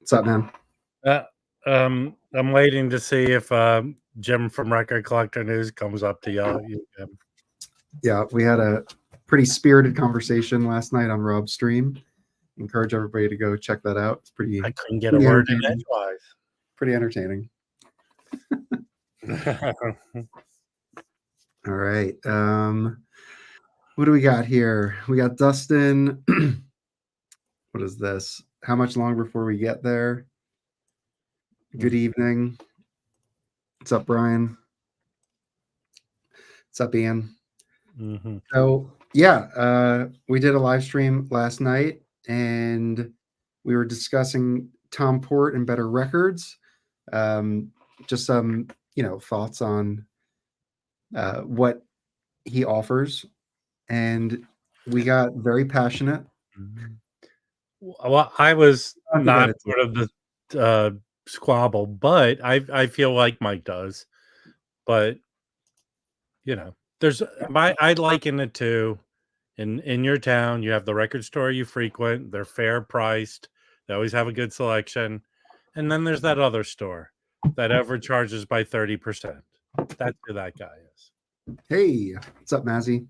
What's up, man? I'm waiting to see if Jim from Record Collector News comes up to yell at you. Yeah, we had a pretty spirited conversation last night on Rob's stream. Encourage everybody to go check that out. It's pretty. I couldn't get a word in edgewise. Pretty entertaining. All right. What do we got here? We got Dustin. What is this? How much longer before we get there? Good evening. What's up, Brian? What's up, Ian? Mm-hmm. So, yeah, we did a live stream last night, and we were discussing Tom Port and Better Records. Just some, thoughts on what he offers, and we got very passionate. Well, I was not part of the squabble, but I feel like Mike does. But I liken it to in your town, you have the record store you frequent, they're fair priced, they always have a good selection, and then there's that other store that overcharges by 30%. That's who that guy is. Hey, what's up, Mazy?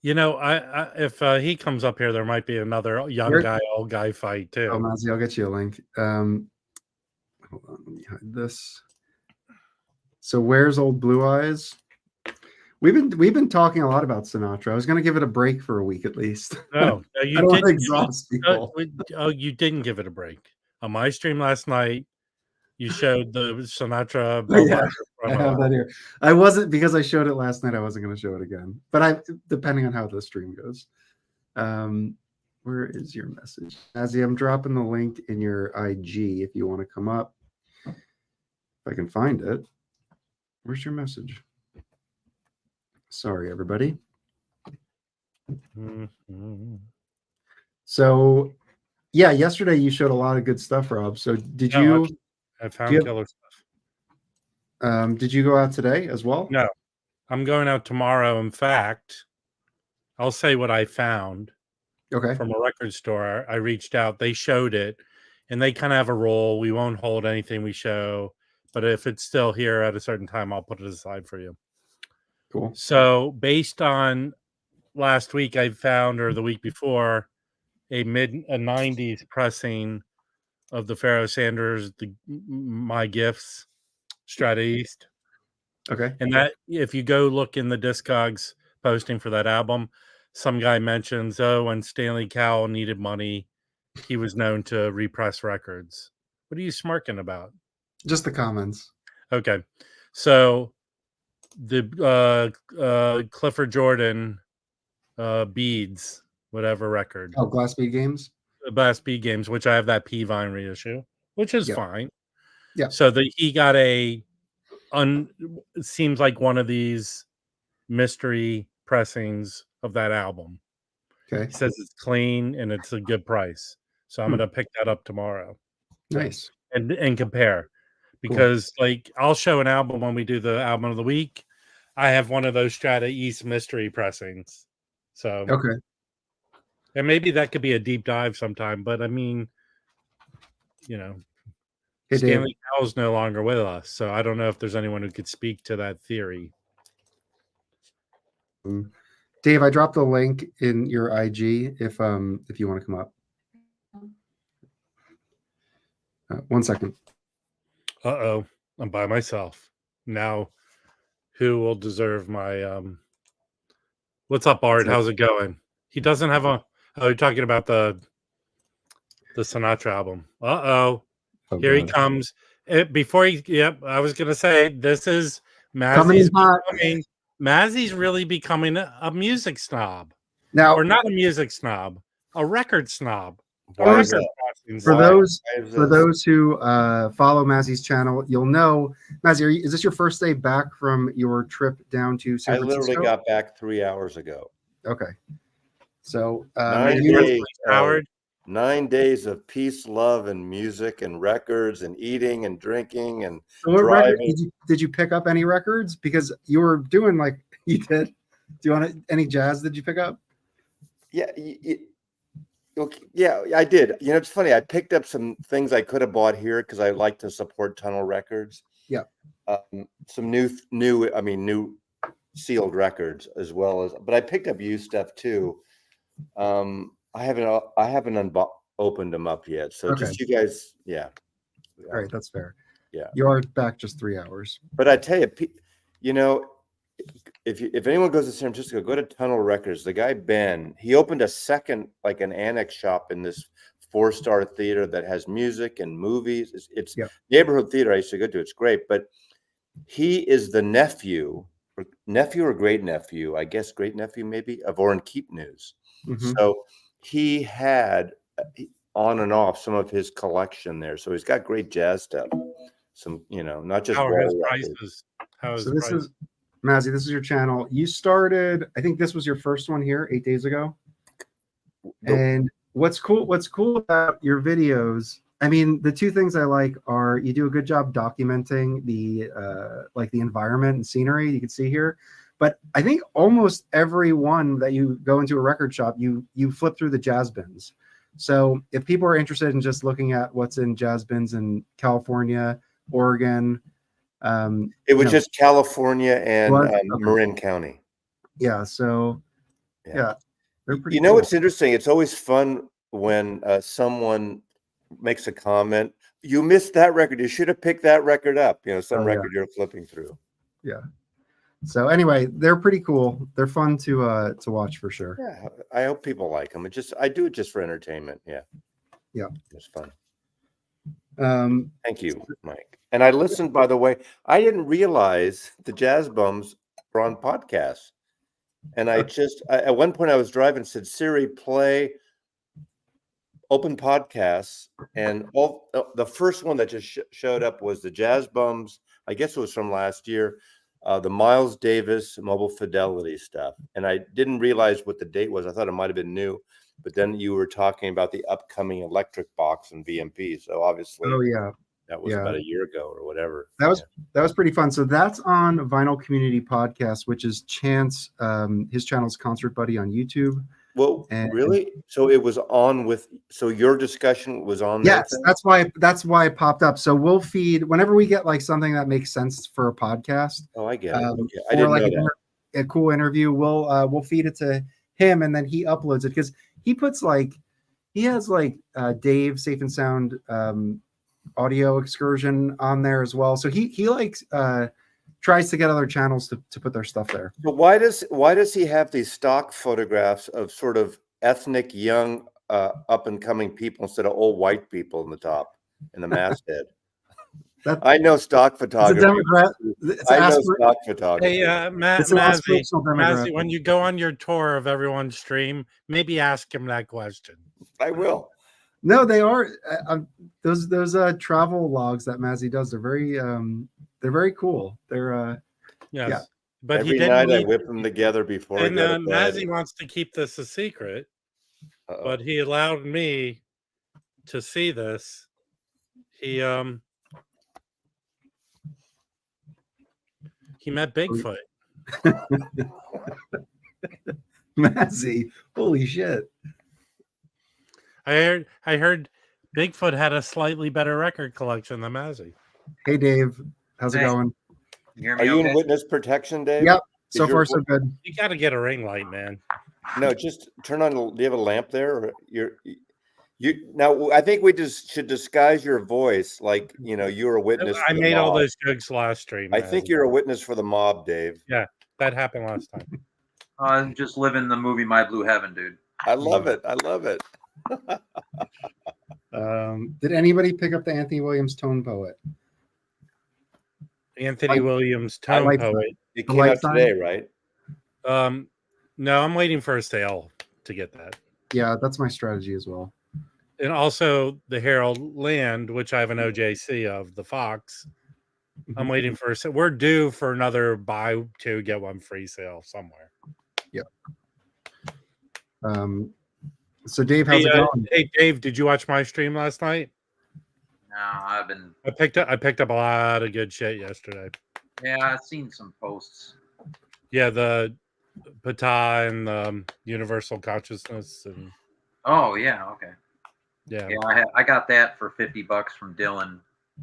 If he comes up here, there might be another young guy, old guy fight too. Oh, Mazy, I'll get you a link. Hold on, let me hide this. So where's Old Blue Eyes? We've been talking a lot about Sinatra. I was going to give it a break for a week at least. No, you I don't want to exhaust people. You didn't give it a break. On my stream last night, you showed the Sinatra. Yeah, I have that here. I wasn't, because I showed it last night, I wasn't going to show it again. But depending on how the stream goes. Where is your message? Mazy, I'm dropping the link in your IG if you want to come up. If I can find it. Where's your message? Sorry, everybody. Mm-hmm. So, yeah, yesterday you showed a lot of good stuff, Rob. So did you? I found killer stuff. Did you go out today as well? No, I'm going out tomorrow. In fact, I'll say what I found. Okay. From a record store. I reached out. They showed it, and they kind of have a rule. We won't hold anything we show, but if it's still here at a certain time, I'll put it aside for you. Cool. So based on last week, I found, or the week before, a 90s pressing of the Pharoah Sanders, My Gifts, Strata East. Okay. And that, if you go look in the Discogs posting for that album, some guy mentions, when Stanley Cowell needed money, he was known to repress records. What are you smirking about? Just the comments. Okay. So the Clifford Jordan Beads, whatever record. Oh, Glass Bead Games? Glass Bead Games, which I have that P-Vine reissue, which is fine. Yeah. So he got seems like one of these mystery pressings of that album. Okay. He says it's clean and it's a good price. So I'm going to pick that up tomorrow. Nice. And compare. Because I'll show an album when we do the album of the week. I have one of those Strata East mystery pressings. So okay. And maybe that could be a deep dive sometime, but I mean, Stanley Cowell's no longer with us, so I don't know if there's anyone who could speak to that theory. Dave, I dropped the link in your IG if you want to come up. 1 second. I'm by myself now. Who will deserve my what's up, Art? How's it going? He doesn't have a you're talking about the Sinatra album. Here he comes. I was gonna say this is Mazy's becoming. Mazy's really becoming a music snob. Now, or not a music snob, a record snob. For those who follow Mazy's channel, you'll know, Mazy, is this your first day back from your trip down to San Francisco? I literally got back 3 hours ago. Okay. So 9 days of peace, love, and music, and records, and eating, and drinking, and driving. Did you pick up any records? Because you were doing like you did. Do you want any jazz? Did you pick up? Yeah, Okay, yeah, I did. You know, it's funny. I picked up some things I could have bought here because I like to support Tunnel Records. Yeah. Some new sealed records as well as, but I picked up used stuff too. I haven't opened them up yet. So Okay. just you guys, yeah. All right, that's fair. Yeah. You are back just 3 hours. But I tell you, you know, if anyone goes to San Francisco, go to Tunnel Records. The guy Ben, he opened a second, like an annex shop in this 4-star theater that has music and movies. It's Yeah. neighborhood theater I used to go to. It's great, but he is the nephew or great nephew, I guess great nephew maybe, of Orrin Keepnews. Mhm. So he had on and off some of his collection there. So he's got great jazz stuff. Some, you know, not just How are his wall records. prices? How is So this price? is Mazy. This is your channel. You started. I think this was your first one here 8 days ago. And what's cool about your videos, I mean, the two things I like are you do a good job documenting the like the environment and scenery you can see here. But I think almost every one that you go into a record shop, you flip through the jazz bins. So if people are interested in just looking at what's in jazz bins in California, Oregon, it was just California and Marin County. Yeah. So yeah, they're pretty. You know, what's interesting? It's always fun when someone makes a comment. You missed that record. You should have picked that record up. You know, some record you're flipping through. Yeah. So anyway, they're pretty cool. They're fun to watch for sure. Yeah, I hope people like them. I do it just for entertainment. Yeah. Yeah. It's fun. Thank you, Mike. And I listened, by the way. I didn't realize the Jazz Bums were on podcasts. And at one point I was driving, said, Siri, play open podcasts. And the first one that just showed up was the Jazz Bums. I guess it was from last year. The Miles Davis Mobile Fidelity stuff. And I didn't realize what the date was. I thought it might have been new. But then you were talking about the upcoming electric box and VMP. So obviously, that was about a year ago or whatever. That was pretty fun. So that's on Vinyl Community Podcast, which is Chance, his channel's Concert Buddy on YouTube. Well, really? So it was on with. So your discussion was on. Yes, that's why it popped up. So we'll feed whenever we get like something that makes sense for a podcast. Oh, I get it. Okay. I or didn't like know a cool interview. We'll feed it to him, and then he uploads it because he puts he has Dave Safe and Sound audio excursion on there as well. So he likes tries to get other channels to put their stuff there. But why does he have these stock photographs of sort of ethnic young up and coming people instead of old white people in the top in the masthead? I know stock photography. I know stock photography. Hey, Mazy, when you go on your tour of everyone's stream, maybe ask him that question. I will. No, they are those travel logs that Mazy does. They're very cool. They're yes, but every night I whip them together before. And Mazy wants to keep this a secret, but he allowed me to see this. He met Bigfoot. Mazy, holy shit! I heard Bigfoot had a slightly better record collection than Mazy. Hey Dave, how's it going? Are you in witness protection, Dave? Yep. So far so good. You got to get a ring light, man. No, just turn on. Do you have a lamp there? Or now I think we just should disguise your voice like you're a witness. I made all those jokes last stream. I think you're a witness for the mob, Dave. Yeah, that happened last time. I'm just living the movie My Blue Heaven, dude. I love it. I love it. Did anybody pick up the Anthony Williams Tone Poet? Anthony Williams Tone Poet. It came out today, right? No, I'm waiting for a sale to get that. Yeah, that's my strategy as well. And also the Herald Land, which I have an OJC of, the Fox. I'm waiting for a sale. We're due for another buy two, get one free sale somewhere. Yeah. So Dave, how's it going? Hey Dave, did you watch my stream last night? No, I've been. I picked up a lot of good shit yesterday. Yeah, I've seen some posts. Yeah, the Pata and the Universal Consciousness and Oh yeah, okay. Yeah. Yeah, I got that for $50 from Dylan.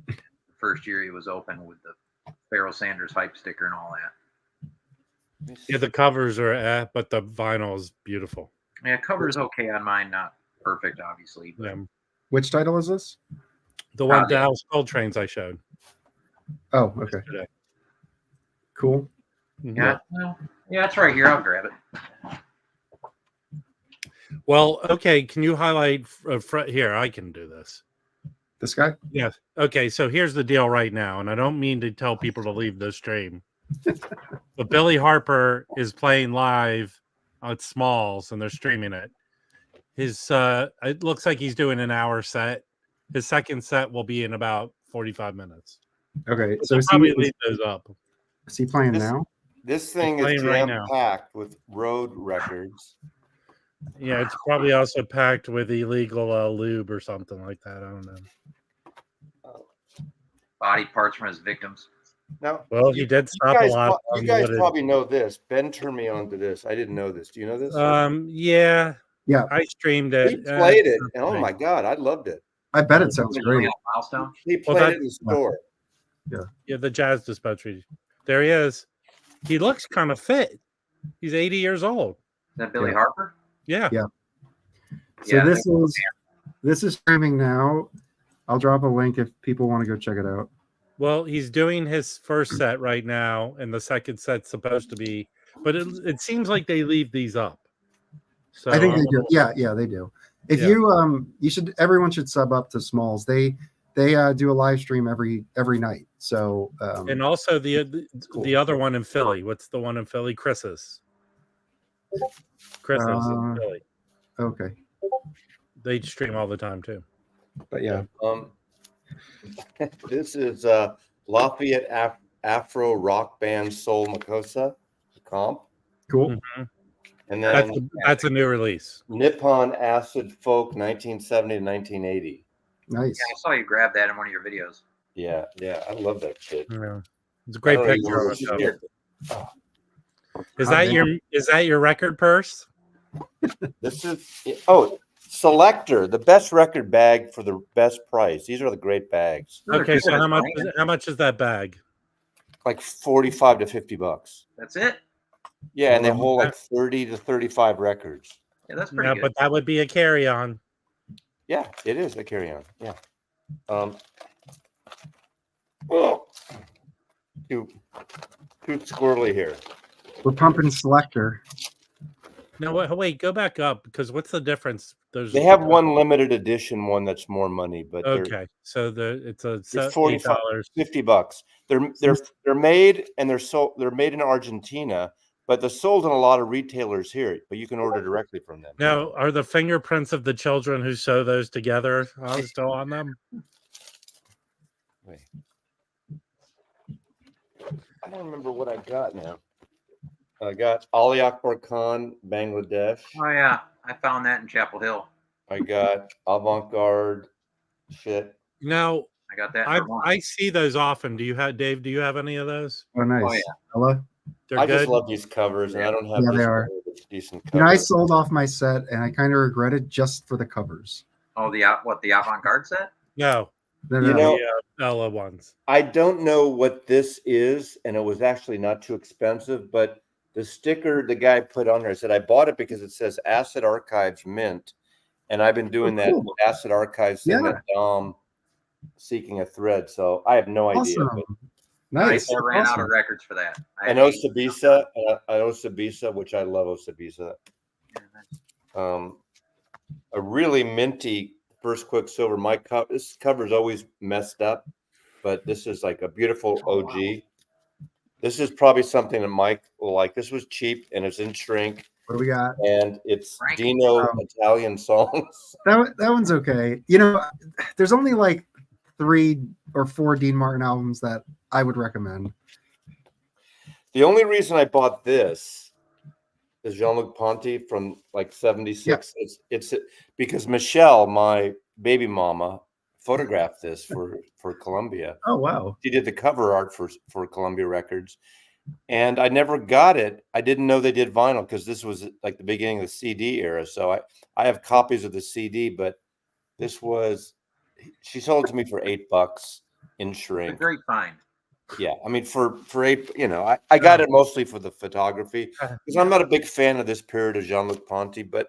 The first year he was open with the Pharoah Sanders hype sticker and all that. Yeah, the covers are but the vinyl is beautiful. Yeah, cover's okay on mine, not perfect, obviously. But Yeah. Which title is this? The one yeah. Dallas Gold Trains I showed Oh, okay. yesterday. Cool. Yeah, well, yeah, it's right here. I'll grab it. Well, okay. Can you highlight here? I can do this. This guy? Yes. Okay. So here's the deal right now, and I don't mean to tell people to leave the stream, but Billy Harper is playing live at Smalls, and they're streaming it. His it looks like he's doing an hour set. His second set will be in about 45 minutes. Okay. So So probably leave those up. is he playing This- now? This thing is playing right jam now. packed with road records. Yeah, it's probably also packed with illegal lube or something like that. I don't know. Body parts from his victims. Now, Well, he did stop a lot. You guys probably know this. Ben turned me on to this. I didn't know this. Do you know this? Yeah, Yeah. I streamed it. He played it, and oh my god, I loved it. I bet it sounds great. Milestone. He Well, played it in the store. Yeah, the Jazz Dispensary. There he is. He looks kind of fit. He's 80 years old. Is that Billy Yeah. Harper? Yeah. Yeah. So Yeah, this is streaming now. I'll drop a link if people want to go check it out. Well, he's doing his first set right now, and the second set's supposed to be. But it seems like they leave these up. So I think they do. Yeah, they do. If Yeah. you should, everyone should sub up to Smalls. They do a live stream every night. So and also the cool. other one in Philly. What's the one in Philly? Chris's in Philly. Okay, They stream all the time too. but yeah, This is Lafayette Afro rock band Soul Makosa comp, cool. Mm-hmm. and then That's a new release. Nippon Acid Folk 1970 to 1980. Nice. I saw you grab that in one of your videos. Yeah, I love that shit. Yeah. It's a great I don't picture. know of what it, it though. is. Is that your record purse? This is Selector, the best record bag for the best price. These are the great bags, Okay, so how much is that bag? like 45 to 50 bucks. That's it. Yeah, and they hold like 30 to 35 records. Yeah, that's pretty Yeah, good. but that would be a carry-on. Yeah, it is a carry-on. Yeah. Oh, too squirrely here. We're pumping Selector. No, wait, go back up because what's the difference? They have one limited edition one that's more money, but Okay, so it's $45, $8. $50. They're made and they're made in Argentina, but they're sold in a lot of retailers here. But you can order directly from them. Now, are the fingerprints of the children who sew those together still on them? Wait. I don't remember what I got now. I got Ali Akbar Khan, Bangladesh. Oh yeah, I found that in Chapel Hill. I got avant-garde shit. Now, I got that. In I Vermont. see those often. Do you have Dave? Do you have any of those? Oh, nice. Oh, yeah. Hello. They're I good. just love these covers, and I don't have Yeah, this they are. one with a decent You know, cover. I sold off my set, and I kind of regret it just for the covers. Oh, the avant-garde set? No, No, You no, know- the Ella ones. I don't know what this is, and it was actually not too expensive, but the sticker the guy put on there said, I bought it because it says Acid Archives Mint, and I've been doing that cool. with Acid Archives thing Yeah. that Dom Seeking a Thread, so I have no idea. awesome. But Nice. I ran out Awesome. of records for that. I know Sabisa, which I love Osabisa. A really minty First Quicksilver. This cover is always messed up, but this is like a beautiful OG. This is probably something that Mike will like. This was cheap and it's in shrink, What do we got? and it's Frank. Dino Italian songs. That one's okay. You know, there's only like 3 or 4 Dean Martin albums that I would recommend. The only reason I bought this is Jean-Luc Ponty from like 76. It's because Michelle, my baby mama, photographed this for Columbia. Oh wow. She did the cover art for Columbia Records, and I never got it. I didn't know they did vinyl because this was like the beginning of the CD era. So I have copies of the CD, but this was, she sold it to me for $8 in It's a shrink. great find. Yeah, I mean for $8, I got it mostly for the photography because I'm not a big fan of this period of Jean-Luc Ponty. But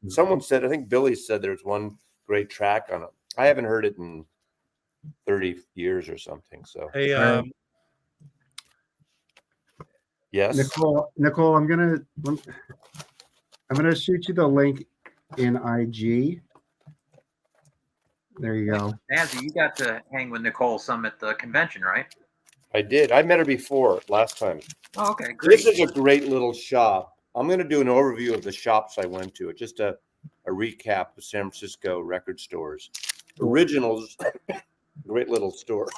someone said, I think Billy said there's one great track on it. I haven't heard it in 30 years or something. So Hey, yes, Nicole, I'm gonna shoot you the link in IG. There you go. Mazy, you got to hang with Nicole some at the convention, right? I did. I met her before last time. Oh, okay, great. This is a great little shop. I'm going to do an overview of the shops I went to. It's just a recap of San Francisco record stores. Originals, great little store.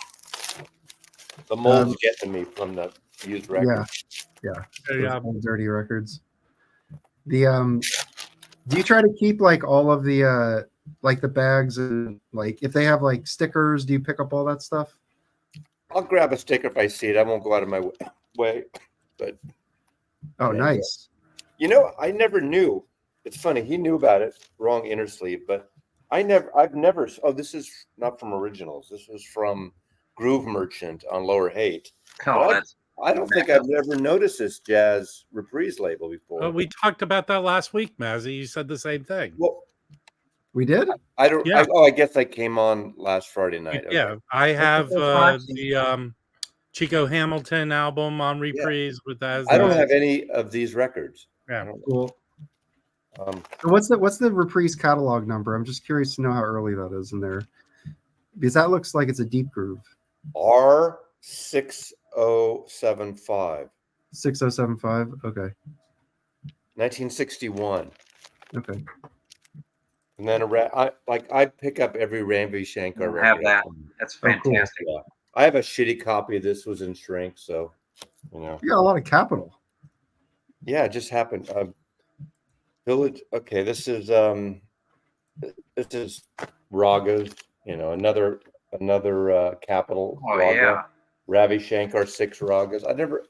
The mold's getting me from the used records. Yeah. hey, Those old dirty records. The do you try to keep like all of the like the bags and like if they have like stickers, do you pick up all that stuff? I'll grab a sticker if I see it. I won't go out of my way. But Oh, nice. I never knew. It's funny. He knew about it. Wrong inner sleeve, but I've never. Oh, this is not from Originals. This is from Groove Merchant on Lower Haight. Oh, that's I don't think I've ever noticed this jazz reprise label before. we talked about that last week, Mazy. You said the same thing. Well, We did? I don't. Yeah. I guess I came on last Friday night. Okay. Yeah, I have That's the Chico Hamilton album on reprise with that. I don't have any of these records. Yeah. Cool. So what's the reprise catalog number? I'm just curious to know how early that is in there. Because that looks like it's a deep groove. R6075. 6075. Okay. 1961. Okay. And then I pick up every Ramvi Shankar record. have that. That's cool. fantastic. Yeah. I have a shitty copy. This was in shrink, so You got a lot of capital. Yeah, it just happened. Village. Okay, this is Ragas. Another capital. Oh Raga. yeah. Ravi Shankar 6 Ragas. I never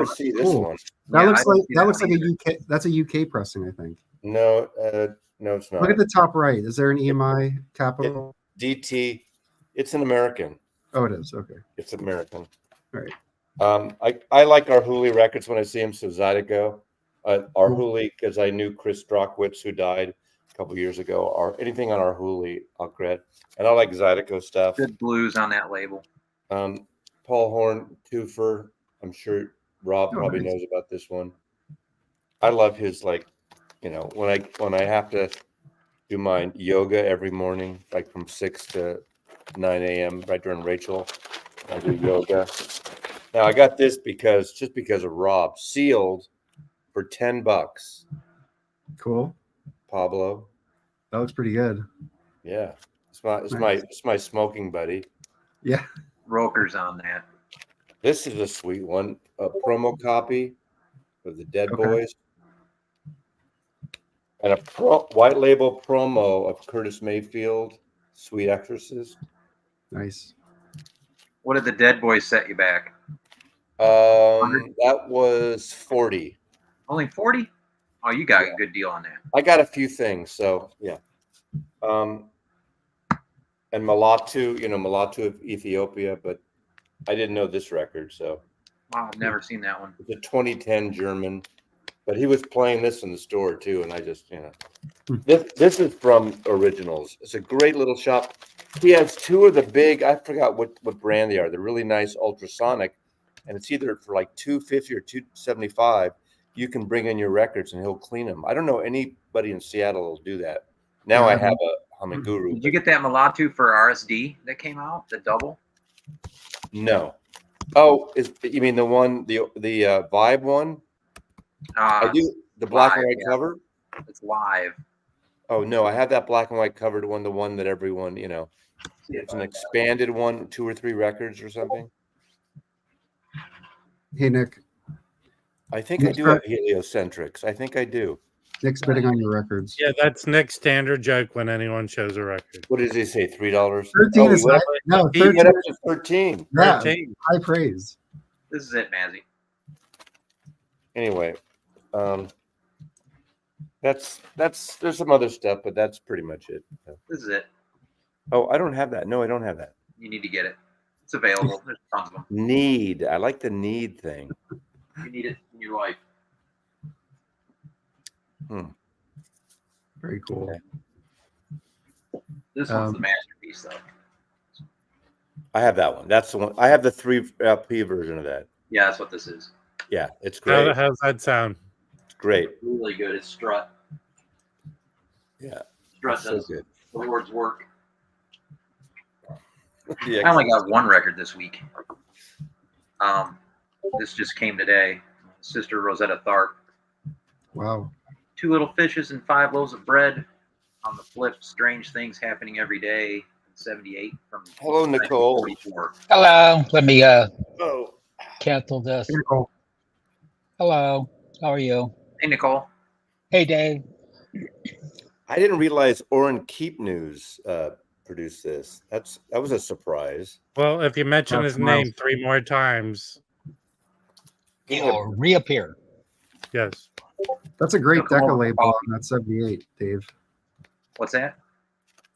see this cool. one. That Yeah, looks I don't like see that that looks like either. a UK. That's a UK pressing, I think. No, it's not. Look at the top right. Is there an EMI capital? DT. It's an American. Oh, it is. Okay. It's American. All right. I like Arhuli records when I see him, so Zydeco. Arhuli, because I knew Chris Strockwitz, who died a couple years ago, or anything on Arhuli, I'll credit. And I like Zydeco stuff. Good blues on that label. Paul Horn, Twofer. I'm sure Rob probably nice. knows about this one. I love his when I have to do my yoga every morning, like from 6 to 9 a.m. right during Rachel. I do yoga. Now I got this because of Rob, sealed for $10. Cool. Pablo. That looks pretty good. Yeah. Nice. It's my smoking buddy. Yeah. Roker's on that. This is a sweet one. A promo copy of the Dead Okay. Boys. And a white label promo of Curtis Mayfield, Sweet Exorcist. Nice. What did the Dead Boys set you back? That was 40. Only 40? Oh, you got a good deal on that. I got a few things, so yeah. And Malatu, Malatu of Ethiopia, but I didn't know this record, so Wow, I've never seen that one. it's a 2010 German, but he was playing this in the store too, and I just, this is from Originals. It's a great little shop. He has 2 of the big, I forgot what brand they are. They're really nice ultrasonic, and it's either for like $250 or $275. You can bring in your records and he'll clean them. I don't know anybody in Seattle will do that. Now I have a Humming Guru. Did you get that Malatu for RSD that came out? The double? No. Oh, you mean the one, the Vibe one? I do the black and live, white yeah. cover. It's live. Oh no, I have that black and white covered one, the one that everyone, it's an expanded one, 2 or 3 records or something. Hey, Nick. I think I do have Heliocentrics. I think I do. Nick's bidding on your records. Yeah, that's Nick's standard joke when anyone shows a record. What does he say? $3? 13 is high. No, He 13. went up to 13. Yeah, 13. high praise. This is it, Mazy. Anyway, that's there's some other stuff, but that's pretty much it. This is it. Oh, I don't have that. No, I don't have that. You need to get it. It's available. There's tons of them. Need. I like the need thing. You need it in your life. Very cool. Okay. This one's the masterpiece, though. I have that one. That's the one. I have the 3 LP version of that. Yeah, that's what this is. Yeah, it's great. How's that sound? It's great. Really good. It's Strut. Yeah. Strut So does good. the Lord's work. Yeah. I only got one record this week. This just came today. Sister Rosetta Tharpe. Wow. 2 little fishes and 5 loaves of bread. On the flip, strange things happening every day. In 78 from Hello, Nicole. 1944. Hello. Let me Oh. cancel this. Very cool. Hello. How are you? Hey, Nicole. Hey, Dave. I didn't realize Oren Keep News produced this. That was a surprise. Well, if you mention his Miles. name 3 more times, He'll reappear. yes. That's a great Look over Decca the label coffee. on that 78, Dave. What's that?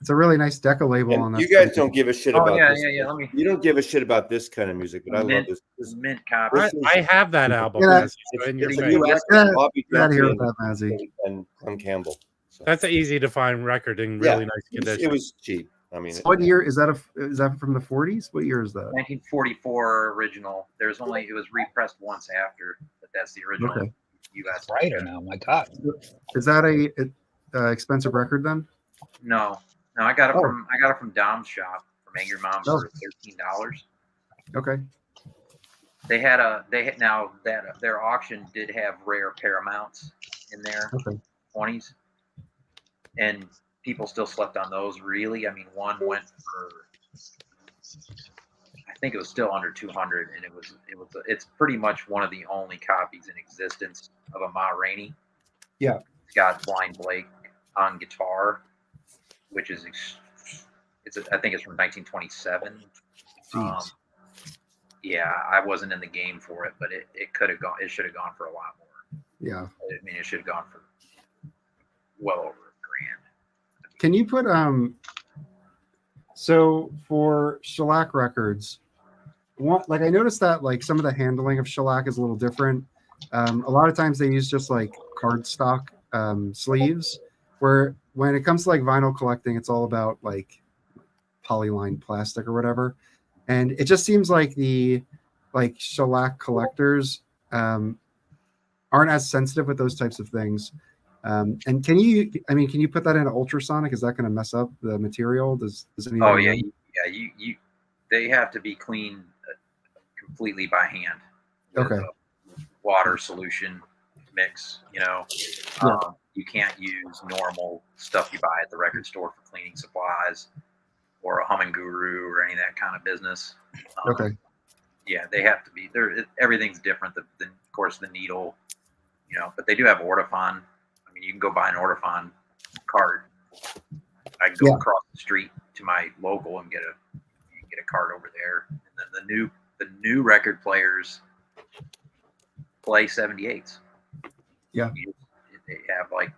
It's a really nice Decca label on And that. you guys 78. don't give a shit Oh, about yeah, this. yeah. Let me. You don't give a shit about this kind of music, but I love Mint. this. This Mint copy. This is- I have that album. Yeah, Mazy, so in your it's a face. new Yes. record from Bobby Get out of here with Guthrie that, Mazy. and Clem Campbell. So, That's an easy to find record in really nice condition. it was cheap. I mean, What year is that? Is that from the 40s? What year is that? 1944 original. It was repressed once after, but that's the original Okay. U.S. Brighter now. My God. Is that a expensive record then? No, I got it Oh. from Dom's shop from Angry Mom Oh. for $13. Okay. Their auction did have rare Paramounts in there, Okay. 20s, and people still slept on those. Really, I mean, one went for, I think it was still under 200, and it's pretty much one of the only copies in existence of a Ma Rainey. Yeah. It's got Blind Blake on guitar, which is I think it's from 1927. Jeez. Yeah, I wasn't in the game for it, but it could have gone. It should have gone for a lot more. Yeah. I mean, it should have gone for well over $1,000. Can you put so for Shellac records, like I noticed that like some of the handling of Shellac is a little different. A lot of times they use just like cardstock sleeves, where when it comes to like vinyl collecting, it's all about like polyline plastic or whatever. And it just seems like the like shellac collectors aren't as sensitive with those types of things. And can you put that in ultrasonic? Is that going to mess up the material? Does anybody Oh yeah, know? you they have to be cleaned completely by hand. with Okay. a water solution mix. Yeah. You can't use normal stuff you buy at the record store for cleaning supplies, or a Humming Guru or any of that kind of business. Okay. Yeah, they have to be there. Everything's different. Of course, the needle, but they do have Ortofon. I mean, you can go buy an Ortofon cart. I can go Yeah. across the street to my local and get a cart over there. And then the new record players play 78s. Yeah. They have like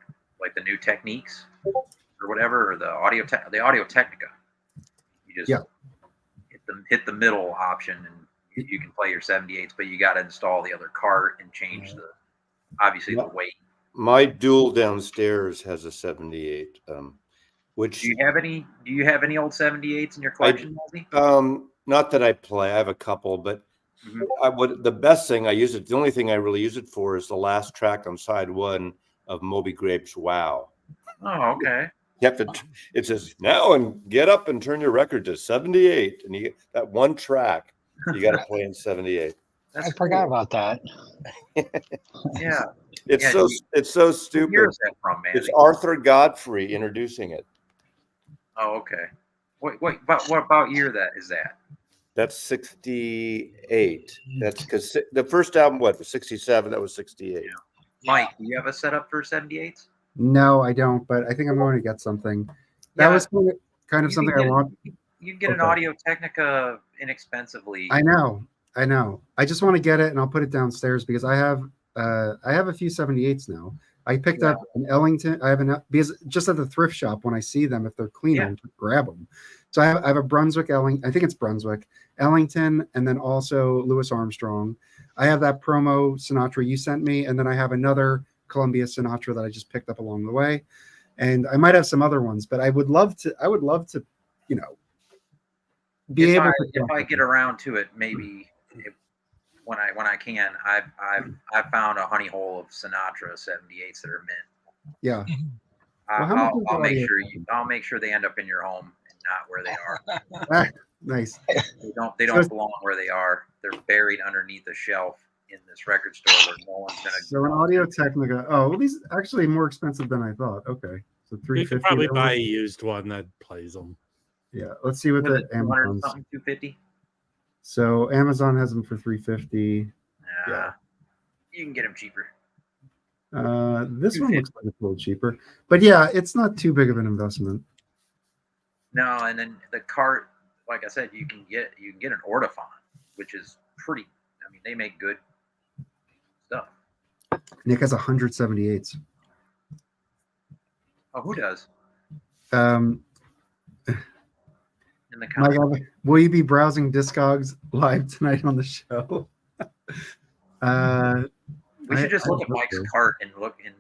the new techniques or whatever, or the Audio Technica. You just hit the middle option, and you can play your 78s, but you got to install the other cart and change the weight. My dual downstairs has a 78. Which Do you have any old 78s in your collection, Mazy? not that I play. I have a couple, but the only thing I really use it for is the last track on side one of Moby Grape's Wow. Oh, okay. You have to. It says now and get up and turn your record to 78, and you get that one track. You got to play in 78. I forgot about that. Yeah. It's so Where stupid. is that from, man? It's Arthur Godfrey introducing it. Oh, okay. Wait. But what about year that is that? That's 68. That's because the first album, was 67? That was 68. Yeah. Mike, do you have a setup for 78s? No, I don't, but I think I'm going to get something. That was kind of You something can I want. You can get an Okay. Audio Technica inexpensively. I know. I just want to get it and I'll put it downstairs because I have I have a few 78s now. I picked up an Ellington. I have because just at the thrift shop when I see them, if they're clean, I'll grab them. So I have a Brunswick I think it's Brunswick Ellington, and then also Louis Armstrong. I have that promo Sinatra you sent me, and then I have another Columbia Sinatra that I just picked up along the way, and I might have some other ones. But I would love to, you know, be able to. If I get around to it, maybe when I can, I've found a honey hole of Sinatra 78s that are mint. Yeah. I'll make sure they end up in your home and not where they are. Nice. They don't belong where they are. They're buried underneath a shelf in this record store where no one's gonna. So an Audio Technica. Oh, well, these are actually more expensive than I thought. Okay, so $350. You could probably buy a used one that plays them. Yeah, let's see what the Amazon. $250. So Amazon has them for $350. Yeah, you can get them cheaper. This one looks like it's a little cheaper, but yeah, it's not too big of an investment. No, and then the cart, like I said, you can get an Ortophon, which is pretty. I mean, they make good stuff. Nick has 178s. Oh, who does? In the Mike, will you be browsing Discogs live tonight on the show? We should just look at Mike's cart and look and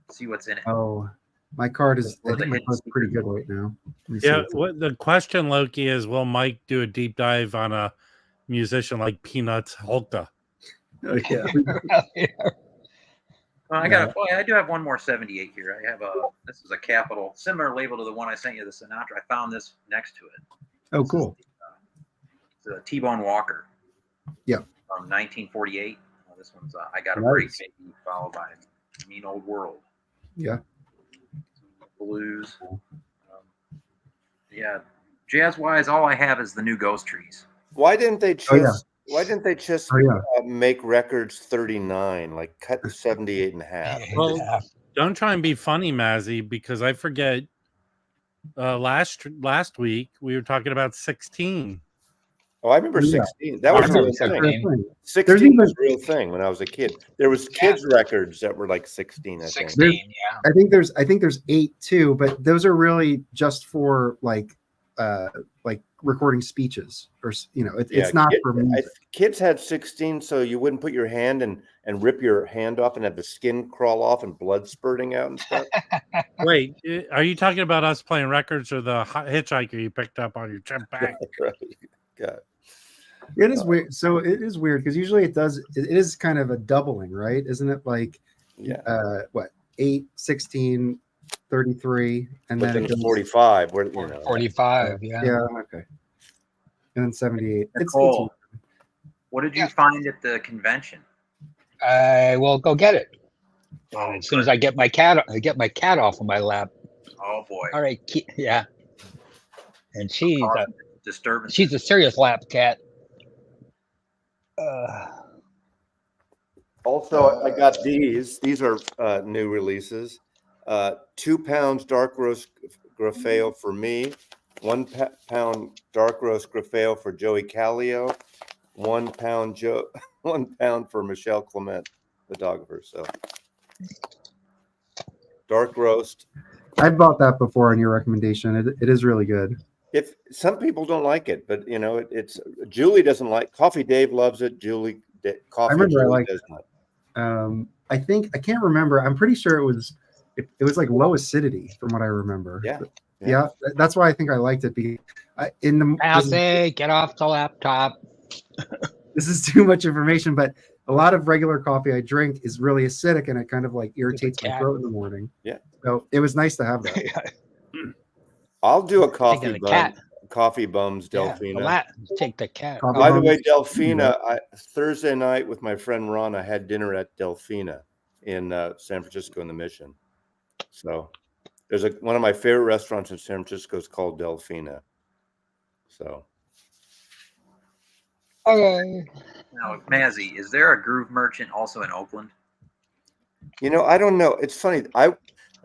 see what's in it. Oh, my card is pretty good right now. Yeah, what the question, Loki, is will Mike do a deep dive on a musician like Peanuts Holka? Oh, yeah. I do have one more 78 here. I have this is a Capitol, similar label to the one I sent you, the Sinatra. I found this next to it. Oh, cool. It's a T-Bone Walker. Yeah. From 1948. This one's I Got a Break, maybe, followed by Mean Old World. Yeah. Blues. Jazz-wise, all I have is the new Ghost Trees. Why didn't they just? Why didn't they just make records 39, like cut 78 and a half? Well, don't try and be funny, Mazy, because I forget. Last week we were talking about 16. Oh, I remember 16. That was a real thing. 16 was a real thing when I was a kid. There was kids records that were like 16. I think. 16, yeah. I think there's 8 too, but those are really just for like recording speeches, or it's not for music. Kids had 16, so you wouldn't put your hand and rip your hand off and have the skin crawl off and blood spurting out and stuff. Wait, are you talking about us playing records or the hitchhiker you picked up on your trip back? Right. God. It is weird. So it is weird because usually it is kind of a doubling, right? Isn't it like 8, 16, 33, and then it goes 45. 45, yeah. Yeah, okay. And then 78. Nicole, what did you find at the convention? I will go get it. As soon as I get my cat off of my lap. Oh boy! All right, yeah. And she's a serious lap cat. Also, I got these. These are new releases. 2 pounds dark roast Grafeo for me. 1 pound dark roast Grafeo for Joey Callio. 1 pound 1 pound for Michelle Clement, photographer. So dark roast. I bought that before on your recommendation. It is really good. If some people don't like it, but it's Julie doesn't like Coffee. Dave loves it. Coffee. I remember Julie I liked does not. I can't remember. I'm pretty sure it was like low acidity from what I remember. Yeah. That's why I think I liked it. Get off the laptop. This is too much information, but a lot of regular coffee I drink is really acidic and it kind of like irritates my throat in the morning. Yeah. So it was nice to have that. I'll do a coffee bums Delfina. Take the cat. By the way, Delfina, Thursday night with my friend Ron, I had dinner at Delfina in San Francisco in the Mission. So there's one of my favorite restaurants in San Francisco is called Delfina. So. Okay. Now, Mazy, is there a Groove Merchant also in Oakland? I don't know. It's funny.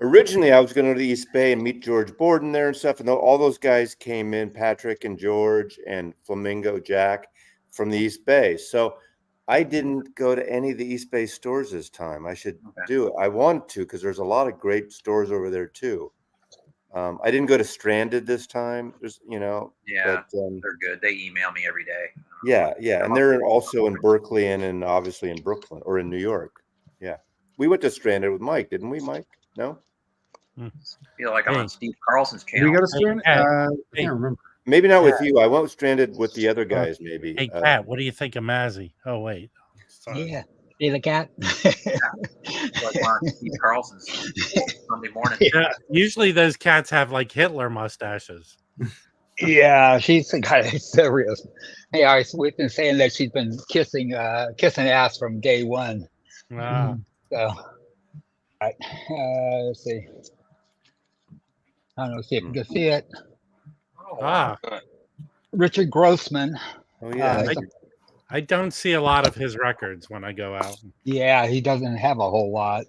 Originally, I was going to go to the East Bay and meet George Borden there and stuff. And all those guys came in, Patrick and George and Flamingo Jack from the East Bay. So I didn't go to any of the East Bay stores this time. I should Okay. do it. I want to because there's a lot of great stores over there too. I didn't go to Stranded this time. There's, Yeah, but they're good. They email me every day. yeah, and they're also in Berkeley and obviously in Brooklyn or in New York. Yeah, we went to Stranded with Mike, didn't we, Mike? No, I feel like I'm Hey. on Steve Carlson's Did we channel. go to Strand? Hey, I hey. can't remember. maybe not with you. I went Stranded with the other guys. Maybe. Hey, Kat, what do you think of Mazy? Oh, wait. Sorry. Yeah. See the cat? Like we're on Steve Carlson's Sunday morning. Yeah, usually those cats have like Hitler mustaches. Yeah, she's kind of serious. Yeah, we've been saying that she's been kissing ass from day one. Ah, So, right. Let's see. I don't know, see if you can see it. Oh, wow. Richard Grossman. Oh yeah. he's a- I don't see a lot of his records when I go out. yeah, he doesn't have a whole lot.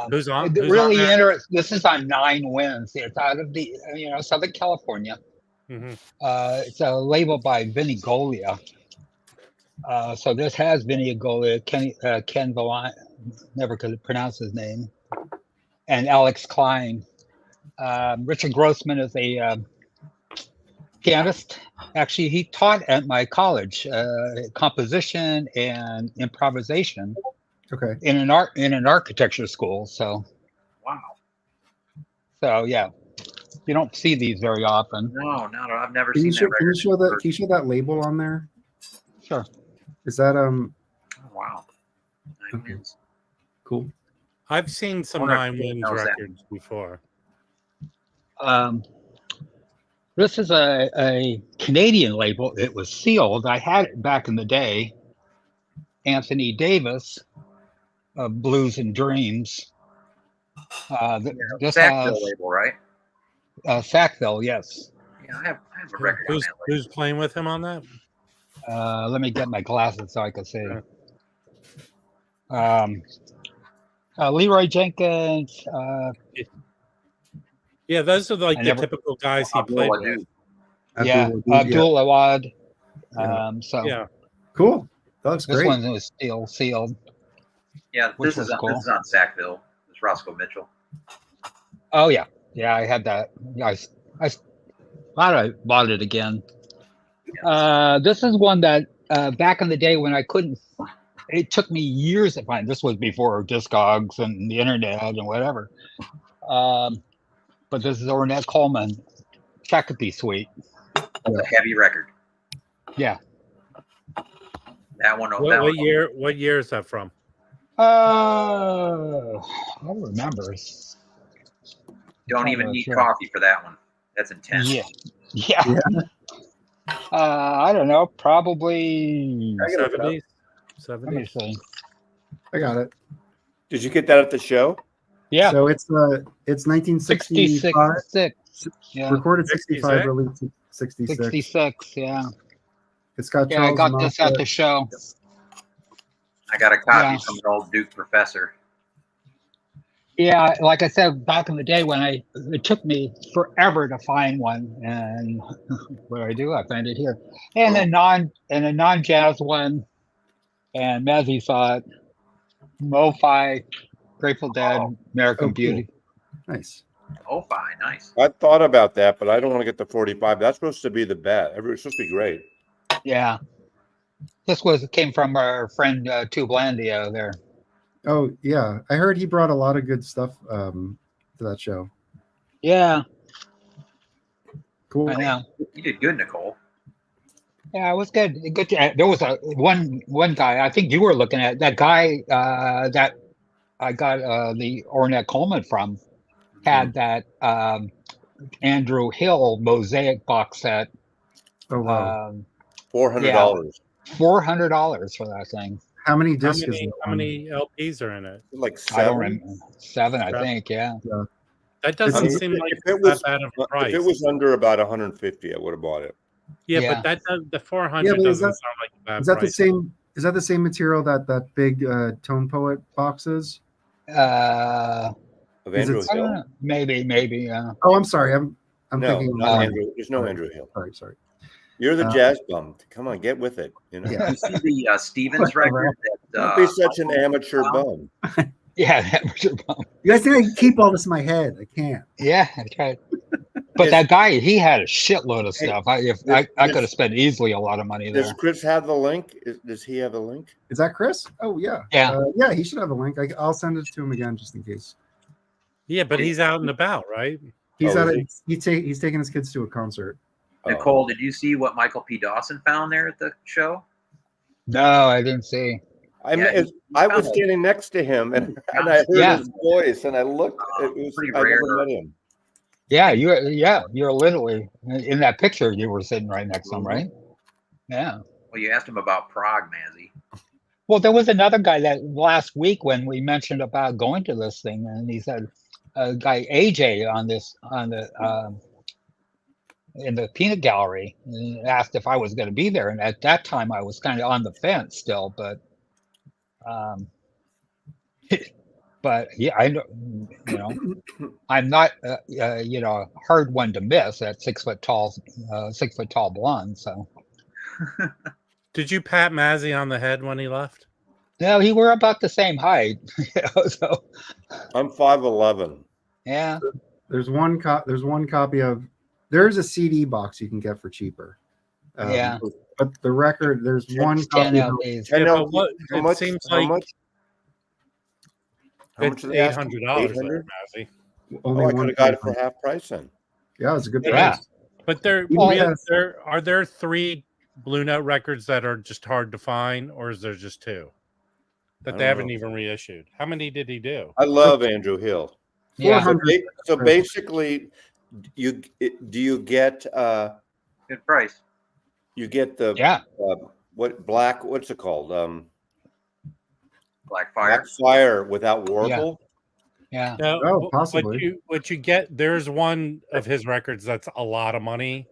Who's on? It Who's really on there? interesting. This is on 9 Winds. It's out of the Southern California. Mhm. It's a label by Vinny Golia. So this has Vinny Golia, Ken Valline, never could pronounce his name, and Alex Klein. Richard Grossman is a pianist. Actually, he taught at my college composition and improvisation Okay. in an architecture school. So yeah, you don't see these very often. No, I've never Can seen you show, that can you record. show that? Can you show that label on there? Sure. Is that Oh, wow. 9 Okay. Winds. cool? I've seen some Wonder if 9 he Winds knows that. records before. This is a Canadian label. It was sealed. I had it back in the day. Anthony Davis of Blues and Dreams. This Sackville has label, right? Sackville, yes. Yeah, I have a record on Who's that label. who's playing with him on that? Let me get my glasses so I can see. Leroy Jenkins. Yeah, those are like I the never- typical guys he Abdul played Wadud. with. Yeah, Abdul Awad. Yeah. So Yeah, Cool. That looks this great. one was still sealed. Yeah, Which this is was cool. on Sackville. It's Roscoe Mitchell. Oh yeah, I had that. I thought I bought it again. This is one that back in the day when I couldn't. It took me years to find. This was before Discogs and the internet and whatever. But this is Ornette Coleman, Shakopee Suite. That's a heavy record. Yeah. That one. what year? What year is that from? I don't remember. Don't even need Sure. coffee for that one. That's intense. Yeah. I don't know. Probably. 70s. Let me 70s. see. I got it. Did you get that at the show? Yeah. So it's 1965. 66. Yeah. Recorded 65, 66? released 66. 66. Yeah. It's got Yeah. I Charles got this at Moffat. the show. I got a copy Yeah. from an old Duke professor. Yeah, like I said, back in the day when it took me forever to find one, and what do? I find it here, and a non-jazz one, and Mazy saw it. Mo-Fi, Grateful Dead, American Oh, cool. Beauty. Nice. Oh, fine, nice. I thought about that, but I don't want to get the 45. That's supposed to be the bet. It's supposed to be great. Yeah, this came from our friend Tublandio there. Oh yeah, I heard he brought a lot of good stuff to that show. Yeah, Cool. I know. You did good, Nicole. Yeah, it was good. Good. There was one guy. I think you were looking at that guy that I got the Ornette Coleman from. Had that Andrew Hill mosaic box set. Oh wow. $400. $400 for that thing. How many How discs is many, it how on? many LPs are in it? Like I don't 7. remember. 7, I think. Yeah. That doesn't I mean, seem like if it's it was- that bad of a price. If it was under about 150, I would have bought it. yeah, Yeah. but the 400 Yeah, but doesn't is that- sound like a bad Is that the price. same? Is that the same material that big Tone Poet box is? Of Is it- Andrew I don't Hill? know. Maybe. Oh, I'm sorry. I'm No, thinking. not Andrew. There's no Andrew Hill. Sorry. You're the Uh, jazz bum. Come on, get with it. You know, Yeah. You see the Stevens record that don't be such an Michael amateur found? bum. Yeah, that was your bum. You guys think I can keep all this in my head? I can't. Yeah, that's right. But Is- that guy, he had a shitload of Hey, stuff. I does- could have spent easily a lot of money Does there. Chris have the link? Does he have a link? Is that Chris? Oh yeah. Yeah. Yeah, he should have a link. I'll send it to him again just in case. Yeah, but he's out and about, right? He's Oh, at is he's taking his kids to a concert. Nicole, did you see what Michael P. Dawson found there at the show? No, I didn't see. I Yeah, I was found it. standing next to him, and I heard Yeah. his voice, and I looked. It was Pretty I never rare. met him. Yeah, you're literally in that picture. You were sitting right next to him, right? Yeah. Well, you asked him about Prague, Mazy. Well, there was another guy that last week when we mentioned about going to this thing, and he said, guy AJ in the peanut gallery, and asked if I was going to be there, and at that time I was kind of on the fence still, but but yeah, I know, I'm not a hard one to miss at 6 foot tall, 6 foot tall blonde. So Did you pat Mazy on the head when he left? no, he were about the same height. So I'm 5'11". yeah, There's one copy of. There's a CD box you can get for cheaper. Yeah. But the record, there's one 10 copy. Of, LPs. I Yeah, know. but what, How it much? seems How like much? How much it's are they asking? $800 there, 800? Mazy. only Oh, I could one. have got it for half price then. Yeah, it's a good Yeah. price. But Well, are there 3 Blue Note records that are just hard to find, or is there just 2 that I they don't haven't know. even reissued? How many did he do? I love Andrew Hill. Yeah. 400. So basically, do you get Good price. you get the Yeah. what's it called? Black Fire. Black Fire without warble? Yeah. No, Oh, possibly. What you get? There's one of his records that's a lot of money.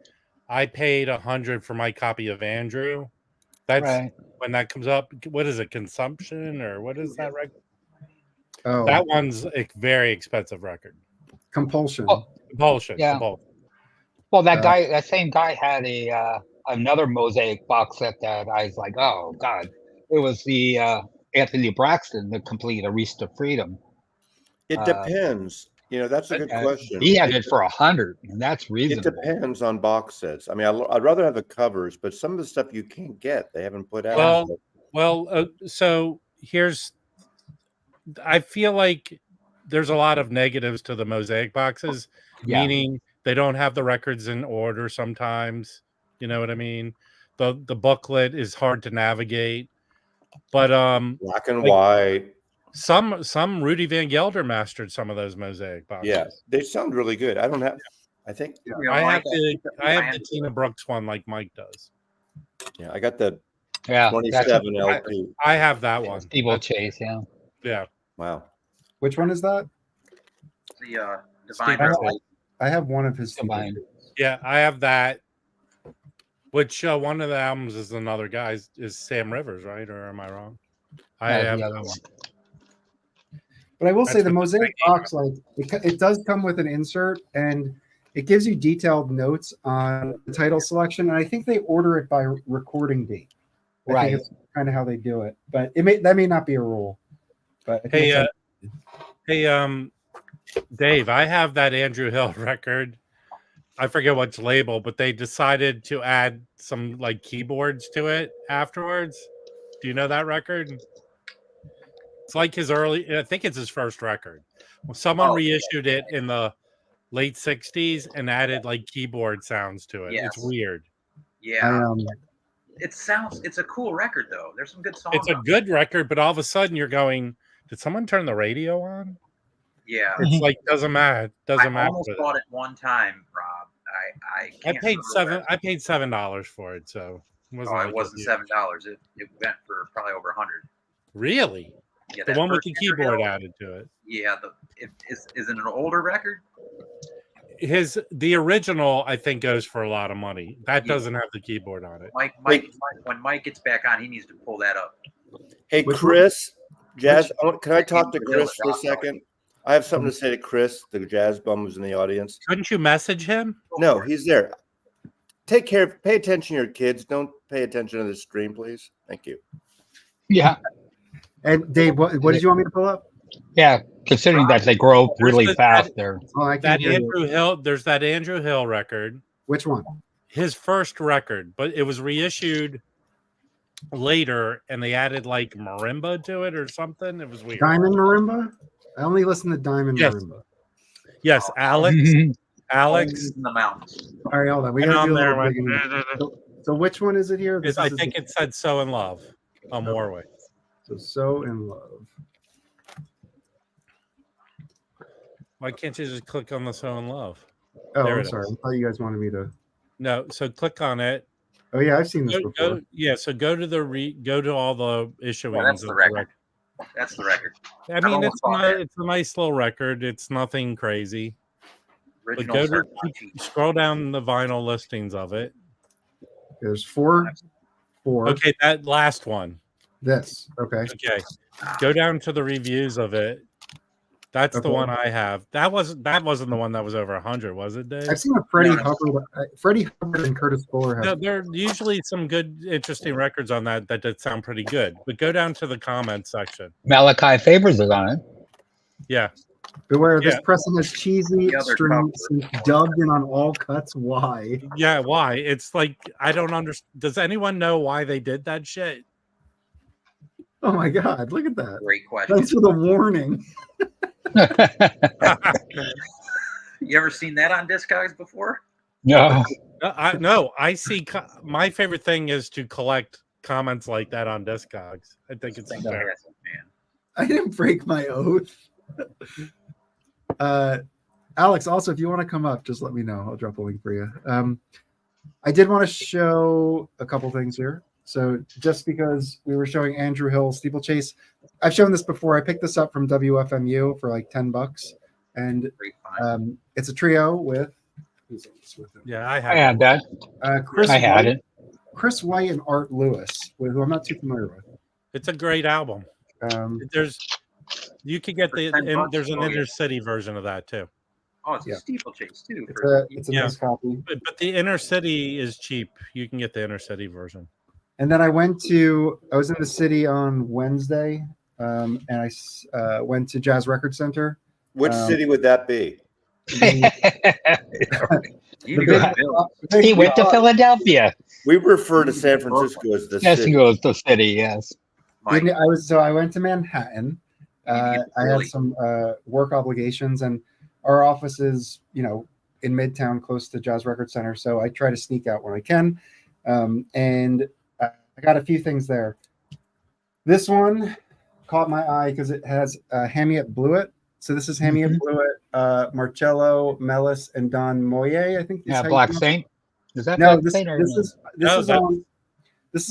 I paid $100 for my copy of Andrew. That's Right. when that comes up. What is it? Consumption or what is that record? Oh, That one's a very expensive record. compulsion. Oh, Compulsion. Yeah. Compulsion. Well, that same guy had another mosaic box set that I was like, oh God, it was the Anthony Braxton, the complete A Reach to Freedom. It depends. That's a good question. He had it for 100, and that's It reasonable. depends on box sets. I mean, I'd rather have the covers, but some of the stuff you can't get. They haven't put out. So here's. I feel like there's a lot of negatives to the mosaic boxes, Yeah. meaning they don't have the records in order sometimes. You know what I mean? The booklet is hard to navigate, but Black and like, white. some Rudy Van Gelder mastered some of those mosaic boxes. Yeah, they sound really good. I don't have. I think. You know, I Mike, have the Tina Brooks one like Mike does. Yeah, I got the Yeah. 27 LP. I have that one. Steeplechase, yeah. Yeah. Wow. Which one is that? the Divine Steve- Revelation. I have one of his. Divine. Yeah, I have that. Which one of the albums is another guy's is Sam Rivers, right? Or am I wrong? I That's have the that other one. But I will say That's the what mosaic box, like it does come with an insert, and it gives you detailed notes on the title selection. And I think they order it by recording date. I Right. think it's kind of how they do it, but that may not be a rule. But I think Hey, it's Dave, I have that Andrew Hill record. I forget which label, but they decided to add some like keyboards to it afterwards. Do you know that record? It's like his early, I think it's his first record. Well, someone reissued it in the late 60s and added like keyboard sounds to it. Yes. It's weird. Yeah, it's a cool record though. There's some good songs. It's a on good record, but all of a sudden you're going, did someone turn the radio on? it. Yeah, It's like doesn't matter. Doesn't I matter. almost bought it one time, Rob. I I can't paid remember I paid $7 for it, so it wasn't. Oh, like it wasn't a- $7. It went for probably over 100. Really? Yeah, The that one with first the Andrew keyboard Hill- added to it. Yeah, is it an older record? The original, I think, goes for a lot of money. That Yeah. doesn't have the keyboard on it. Mike, when Mike gets back on, he needs to pull that up. Hey, Which Chris, Jazz, can I talk to Andrew Hill Chris at for a Rock Hard. second? I have something to say to Chris, the jazz bum who's in the audience. Couldn't you message him? No, he's there. take care. Pay attention to your kids. Don't pay attention to the stream, please. Thank you. Yeah, And Dave, what did you want me to pull up? yeah. Considering that they grow up really There's fast, there. Oh, I can That hear you. Andrew Hill. There's that Andrew Hill record. Which one? His first record, but it was reissued later, and they added like marimba to it or something. It was weird. Diamond Marimba? I only listen to Diamond Yes. Marimba. Yes, Alex. Alex. In the mountains. All right, hold on. We went gotta on do a there. little digging. So which one is it here? This I is think it said "So in Love" on Warwick. So in Love. Why can't you just click on the "So in Love"? Oh, There I'm it sorry. is. I thought you guys wanted me to. No, so click on it. Oh yeah, I've seen this before. So go to go to all the issuings. that's the of record. That's the record. I mean, almost thought that. it's a nice little record. It's nothing crazy. But Original go to certified cheap. scroll down the vinyl listings of it. There's four. Okay, that last one. This. Okay. Okay, go down to the reviews of it. That's the Okay. one I have. That wasn't the one that was over 100, was it, Dave? I've seen a Freddie No. Hubbard. Freddie Hubbard and Curtis Fuller have. No, there are usually some good, interesting records on that did sound pretty good. But go down to the comments section. Malachi Favors is on it. Yeah, Beware, this Yeah. pressing has cheesy The other strings cover. dubbed in on all cuts. Why? yeah. Why? It's like I don't understand. Does anyone know why they did that shit? Oh my God! Look at that. Great question. Thanks for the warning. You ever seen that on Discogs before? No. No, I see. My favorite thing is to collect comments like that on Discogs. I think it's fair. Fantastic, man. I didn't break my oath. Alex, also, if you want to come up, just let me know. I'll drop a link for you. I did want to show a couple things here. So just because we were showing Andrew Hill Steeplechase, I've shown this before. I picked this up from WFMU for like $10, and Great find. it's a trio with. Who's this with him? Yeah, I I have. had that. Chris I had White, it. Chris White and Art Lewis, who I'm not too familiar with. It's a great album. You could get For $10, there's an oh, yeah. inner city version of that too. Oh, it's yeah. a steeplechase too. It's a Yeah. nice copy. But the inner city is cheap. You can get the inner city version. And then I was in the city on Wednesday, and I went to Jazz Record Center. Which city would that be? You need to go to Bill. He went to Philadelphia. We refer to San Francisco as the Yes, city. he goes to city. Yes. Mike, I went to Manhattan. I had some work obligations, and our office is, in Midtown, close to Jazz Record Center. So I try to sneak out when I can. And I got a few things there. This one caught my eye because it has Hamiet Blewett. So this is Hamiet Blewett, Marcello Mellis, and Don Moye. I think. Yeah, Black Saint. Is that No, Black this Saint or is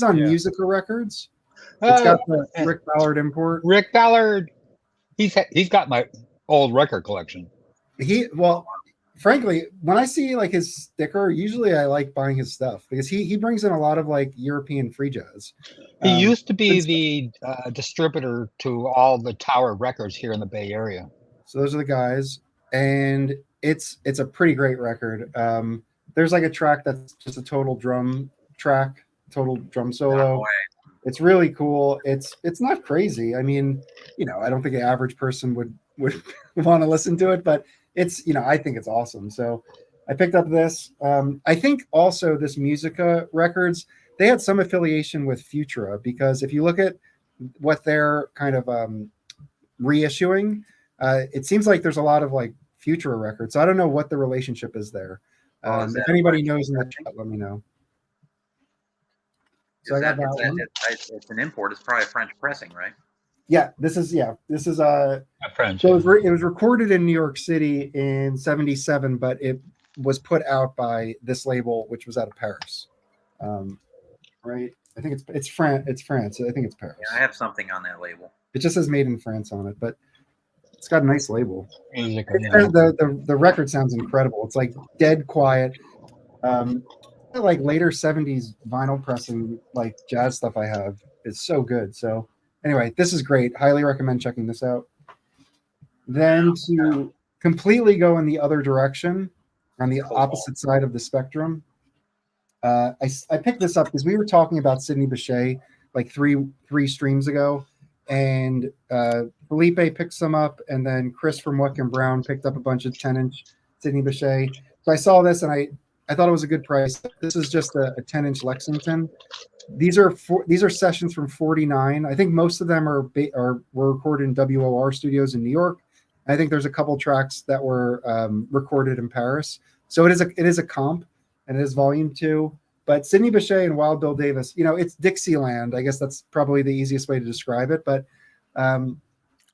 on Yeah. Musica Records. It's got the and Rick Ballard import. Rick Ballard? He's got my old record collection. Frankly, when I see like his sticker, usually I like buying his stuff because he brings in a lot of like European free jazz. He used to be the distributor to all the Tower Records here in the Bay Area. So those are the guys, and it's a pretty great record. There's like a track that's just a total drum track, total drum solo. It's really cool. It's not crazy. I mean, I don't think an average person would want to listen to it, but it's, I think it's awesome. So I picked up this. I think also this Musica Records, they had some affiliation with Futura, because if you look at what they're kind of reissuing, it seems like there's a lot of like Futura records. So I don't know what the relationship is there. If anybody knows in the chat, let me know. So I got that one. It's an import. It's probably a French pressing, right? Yeah, this is A French. So it was recorded in New York City in '77, but it was put out by this label, which was out of Paris. Right? I think it's France. It's France. I think it's Paris. Yeah, I have something on that label. It just says made in France on it, but it's got a nice label. Music, The record sounds incredible. It's like dead quiet. Like later '70s vinyl pressing, like jazz stuff I have is so good. So anyway, this is great. Highly recommend checking this out. Then to completely go in the other direction, on the opposite side of the spectrum, I picked this up because we were talking about Sidney Bechet like three streams ago, and Felipe picked some up, and then Chris from Weck and Brown picked up a bunch of 10-inch Sidney Bechet. So I saw this and I thought it was a good price. This is just a 10-inch Lexington. These are sessions from '49. I think most of them were recorded in WOR studios in New York. I think there's a couple tracks that were recorded in Paris. So it is a comp, and it is volume 2. But Sidney Bechet and Wild Bill Davis, it's Dixieland. I guess that's probably the easiest way to describe it. But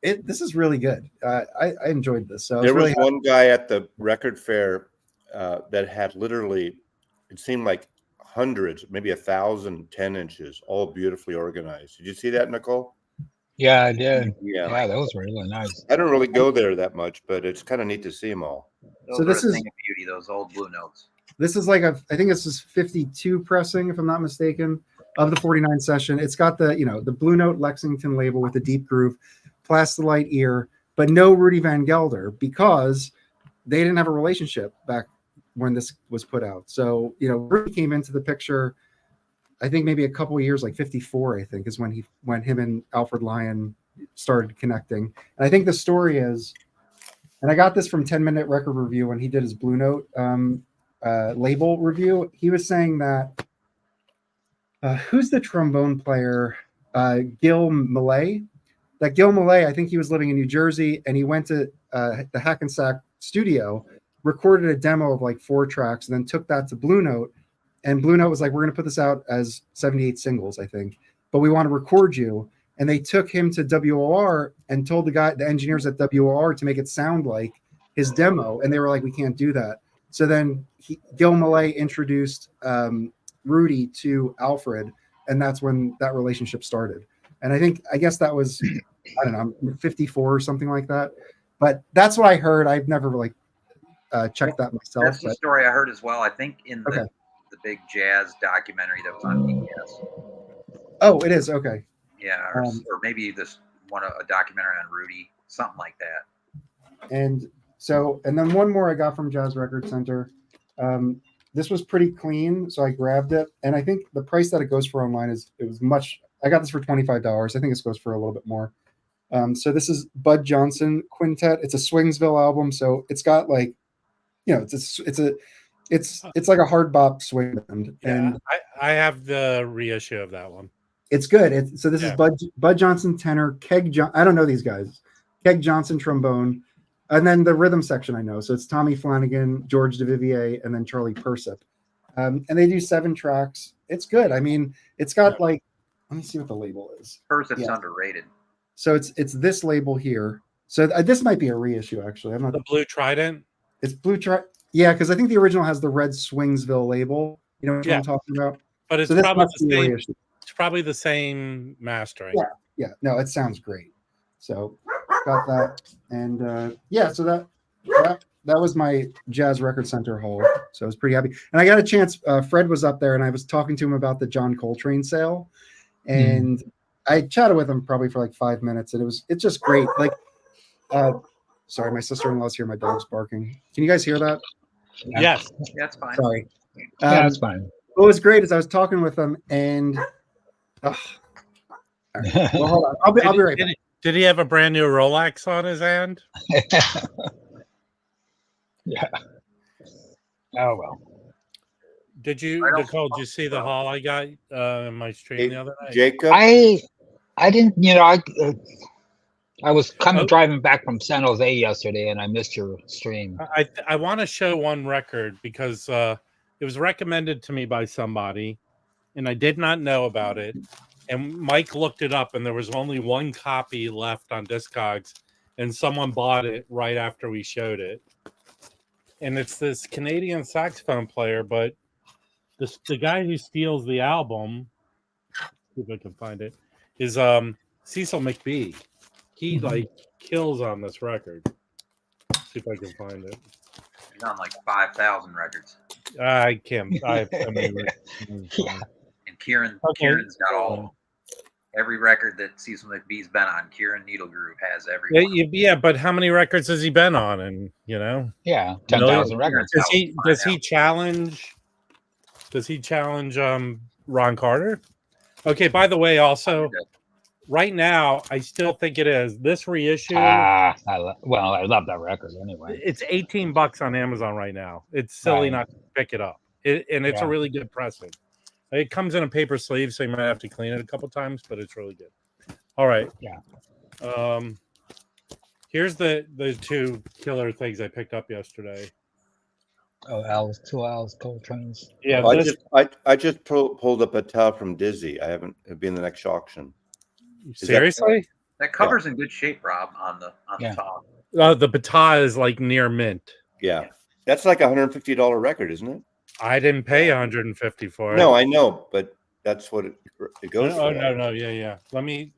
this is really good. I enjoyed this. So there was really one guy at the record fair that had literally, it seemed like hundreds, maybe 1,000 10-inches, all beautifully organized. Did you see that, Nicole? Yeah, I did. Yeah. Yeah, that was really nice. I don't really go there that much, but it's kind of neat to see them all. Those this are a is- thing of beauty. Those old Blue Notes. This is like I think this is 52 pressing, if I'm not mistaken, of the 49 session. It's got the Blue Note Lexington label with the deep groove, Plastilite ear, but no Rudy Van Gelder because they didn't have a relationship back when this was put out. So, Rudy came into the picture, I think maybe a couple of years, like 54, I think, is when him and Alfred Lyon started connecting. And I think the story is, and I got this from 10 Minute Record Review when he did his Blue Note label review. He was saying that who's the trombone player? Gil Millay. That Gil Millay, I think he was living in New Jersey, and he went to the Hackensack studio, recorded a demo of like 4 tracks, and then took that to Blue Note. And Blue Note was like, we're going to put this out as 78 singles, I think, but we want to record you. And they took him to WOR and told the engineers at WOR to make it sound like his demo. And they were like, we can't do that. So then Gil Millay introduced Rudy to Alfred, and that's when that relationship started. And I guess that was, I don't know, 54 or something like that. But that's what I heard. I've never really checked that myself. That's the story I heard as well. I think in the big jazz documentary that was on PBS. Oh, it is? Okay. Yeah, or maybe a documentary on Rudy, something like that. And then one more I got from Jazz Record Center. This was pretty clean, so I grabbed it. And I think the price that it goes for online I got this for $25. I think this goes for a little bit more. So this is Bud Johnson Quintet. It's a Swingsville album, so it's got like, it's like a hard bop swing band. Yeah, and I have the reissue of that one. It's good. So this is Bud Johnson tenor, I don't know these guys. Keg Johnson trombone, and then the rhythm section I know. So it's Tommy Flanagan, George DeVivier, and then Charlie Persip. And they do 7 tracks. It's good. I mean, it's got like, let me see what the label is. Persip's underrated. So it's this label here. So this might be a reissue actually. I'm not the Blue Trident. It's Blue Trident. Yeah, because I think the original has the red Swingsville label. You know what I'm talking about? But it's probably the same. It's probably the same mastering. Yeah. No, it sounds great. So got that, and so that was my Jazz Record Center haul. So I was pretty happy, and I got a chance. Fred was up there, and I was talking to him about the John Coltrane sale, and I chatted with him probably for like 5 minutes, and it's just great. Like, sorry, my sister-in-law's here. My dog's barking. Can you guys hear that? Yes. That's fine. Sorry. Yeah, that's fine. What was great is I was talking with him, and all right. Well, hold on. I'll be right back. Did he have a brand new Rolex on his hand? Yeah. Oh well. Nicole? Did you see the haul I got in my stream the other night? Jacob, I didn't. I was kind of driving back from San Jose yesterday, and I missed your stream. I want to show one record because it was recommended to me by somebody, and I did not know about it. And Mike looked it up, and there was only one copy left on Discogs, and someone bought it right after we showed it. And it's this Canadian saxophone player, but the guy who steals the album, see if I can find it, is Cecil McBee. He kills on this record. See if I can find it. He's on like 5,000 records. I can't. I have so many records. Yeah. And Kieran's got all of them. Every record that Cecil McBee's been on, Kieran Needlegroove has every one. Yeah, but how many records has he been on? And yeah, 10,000 records. Does he challenge Does he challenge Ron Carter? Okay, by the way, also right now I still think it is. This reissue I love that record anyway. it's $18 on Amazon right now. It's silly Right. not to pick it up. And it's a Yeah. really good pressing. It comes in a paper sleeve, so you might have to clean it a couple times, but it's really good. All right. Yeah. Here's the two killer things I picked up yesterday. Oh, two L's, Coltrane's. Yeah, Well, this, I just pulled up a towel from Dizzy. It'll be in the next auction. seriously? That cover's in good shape, Rob, on the Yeah. top. The Bata is like near mint. Yeah. That's like a $150 record, isn't it? I didn't pay 150 for it. No, I know, but that's what it goes Oh, for. no, yeah.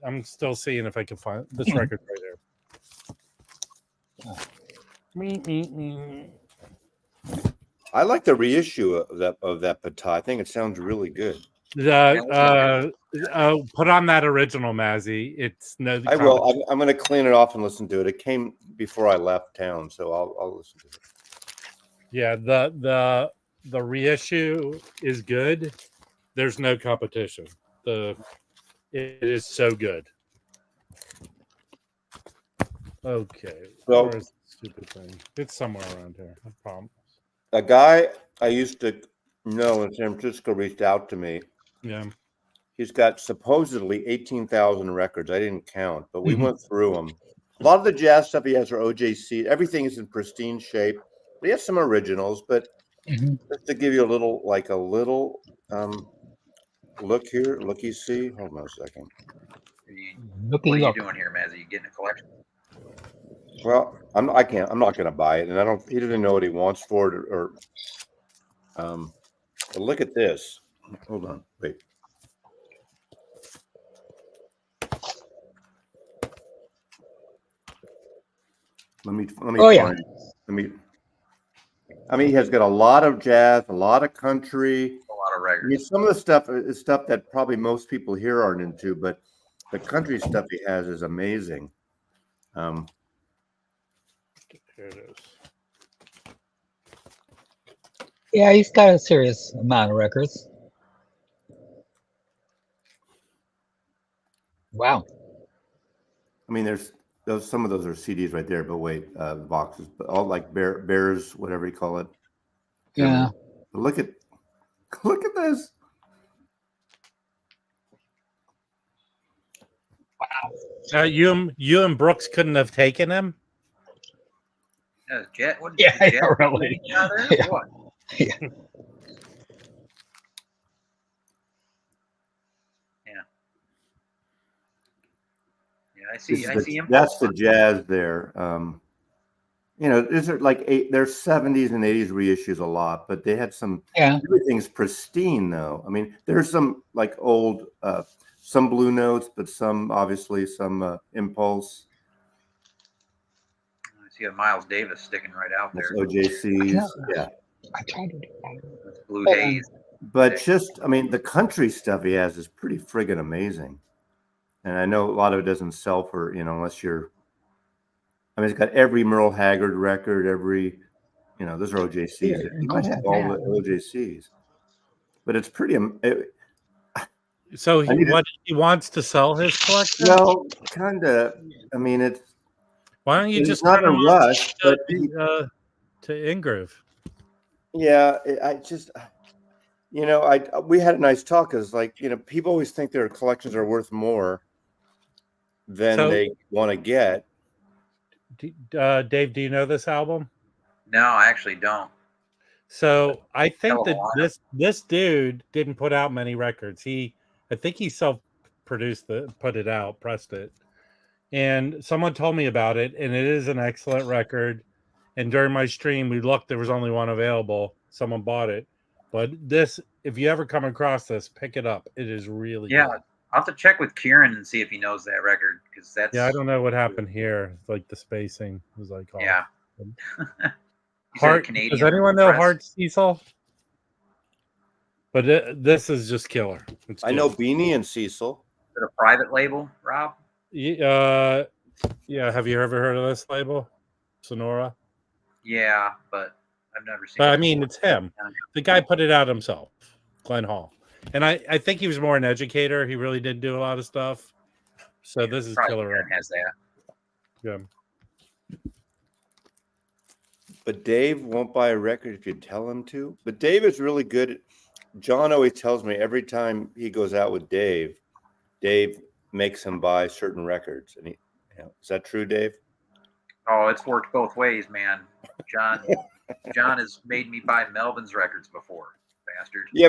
I'm still seeing if I can find this record right here. I like the reissue of that Pata. I think it sounds really good. Put on that original, Mazzy. It's no. I will. I'm going to clean it off and listen to it. It came before I left town, so I'll listen to it. Yeah, the reissue is good. There's no competition. It is so good. Okay. So- where is the stupid thing? It's somewhere around here. I promise. A guy I used to know in San Francisco reached out to me. Yeah. He's got supposedly 18,000 records. I didn't count, but we went through them. A lot of the jazz stuff he has are OJC. Everything is in pristine shape. He has some originals, but just to give you a little look here, see. Hold on a second. What are you doing here, Mazy? You getting a collection? Well, I'm not going to buy it, and he doesn't know what he wants for it, but look at this. Hold on, wait. Let me. Oh, yeah. He has got a lot of jazz, a lot of country, A lot of records. some of the stuff is stuff that probably most people here aren't into, but the country stuff he has is amazing. Here it is. Yeah, he's got a serious amount of records. Wow. There's some of those are CDs right there, but wait, boxes, but all like bears, whatever you call it. Yeah. But look at this. You and Brooks couldn't have taken him. Jet? Yeah, Jet really. out there? Yeah. What? Yeah. Yeah, I see him. That's the jazz there. These are like there's 70s and 80s reissues a lot, but they had some. Yeah. Everything's pristine though. There's some like old, some Blue Notes, but some obviously some Impulse. I see a Miles Davis sticking right out there. That's OJCs. Yeah. I tried to do that. That's Blue Haze. But just, the country stuff he has is pretty friggin' amazing. And I know a lot of it doesn't sell for, unless you're, he's got every Merle Haggard record, every, those are OJCs. He might have all the OJCs. But it's pretty, So he wants to sell his collection? no, kind of, it's. Why don't you It's just not turn a him rush, but to Ingroove? Yeah, we had a nice talk because, people always think their collections are worth more than they want to get. Dave, do you know this album? No, I actually don't. So I think that this dude didn't put out many records. I think he self-produced pressed it. And someone told me about it, and it is an excellent record. And during my stream, we looked, there was only one available. Someone bought it. But this, if you ever come across this, pick it up. It is really good. I'll have to check with Kieran and see if he knows that record, because that's. Yeah, I don't know what happened here. Like the spacing was like off. Yeah. Does anyone know Hart Cecil? But this is just killer. I know Beanie and Cecil. Is it a private label, Rob? Yeah. Have you ever heard of this label, Sonora? Yeah, but I've never seen. But it's him. The guy put it out himself. Glenn Hall. And I think he was more an educator. He really did do a lot of stuff. So this is Probably killer. Aaron has that. Yeah. But Dave won't buy a record if you tell him to. But Dave is really good. John always tells me every time he goes out with Dave makes him buy certain records. And is that true, Dave? Oh, it's worked both ways, man. John has made me buy Melvin's records before, bastard. Yeah,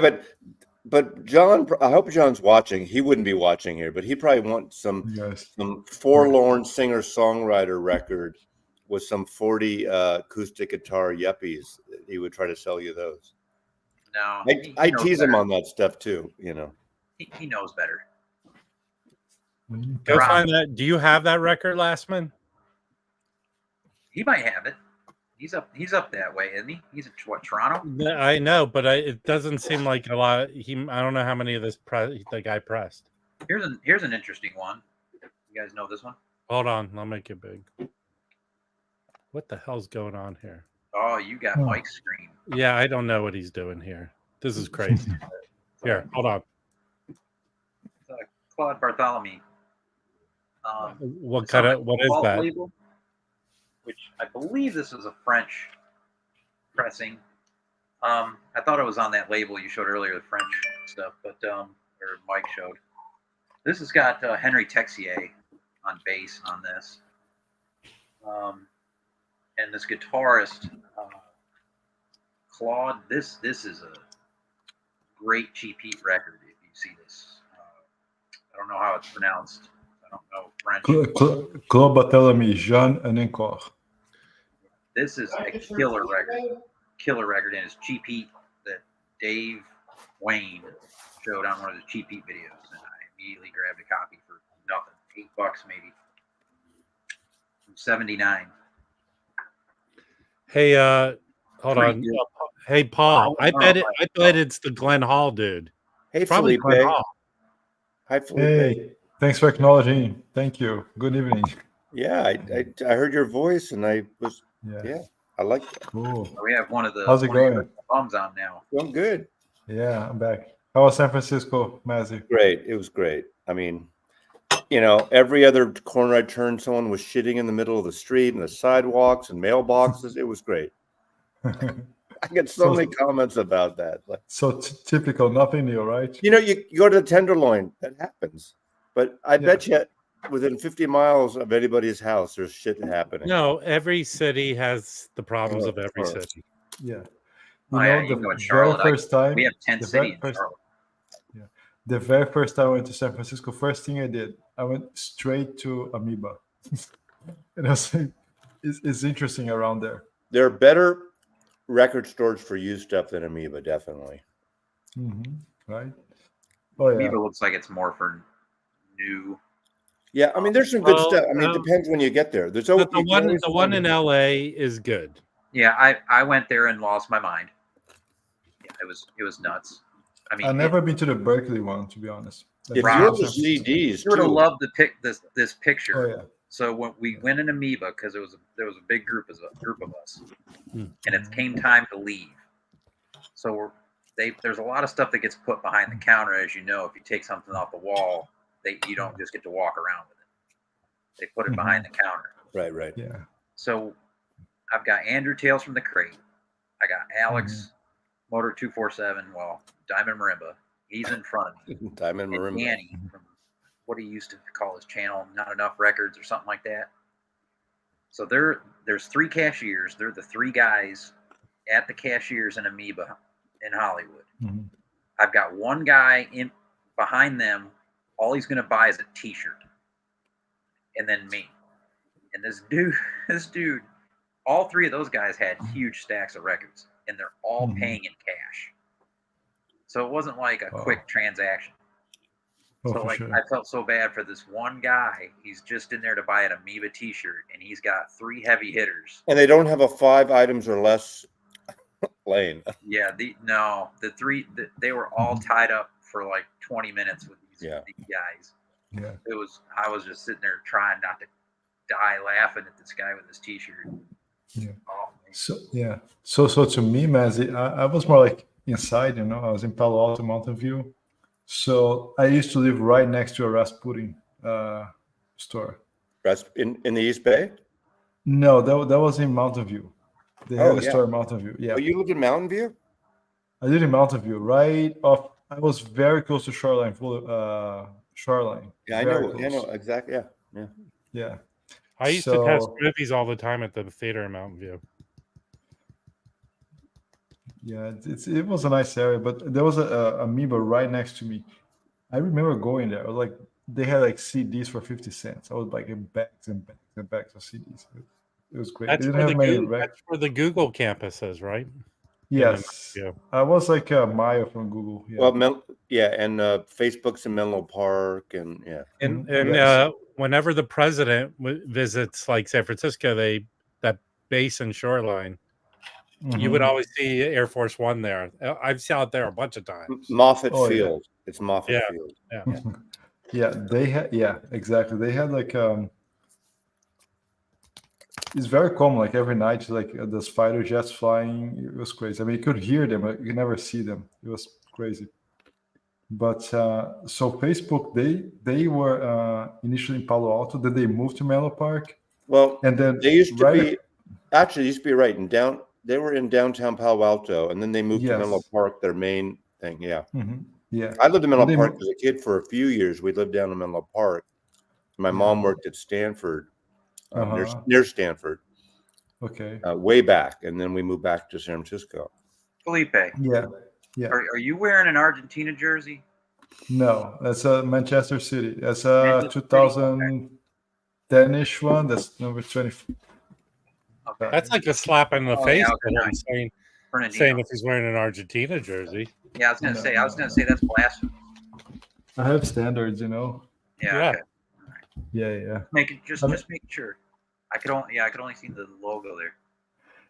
but John, I hope John's watching. He wouldn't be watching here, but he probably wants some forlorn singer-songwriter record with some 40 acoustic guitar yuppies. He would try to sell you those. No, I tease him on that stuff too. He knows better. Go find that. Do you have that record, Lastman? He might have it. He's up that way, isn't he? He's at what, Toronto? I know, but it doesn't seem like a lot. I don't know how many of this the guy pressed. Here's an interesting one. You guys know this one? Hold on, I'll make it big. What the hell's going on here? Oh, you got Mike's screen. Yeah, I don't know what he's doing here. This is crazy. Here, hold on. Claude Bartholomew. What is that? Label, which I believe this is a French pressing. I thought it was on that label you showed earlier, the French stuff, but or Mike showed. This has got Henry Texier on bass on this, and this guitarist Claude. This is a great cheap heat record. If you see this, I don't know how it's pronounced. I don't know French. Claude Bartholomew, Jean and encore. This is a killer record. Killer record, and it's cheap heat that Dave Wayne showed on one of the cheap heat videos, and I immediately grabbed a copy for nothing, $8 maybe. From '79. Hey, hold on. Hey, Paul. I bet it's the Glenn Hall dude. Hey, Probably Felipe. Glenn Hall. Hi, Felipe. Hey, thanks for acknowledging. Thank you. Good evening. Yeah, I heard your voice, and I was I like that. Cool. We have one of the How's it going? bums on now. Well, good. Yeah, I'm back. How was San Francisco, Mazy? Great. It was great. I mean, every other corner I turned, someone was shitting in the middle of the street and the sidewalks and mailboxes. It was great. I get so many comments about that. Like, so typical, nothing new, right? you go to the Tenderloin, that happens. But I bet you within 50 miles of anybody's house, there's shit happening. No, every city has the problems of every city. Yeah. You know, in Charlotte, first time we have 10 cities in Charlotte. Yeah. The very first time I went to San Francisco, first thing I did, I went straight to Amoeba. And I was like, it's interesting around there. There are better record stores for used stuff than Amoeba, definitely. Mm-hmm. Right? Oh, yeah. Amoeba looks like it's more for new. Yeah, I mean, there's some good stuff. I mean, it depends when you get there. There's always the one in LA is good. Yeah, I went there and lost my mind. Yeah, it was nuts. I mean, I've never been to the Berkeley one, to be honest. If you're the CDs, you would have loved this picture. Oh yeah. So when we went in Amoeba, because there was a big group of us, and it came time to leave. So there's a lot of stuff that gets put behind the counter, as you know. If you take something off the wall, you don't just get to walk around with it. They put it behind the counter. Right. Yeah. So I've got Andrew Tales from the Crate. I got Alex Motor 247. Well, Diamond Marimba. He's in front of me. Diamond And Marimba. Danny from what he used to call his channel, Not Enough Records or something like that. So there's 3 cashiers. They're the 3 guys at the cashiers in Amoeba in Hollywood. Mm-hmm. I've got one guy in behind them. All he's going to buy is a T-shirt, and then me. And this dude, all 3 of those guys had huge stacks of records, and they're all paying in cash. So it wasn't like a quick transaction. So I felt so bad for this one guy. He's just in there to buy an Amoeba T-shirt, and he's got 3 heavy hitters. And they don't have a 5 items or less lane. Yeah, the 3 they were all tied up for like 20 minutes with these guys. Yeah. I was just sitting there trying not to die laughing at this guy with his T-shirt. Yeah. Oh, So to me, Mazy, I was more like, inside. I was in Palo Alto, Mountain View. So I used to live right next to a Rasputin store. In the East Bay? No, that was in Mountain View. They had a store in Mountain View. Yeah. Oh, you lived in Mountain View? I did in Mountain View, right off. I was very close to Shoreline. Shoreline. Yeah, I know exactly. Yeah. Yeah. I used to test movies all the time at the theater in Mountain View. Yeah, it was a nice area, but there was a amoeba right next to me. I remember going there. Like they had like CDs for 50 cents. I was like in bags and bags and bags of CDs. It was great. That's They where didn't have many. that's where the Google campus is, right? Yes, I was like a mile from Google. Yeah. Well, and Facebook's in Menlo Park, and And Yes. Whenever the president visits like San Francisco, that base in Shoreline, you would always see Air Force One there. I've seen it there a bunch of times. Moffett Oh, yeah. Field. It's Moffett Field. Yeah. Yeah, they had. Yeah, exactly. They had like it's very common. Like every night, like those fighter jets flying. It was crazy. I mean, you could hear them, but you could never see them. It was crazy. But so Facebook, they were initially in Palo Alto. Then they moved to Menlo Park. Well, and then they used to be right they were in downtown Palo Alto, and then they moved to Menlo Park, their main thing. Yeah. Yeah. I lived in Menlo Park as a kid for a few years. We lived down in Menlo Park. My mom worked at Stanford, near Stanford. Okay. Way back, and then we moved back to San Francisco. Felipe. Yeah. Are you wearing an Argentina jersey? No, that's a Manchester City. That's a 2010-ish one. That's number 20. Okay. That's like a slap in the face yeah, to him saying if he's wearing an Argentina jersey. Yeah, I was gonna say that's blasphemy. I have standards, Yeah. Yeah. Okay. Yeah. Just making sure. I could only see the logo there.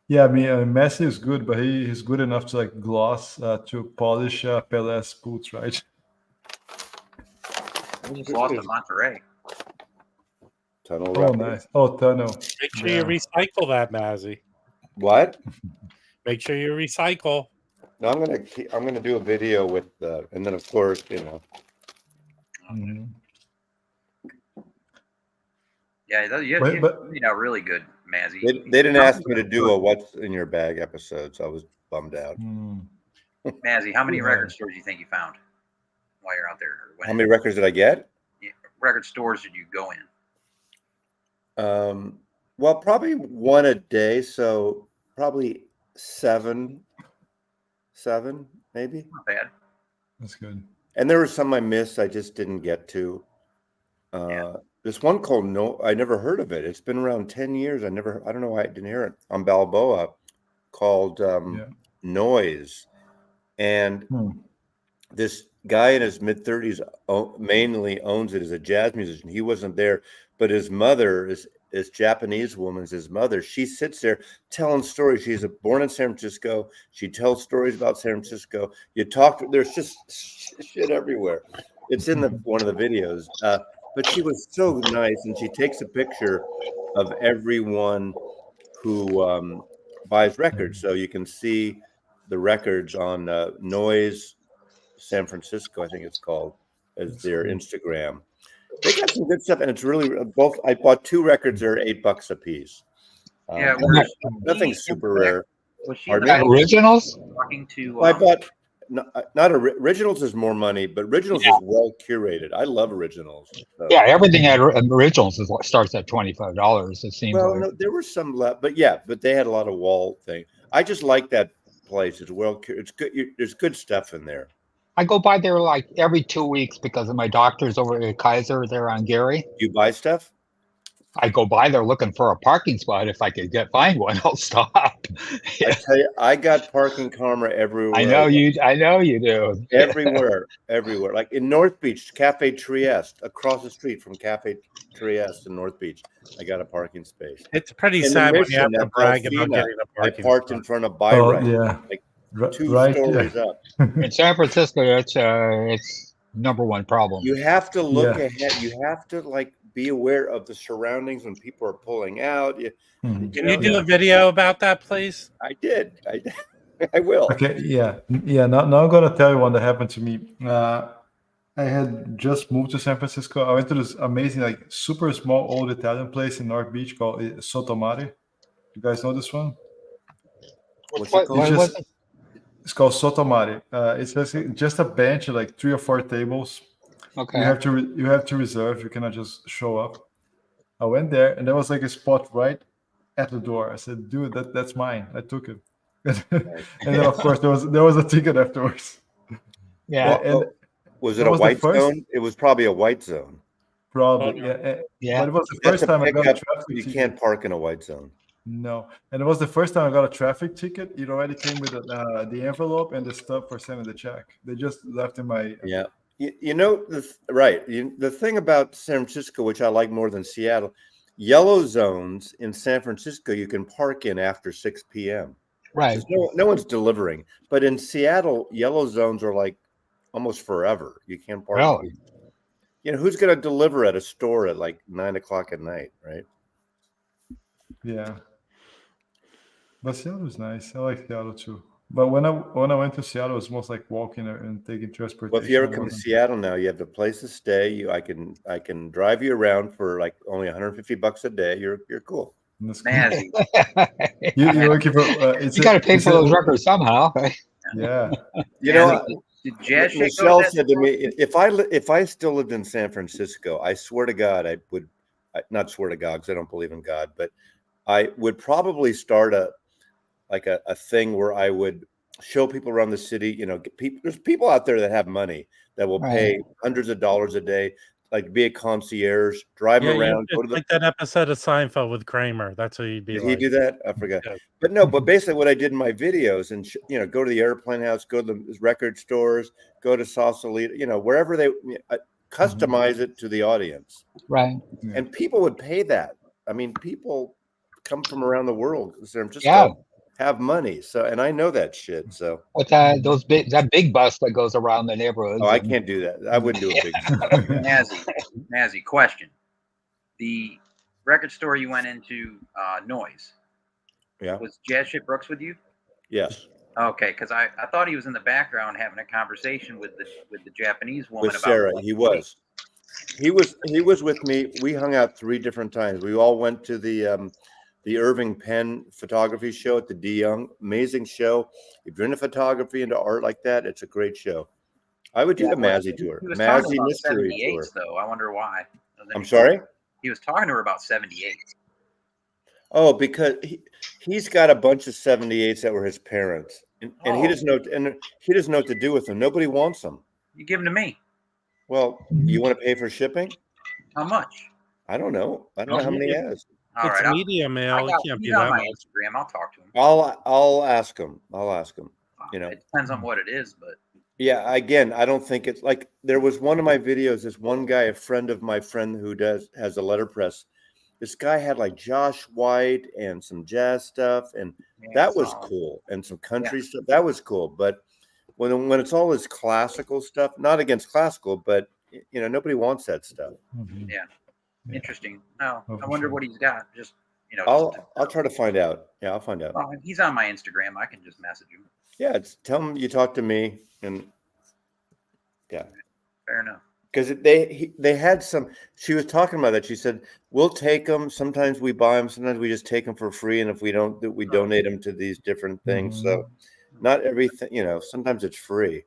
Yeah, I mean, Messi is good, but he's good enough to like gloss to polish Pelé's boots, right? We just lost to Monterrey. Tunnel. Oh, nice. Oh, tunnel. Make sure you recycle that, Mazy. What? Make sure you recycle. No, I'm gonna do a video with and then of course Yeah, you really good, Mazy. They didn't ask me to do a "What's in Your Bag" episode, so I was bummed out. Mazy, how many record stores do you think you found while you're out there? How many records did I get? Yeah, record stores did you go in? Well, probably one a day, so probably seven maybe. Not bad. That's good. And there were some I missed. I just didn't get to. This one called I never heard of it. It's been around 10 years. I don't know why I didn't hear it on Balboa, called Noise. And this guy in his mid-30s mainly owns it as a jazz musician. He wasn't there, but his mother is Japanese woman's his mother. She sits there telling stories. She's born in San Francisco. She tells stories about San Francisco. There's just shit everywhere. It's in one of the videos. But she was so nice, and she takes a picture of everyone who buys records, so you can see the records on Noise San Francisco, I think it's called, as their Instagram. They got some good stuff, and it's really both. I bought 2 records; they're $8 a piece. Nothing super rare. Originals? Talking to. I bought. Not originals is more money, but originals is well curated. I love originals. So. Yeah, everything at originals starts at $25. It seems. Well, no, there were some left, but they had a lot of wall thing. I just like that place. It's well, it's good. There's good stuff in there. I go by there like every 2 weeks because of my doctor's over at Kaiser there on Gary. You buy stuff? I go by there looking for a parking spot. If I could find one, I'll stop. I tell you, I got parking karma everywhere. I know you do. Everywhere. Like in North Beach, Cafe Trieste, across the street from Cafe Trieste in North Beach, I got a parking space. It's pretty sad when you have to brag about getting a parking spot. I parked in front of Byron. Like 2 stories up. In San Francisco, it's number one problem. You have to look ahead. You have to be aware of the surroundings when people are pulling out. Can you do a video about that, please? I did. I will. Okay, yeah. Now I'm gonna tell you one that happened to me. I had just moved to San Francisco. I went to this amazing, like, super small old Italian place in North Beach called Sotomare. You guys know this one? What's it What, called? what was it? It's called Sotomare. It's just a bench, like 3 or 4 tables. Okay. You have to reserve. You cannot just show up. I went there, and there was like a spot right at the door. I said, "Dude, that's mine." I took it, and then of course there was a ticket afterwards. Yeah. And Was that it a was the white first- zone? It was probably a white zone. Probably, Oh, yeah. Yeah. But it was the That's first time I got a pickup. traffic You ticket. can't park in a white zone. No, and it was the first time I got a traffic ticket. It already came with the envelope and the stub for sending the check. They just left in my Yeah. You know, the thing about San Francisco, which I like more than Seattle, yellow zones in San Francisco, you can park in after 6 p.m. Right. No one's delivering. But in Seattle, yellow zones are like almost forever. You can't park. Really? You know, who's going to deliver at a store at like 9 o'clock at night, right? Yeah. But Seattle was nice. I like Seattle too. But when I went to Seattle, it was most like walking and taking transportation. Well, if you ever I come to wasn't- Seattle now, you have the place to stay. I can drive you around for like only $150 a day. You're cool. That's cool. Mazzy. You're looking for You got to pay for those records somehow. Yeah. You know, Did Jazz Shake go Michelle to that said to store? me, if I still lived in San Francisco, I swear to God, not swear to God because I don't believe in God, but I would probably start a thing where I would show people around the city. You know, there's people out there that have money that will pay hundreds of dollars a day, like be a concierge, drive around, go to the. like that episode of Seinfeld with Kramer. That's what you'd be Did like. he do that? I forgot. Yeah. But no, but basically what I did in my videos and, go to the airplane house, go to the record stores, go to Sausalito, wherever they customize it to the audience. Right. Yeah. And people would pay that. I mean, people come from around the world. They're just have money. So, and I know that shit. So With that big bus that goes around the neighborhood. I can't do that. I wouldn't do a big. Mazzy, question. The record store you went into, Noise. Yeah. Was Jazz Shit Brooks with you? Yes. Okay, because I thought he was in the background having a conversation with the Japanese woman With about Sarah, he was. He was with me. We hung out 3 different times. We all went to the Irving Penn photography show at the D Young. Amazing show. If you're into photography, into art like that, it's a great show. I would do the Mazy tour. He was talking Mazy about mystery 78s, tour. though. I wonder why. I'm sorry? He was talking to her about 78. Oh, because he's got a bunch of 78s that were his parents. And he doesn't know what to do with them. Nobody wants them. You give them to me. Well, you want to pay for shipping? How much? I don't know. I don't know how many he has. All It's right. media mail. It can't be He's on that my much. Instagram. I'll talk to him. I'll ask him. It depends on what it is, but Yeah, again, I don't think it's like there was one of my videos, this one guy, a friend of my friend who has a letterpress. This guy had like Josh White and some jazz stuff, and that was cool, and some country stuff. That was cool. But when it's all this classical stuff, not against classical, but nobody wants that stuff. Mhm. Yeah. Interesting. No, Oh, I for wonder sure. what he's got. Just I'll try to find out. Yeah, I'll find out. well, he's on my Instagram. I can just message him. Yeah, tell him you talked to me, and yeah. Fair enough. Because they had some. She was talking about that. She said we'll take them. Sometimes we buy them. Sometimes we just take them for free. And if we don't, we donate them to these different things. So not everything. Sometimes it's free.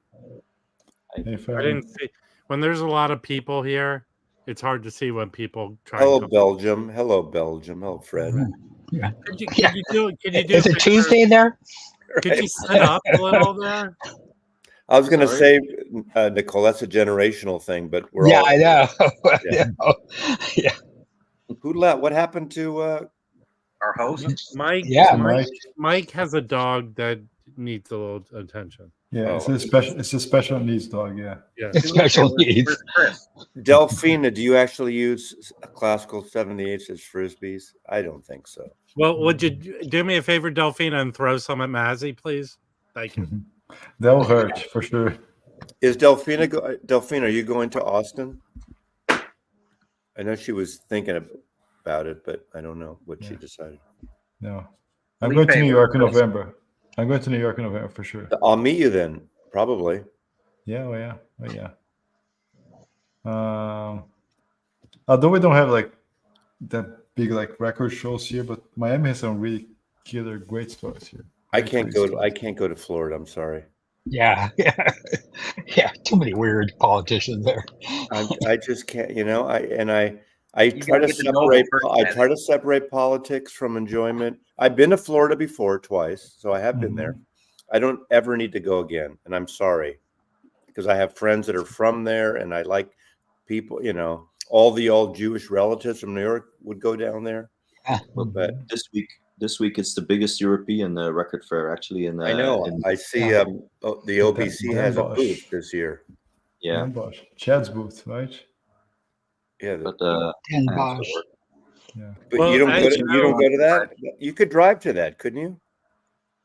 Hey, I fair. didn't see when there's a lot of people here. It's hard to see when people try. Hello, Belgium. Hello, Belgium. Hello, Fred. Could you do? Is it Tuesday there? Could you sit up a little there? I was going to say, Nicole, that's a generational thing, but we're all. I know. Yeah. Yeah. Who left? What happened to? Our host. Mike. Yeah. Mike has a dog that needs a little attention. Yeah, it's a special needs dog. Yeah. Yeah. Special needs. Where's Chris? Delphina, do you actually use classical 78s as frisbees? I don't think so. Well, would you do me a favor, Delphina, and throw some at Mazy, please? Thank you. That'll hurt for sure. Is Delphina, are you going to Austin? I know she was thinking about it, but I don't know what she decided. No, I'm going to New York in November. I'm going to New York in November for sure. I'll meet you then, probably. Yeah, although we don't have like that big like record shows here, but Miami has some really killer great stores here. I can't go to Florida. I'm sorry. Yeah. Too many weird politicians there. I just can't. I You try gotta to get the noble separate politics from enjoyment. I've been to Florida before twice, so I have been there. I don't ever need to go again, and I'm sorry because I have friends that are from there, and I like people. All Jewish relatives from New York would go down there. But this week it's the biggest European record fair actually. I know. I see the OBC has a booth this year. Yeah, Chad's booth, right? Yeah, but And Bosch. Yeah. but Well, you don't go to that. Right. You could drive to that, couldn't you?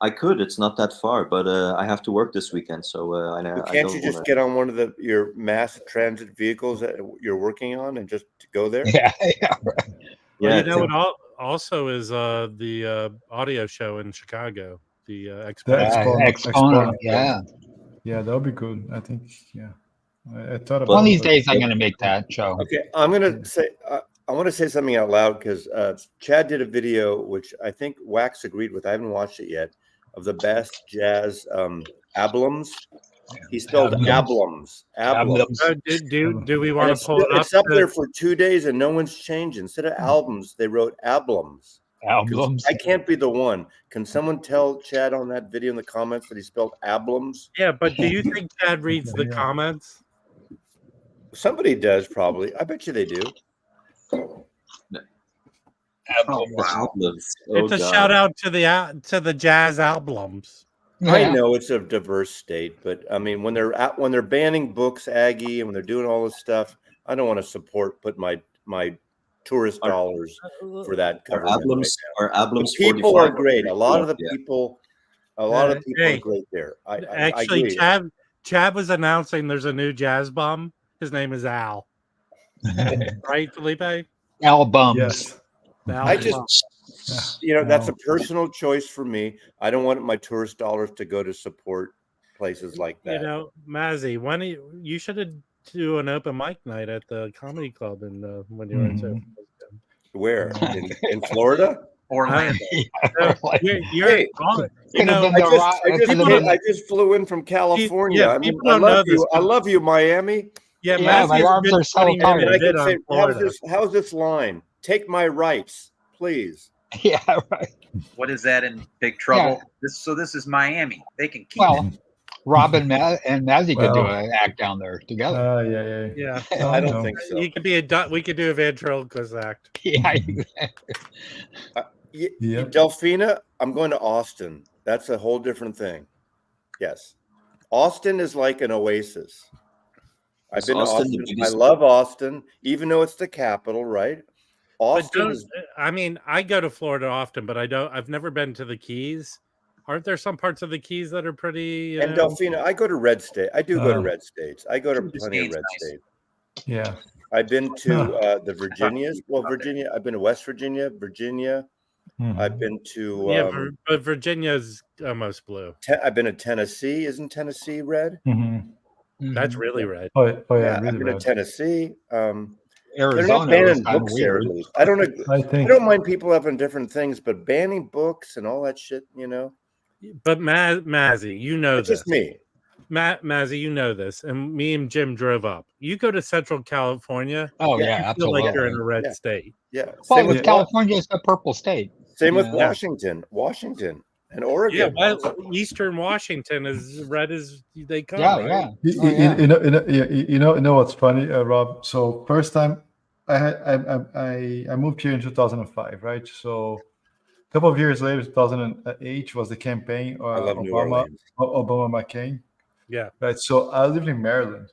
I could. It's not that far, but I have to work this weekend, so I Can't you just get on one of your mass transit vehicles that you're working on and just go there? Yeah. Well, Yeah, you know what also is the audio show in Chicago, the Expo. Exponent. Yeah. Yeah, that'll be good. I think. Yeah, I thought about One of it, these but- days, I'm going to make that show. Okay, I'm gonna say I want to say something out loud because Chad did a video which I think Wax agreed with. I haven't watched it yet of the best jazz albums. He spelled Albums. albums. Do we want to pull it up? It's up there for 2 days and no one's changed. Instead of albums, they wrote albums. Albums. I can't be the one. Can someone tell Chad on that video in the comments that he spelled albums? Yeah, but do you think Chad reads the comments? Somebody does probably. I bet you they do. Wow. It's a shout out to the jazz albums. I know it's a diverse state, but I mean, when they're banning books, Aggie, and when they're doing all this stuff, I don't want to put my tourist dollars for that government. Our albums. People are great. A lot of the people are great there. Actually, Chad was announcing there's a new jazz bum. His name is Al. Right, Felipe? Albums. Yes. I just, that's a personal choice for me. I don't want my tourist dollars to go to support places like that. Mazy, when you should do an open mic night at the comedy club when you were in San Francisco. Where? In Florida? Orlando. I just flew in from California. I love you, Miami. Yeah, my arms are so tired. I can say, how's this line? Take my rights, please. Yeah, right. What is that in Big Trouble? Yeah. This is Miami. They can keep it. Robin and Mazy could do an act down there together. Yeah. I don't think so. We could do a ventriloquist act. Yeah. Delphina, I'm going to Austin. That's a whole different thing. Yes. Austin is like an oasis. I've been to Austin. I love Austin, even though it's the capital, right? Austin I go to Florida often, but I've never been to the Keys. Aren't there some parts of the Keys that are pretty? Delphina, I go to red state. I do go to red states. I go to plenty of red states. Yeah. I've been to the Virginias. Well, Virginia. I've been to West Virginia. I've been to but Virginia's almost blue. I've been to Tennessee. Isn't Tennessee red? That's really red. Oh yeah, Really I've been to Tennessee. Arizona. They're not banning books there. I don't mind people having different things, but banning books and all that shit, But Mazy, you know it's this. Just me. Mazy, you know this, and me and Jim drove up. You go to Central California. Oh yeah, you feel absolutely. like you're in a red state. Yeah. Well, with California, it's a purple state. Same with Washington, and Oregon. Yeah, Eastern Washington is red as they come. Yeah, right? You know what's funny, Rob? So first time I moved here in 2005, right? So a couple of years later, 2008 was the campaign Obama McCain. Yeah. Right. So I lived in Maryland,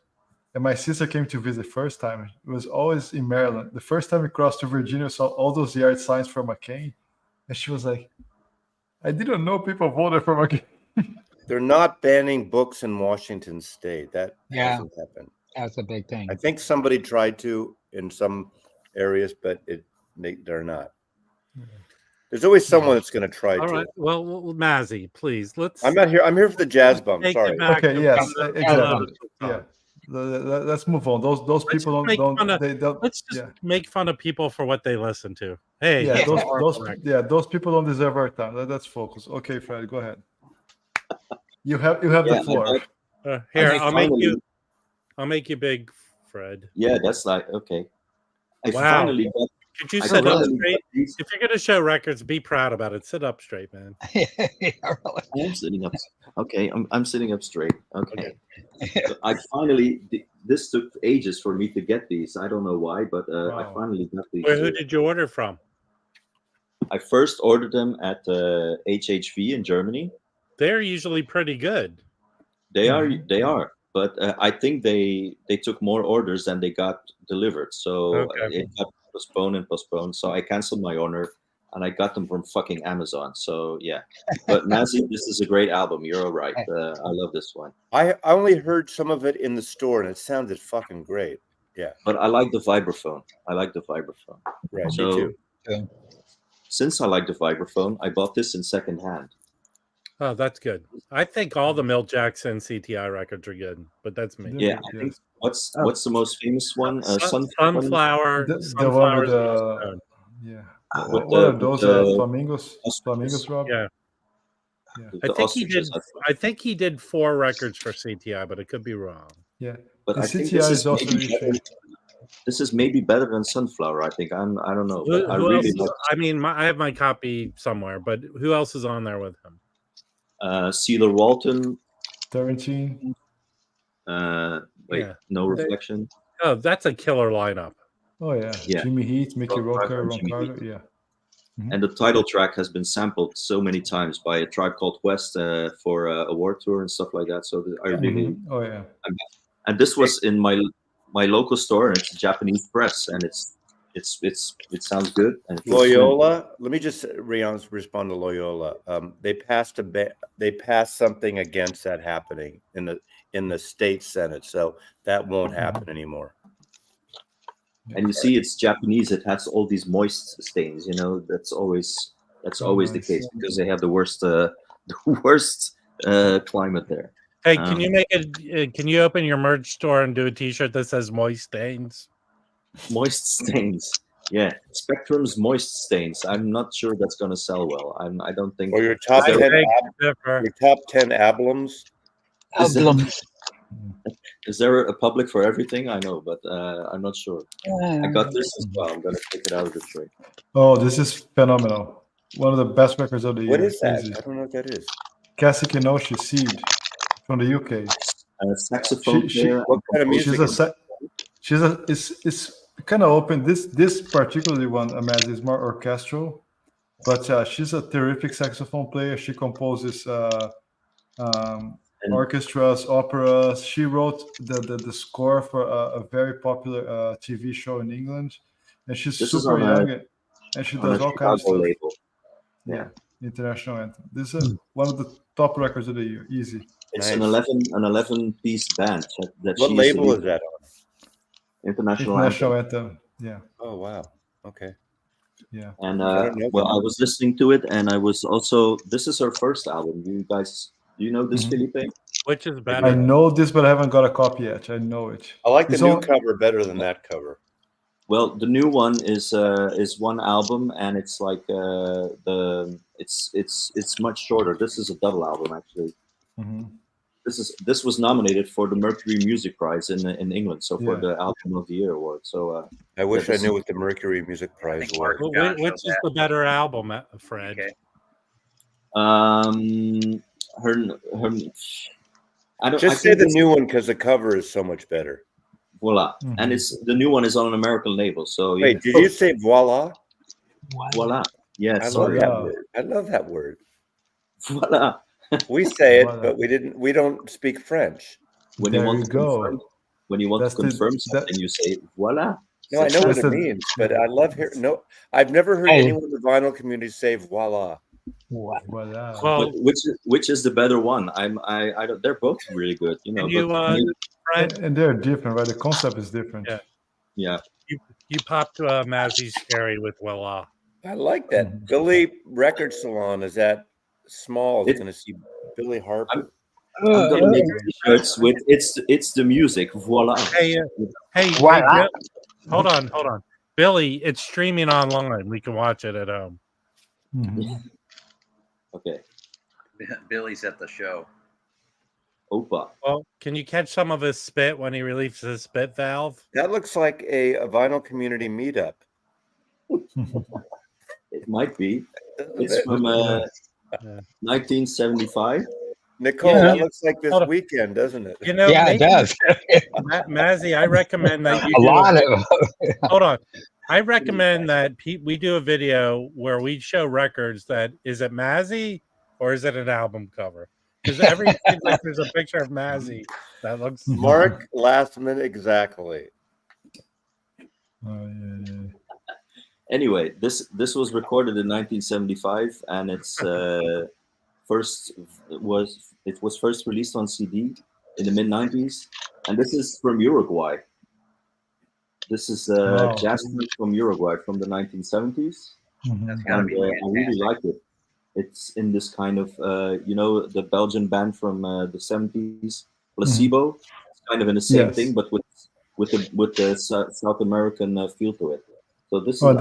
and my sister came to visit first time. It was always in Maryland. The first time we crossed to Virginia, saw all those yard signs for McCain, and she was like, "I didn't know people voted for McCain." They're not banning books in Washington State. That hasn't happened. That's a big thing. I think somebody tried to in some areas, but they're not. There's always someone that's going to try All to. right. Well, Mazy, please. Let's. I'm not here. I'm here for the jazz bump. take Sorry. it back Okay, to yes, from the- exactly. from Yeah. the- Let's move on. Those Let's people just make fun of- they don't. Let's just Yeah, make fun of people for what they listen to. Hey, yeah. it's a horrible record. Those people don't deserve our time. Let's focus. Okay, Fred, go ahead. You have the floor. Here, I finally- I'll make you big, Fred. Yeah, that's like okay. I Wow. finally got. Could you I sit up finally straight? got these- If you're gonna show records, be proud about it. Sit up straight, man. Yeah, really. I am sitting up. Okay, I'm sitting up straight. Okay. So I finally. This took ages for me to get these. I don't know why, but I Wow. finally got these. Who did you order from? I first ordered them at HHV in Germany. They're usually pretty good. They are, but I think they took more orders than they got delivered. So Okay. it got postponed. So I canceled my order, and I got them from fucking Amazon. So yeah, but Mazy, this is a great album. You're all right. I love this one. I only heard some of it in the store, and it sounded fucking great. Yeah, But I like the vibraphone. right. So- Me too. Yeah. Since I like the vibraphone, I bought this in secondhand. Oh, that's good. I think all the Milt Jackson CTI records are good, but that's me. Yeah, I think what's the most famous one? Sunflower. The one Sunflower's with the most the known. yeah. With What are the- those with the- flamingos? Flamingos, Rob? Yeah. Yeah. I think he did. ostriches, I think he did 4 records for CTI, but it could be wrong. Yeah. But The I think CTI this is also maybe issuing. this is maybe better than Sunflower. I think I don't know. Who, But I who really else? like I mean, I have my copy somewhere, but who else is on there with him? Sealer Walton. Tarantine. Wait, Yeah. no reflection. Oh, that's a killer lineup. Oh yeah. Yeah. Jimmy Heat, Mickey Rock Rocker, Driver, Ron Jimmy Carter. Heat. Yeah. And the title track has been sampled so many times by A Tribe Called Quest for a war tour and stuff like that. So I really, Mhm. Oh yeah. and this was in my local store, and it's a Japanese press, and it sounds good. And it feels Loyola. Let me just respond to Loyola. They passed something against that happening in the state senate, so that won't happen anymore. And you see, it's Japanese. It has all these moist stains. You know, that's always the nice. case because they have the worst climate there. Hey, can you make it? Can you open your merch store and do a T-shirt that says "Moist Stains"? Moist stains. Yeah, Spectrum's moist stains. I'm not sure that's going to sell well. I don't think. Or your top I 10 beg to differ. your top 10 albums. Is there- Albums. Is there a public for everything? I know, but I'm not sure. I got this as well. I'm going to take it out of the tray. Oh, this is phenomenal. One of the best records of the year. What is that? Easy. I don't know what that is. Cassie Kenoshi, Seed, from the UK. Saxophone She- player. What kind of music? It's kind of open. This particularly one, Amaz, is more orchestral, but she's a terrific saxophone player. She composes orchestras, operas. She wrote the score for a very popular TV show in England, and she's This is super on a- young, and she on a does all kinds of Chicago stuff. label. Yeah, international anthem. This is one of the top records of the year. Easy. It's Nice. an 11-piece band that What she's label the is that on? International International Anthem. anthem. Yeah, Oh wow. Okay. yeah. And I don't know well, that. I was listening to it, and I was also. This is her first album. You guys, do you know this, Mhm. Felipe? Which is I better? know this, but I haven't got a copy yet. I know it. I like the It's new on- cover better than that cover. Well, the new one is one album, and it's like it's much shorter. This is a double album, actually. Mhm. This was nominated for the Mercury Music Prize in England, so for Yeah. the Album of the Year award. So I wish I this knew is- what the Mercury Music I Prize think was. Mark John Which showed is the better album, Fred? Okay. her I don't Just I say think the it's- new one because the cover is so much better. voila, Mhm. and it's the new one is on an American label. So Wait, did you say voila? voila? Yeah, I love sorry, that Voila. word. I love that word. voila. We say it, Voila. but we don't speak French. When There you want you to go. confirm, when you want That's to the- confirm that- something, you say voila. No, I know what That's it the- means, but I love hearing. No, I've never heard Hey. anyone in the vinyl community say voila. Wow. Voila. Well, But which is the better one? I don't. They're both really good, you know. can you, but Fred? And they're different, right? The concept is different. Yeah. yeah, You popped Mazy's cherry with "Voila." I like that. Billy Record Salon is at Smalls. It- Going to see Billy Harper. I'm gonna make t-shirts with it's the music. Voila. Hey, Why Bill, hold on. Billy, it's streaming online. We can watch it at home. Okay. Billy's at the show. Opa. Well, can you catch some of his spit when he releases his spit valve? That looks like a vinyl community meetup. It might be. doesn't It's it? from 1975. Nicole, Yeah. that looks like this Hold on. weekend, doesn't it? You know, Yeah, it maybe, does. Mazy, I recommend that you A do lot of. hold on. I recommend that we do a video where we show records that is it Mazy or is it an album cover? Because every seems like there's a picture of Mazy that looks Mark last minute exactly. Anyway, this was recorded in 1975, and it's it was first released on CD in the mid 90s, and this is from Uruguay. This is jazz from Uruguay from the 1970s, That's gotta and be I really like it. It's in this kind of the Belgian band from the 70s, Placebo. It's kind of in the same thing, but with the South American feel to it. So this is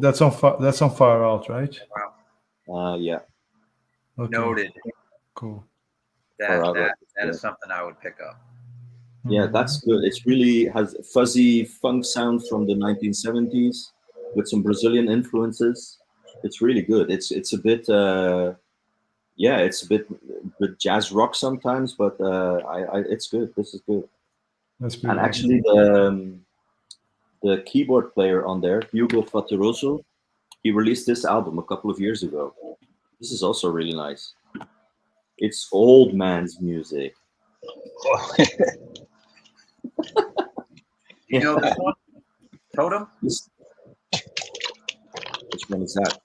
that's on Far Out, right? yeah. Okay. Noted. Cool. That is something I would pick up. Yeah, that's good. It's really has fuzzy funk sound from the 1970s with some Brazilian influences. It's really good. It's a bit it's a bit jazz rock sometimes, but it's good. This is good. That's And beautiful. actually the keyboard player on there, Hugo Fattoroso, he released this album a couple of years ago. This is also really nice. It's old man's music. You know this one? Totem? Which one is that?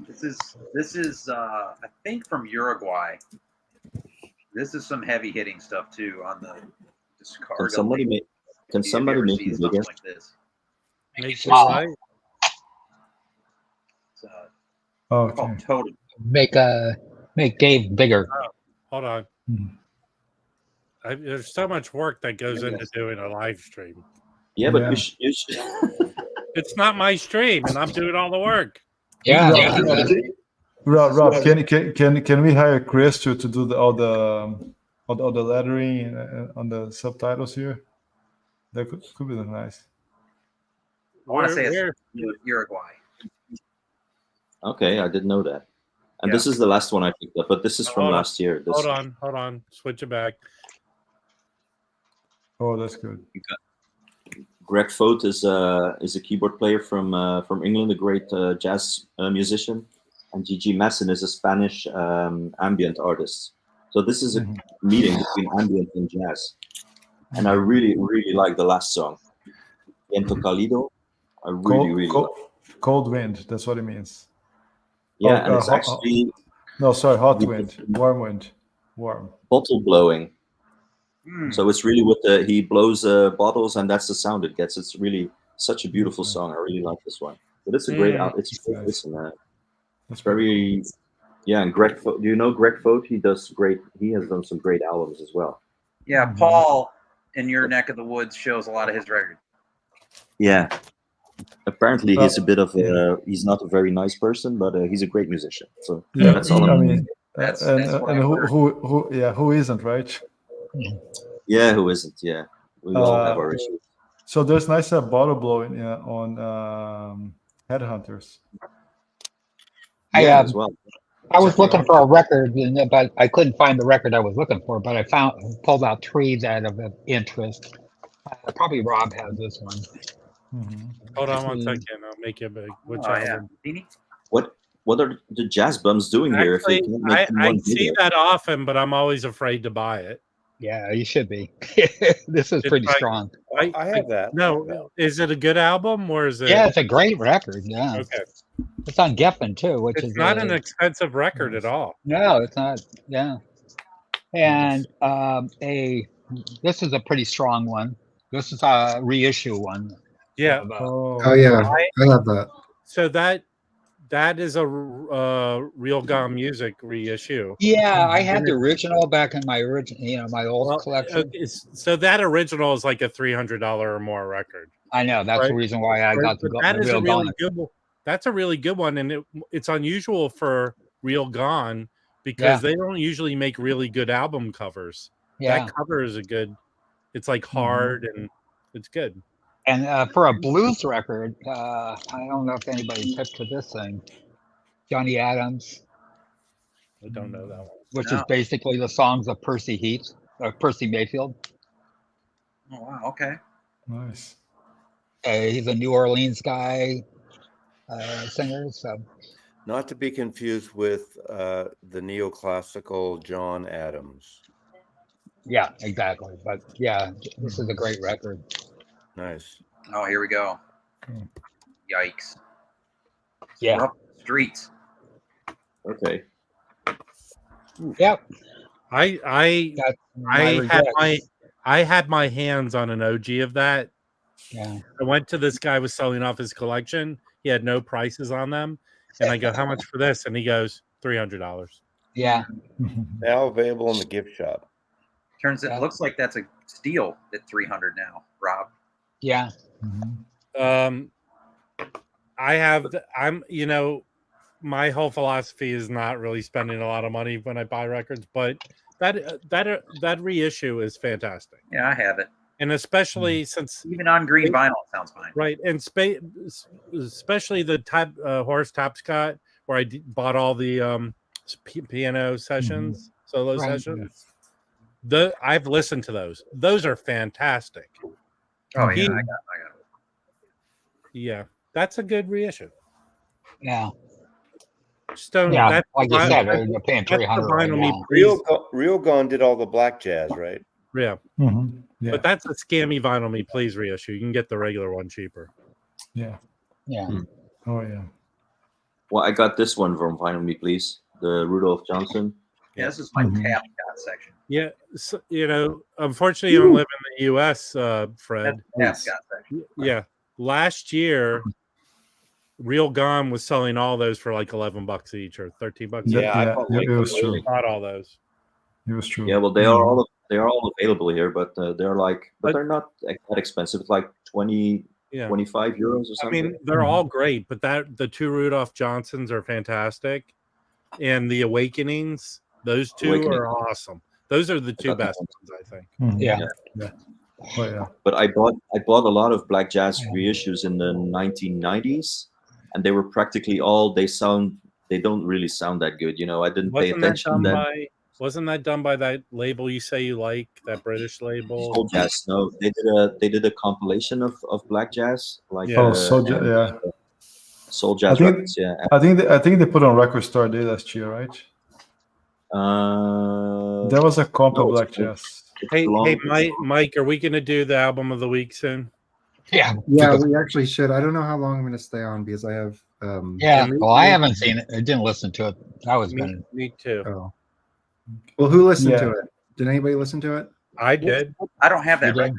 This is I think from Uruguay. This is some heavy hitting stuff too on the Descarga. Can somebody make it bigger? Like this? makes it right. It's Okay. called Totem. Make Dave bigger. Hold on. There's so much work that goes into doing a live stream. Yeah, but Yeah. you should It's not my stream, and I'm doing all the work. Yeah. Rob, can we hire Chris to do all the lettering on the subtitles here? That could be nice. I want to say Where- it's Uruguay. Okay, I didn't know that. And this is the last one I picked up, but this is from Hold on. last year. This, Hold on. Switch it back. Oh, that's good. Greg Fote is a keyboard player from England, a great jazz musician, and Gigi Masson is a Spanish ambient artist. So this is a meeting between ambient and jazz, and I really like the last song, Viento Cálido. I really like it. Cold wind. That's what it means. Yeah, and it's actually No, sorry, hot wind, warm wind, warm. bottle blowing. So it's really he blows bottles, and that's the sound it gets. It's really such a beautiful song. I really like this one. But it's a great album. It's Nice. listen, That's very yeah. And Greg Fote, do you know Greg Fote? He has done some great albums as well. Yeah, Paul in your neck of the woods shows a lot of his records. Yeah. Apparently, he's a bit of he's not a very nice person, but he's a great musician. So Yeah, that's all. I mean, That's and what I've heard. who isn't, right? Yeah, who isn't? Yeah, we all have our issues. So there's nice bottle blowing on Headhunters. Yeah, as well. I was looking for a record, but I couldn't find the record I was looking for. But I pulled out three that of interest. Probably Rob has this one. Hold on one second. I'll make it big. Which Oh, yeah. album? Beanie? What are the jazz bums doing here? If they Actually, can't make I one see video? that often, but I'm always afraid to buy it. Yeah, you should be. This is It's pretty like- strong. I have that. No, is it a good album or is it? Yeah, it's a great record. Yeah, Okay. it's on Geffen too, which It's is not an expensive record at all. no, it's not. Yeah, and this is a pretty strong one. This is a reissue one. Yeah. of, Oh yeah, I have that. So that that is a Real Gone Music reissue. Yeah, I had the original back in my original, my old Well, collection. okay, so that original is like a $300 or more record. I know that's the right, reason why I got the But that is Real a really Gone. good one. That's a really good one, and it's unusual for Real Gone because they don't usually make really good album covers. Yeah, That cover is a good. It's like hard and it's good. and for a blues record, I don't know if anybody's hip to this thing, Johnny Adams, I don't know that one. which No. is basically the songs of Percy Mayfield. Oh wow. Okay. Nice. He's a New Orleans guy, singer. So Not to be confused with the neoclassical John Adams. yeah, exactly. But yeah, this is a great record. Nice. Oh, here we go. Yikes. Yeah. Rough streets. Okay. Yep. I That's I had my hands on an OG of that. Yeah. I went to this guy was selling off his collection. He had no prices on them, and I go, "How much for this?" And he goes, $300. Yeah. Now available in the gift shop. Turns it looks like that's a steal at 300 now, Rob. Yeah. My whole philosophy is not really spending a lot of money when I buy records, but that reissue is fantastic. Yeah, I have it. And especially since even on green vinyl, it sounds fine. Right, and especially the Horace Tapscott, where I bought all the piano sessions, solo sessions. I've listened to those. Those are fantastic. Oh yeah, I got it. Yeah, that's a good reissue. Yeah. Stone. Yeah, That's like you said, you're paying $300 right now. Real Gone did all the black jazz, right? Yeah. Yeah. But that's a scammy Vinyl Me Please reissue. You can get the regular one cheaper. Yeah. Yeah. Oh yeah. Well, I got this one from Vinyl Me Please, the Rudolph Johnson. Yeah, this is my tap section. Yeah, so, unfortunately, you don't live in the U.S., Fred. That's tap section. Yeah, last year, Real Gone was selling all those for like $11 each or $13 each. Yeah, it was true. Bought all those. It was true. Yeah, well, they are all available here, but they're not that expensive. It's like 25 euros or something. I mean, they're all great, but the two Rudolph Johnsons are fantastic, and the Awakenings, those two are awesome. Those are the two best ones, I think. Yeah. Oh yeah. But I bought a lot of black jazz reissues in the 1990s, and they were practically all they don't really sound that good. I didn't pay attention then. Wasn't that done by that label you say you like, that British label? Soul Jazz. No, they did a compilation of black jazz, like Soul Jazz. Yeah. Soul Jazz records. Yeah. I think they put on Record Store Day last year, right? There was a comp of black jazz. Hey, Mike, are we going to do the album of the week soon? Yeah. Yeah, we actually should. I don't know how long I'm going to stay on because I have. Well, I haven't seen it. I didn't listen to it. Me too. Oh. Well, who listened to it? Did anybody listen to it? I did. I don't have that record.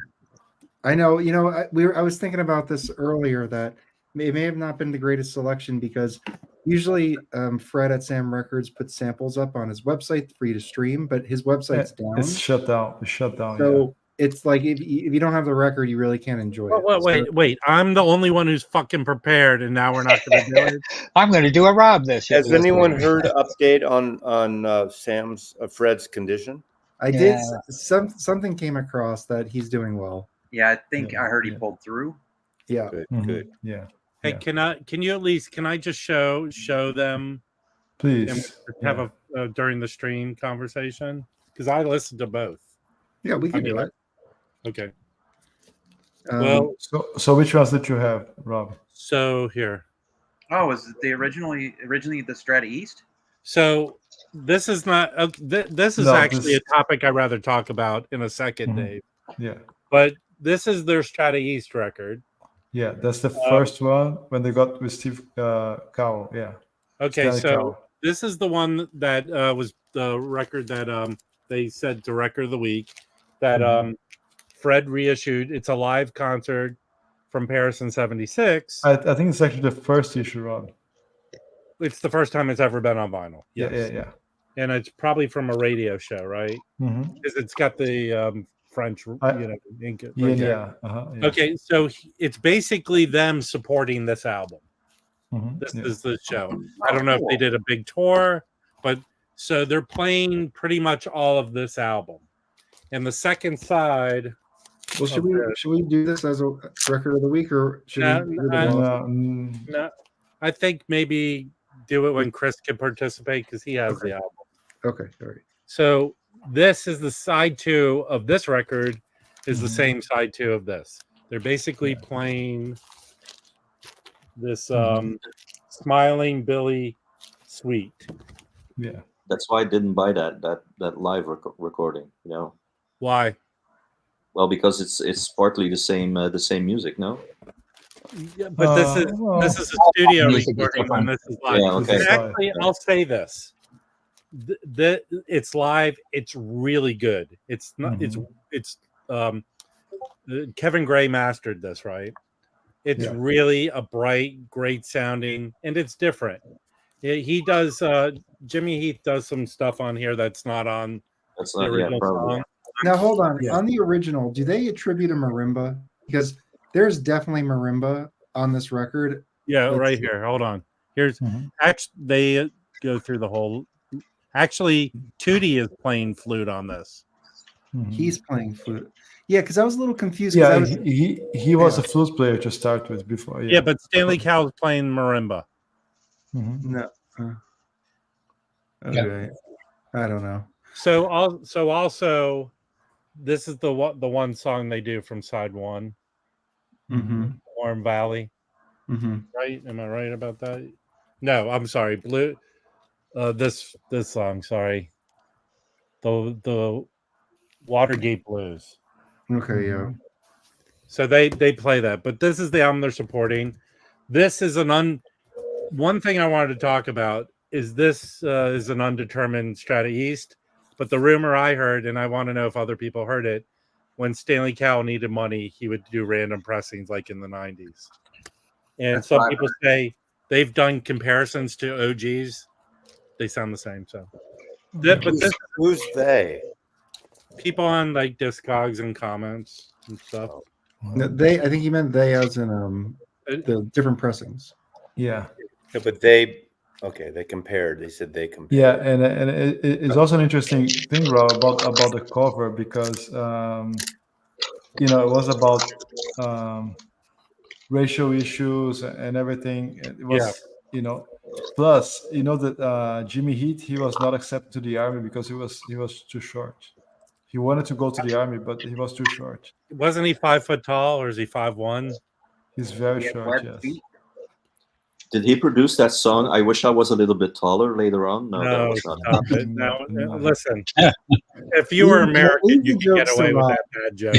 I know. I was thinking about this earlier that it may have not been the greatest selection because usually Fred at Sam Records puts samples up on his website for you to stream, but his website's down. It's shut down. It's shut down. So it's like if you don't have the record, you really can't enjoy it. Wait. I'm the only one who's fucking prepared, and now we're not going to do it. I'm going to do a Rob this. Has anyone heard update on Sam's Fred's condition? I did. Something came across that he's doing well. Yeah, I think I heard he pulled through. Yeah. Good. Yeah. Hey, can I just show them? Please. And have a during the stream conversation because I listened to both. Yeah, we can do it. Okay. So which ones did you have, Rob? So here. Oh, is it originally the Strata East? So this is not. This is actually a topic I'd rather talk about in a second, Dave. Yeah. But this is their Strata East record. Yeah, that's the first one when they got with Steve Cowell. Yeah. Okay, so this is the one that was the record that they said the record of the week that Fred reissued. It's a live concert from Paris in '76. I think it's actually the first issue, Rob. It's the first time it's ever been on vinyl. Yes. Yeah. And it's probably from a radio show, right? Mm-hmm. Because it's got the French, ink right there. Yeah. Okay, so it's basically them supporting this album. Mm-hmm. This is the show. I don't know if they did a big tour, but so they're playing pretty much all of this album. And the second side. Well, should we do this as a record of the week, or should we? No, I think maybe do it when Chris can participate because he has the album. Okay, all right. So this is the side 2 of this record. Is the same side 2 of this. They're basically playing this Smiling Billy Suite. Yeah. That's why I didn't buy that live recording. You know why? Well, because it's partly the same music. No. Yeah, but this is a studio recording when this is live. Yeah, okay. And actually, I'll say this: it's live. It's really good. It's not. It's Kevin Gray mastered this, right? It's really a bright, great sounding, and it's different. He does. Jimmy Heath does some stuff on here that's not on the original song. Now hold on. On the original, do they attribute a marimba? Because there's definitely marimba on this record. Yeah, right here. Hold on. Here's actually they go through the whole. Actually, Tootie is playing flute on this. He's playing flute. Yeah, because I was a little confused. Yeah, he was a flute player to start with before. Yeah, but Stanley Cowell's playing marimba. No. Okay. I don't know. So also, this is the one song they do from side 1, Warm Valley. Right? Am I right about that? No, I'm sorry. Blue. This song. Sorry. The Watergate Blues. Okay. Yeah. So they play that, but this is the album they're supporting. This is one thing I wanted to talk about is this is an undetermined Strata East. But the rumor I heard, and I want to know if other people heard it, when Stanley Cowell needed money, he would do random pressings like in the 90s. And some people say they've done comparisons to OGs. They sound the same. So, Who's they? People on like Discogs and comments and stuff. No, I think he meant they as in the different pressings. Yeah. But they compared. They said they compared. Yeah, and it's also an interesting thing, Rob, about the cover because it was about racial issues and everything. It was plus that Jimmy Heath, he was not accepted to the army because he was too short. He wanted to go to the army, but he was too short. Wasn't he 5 foot tall, or is he 5'1"? He's very short. Yes. Did he produce that song? I wish I was a little bit taller later on. No, that was stop it. No, listen. If you were American, you could get away with that bad joke.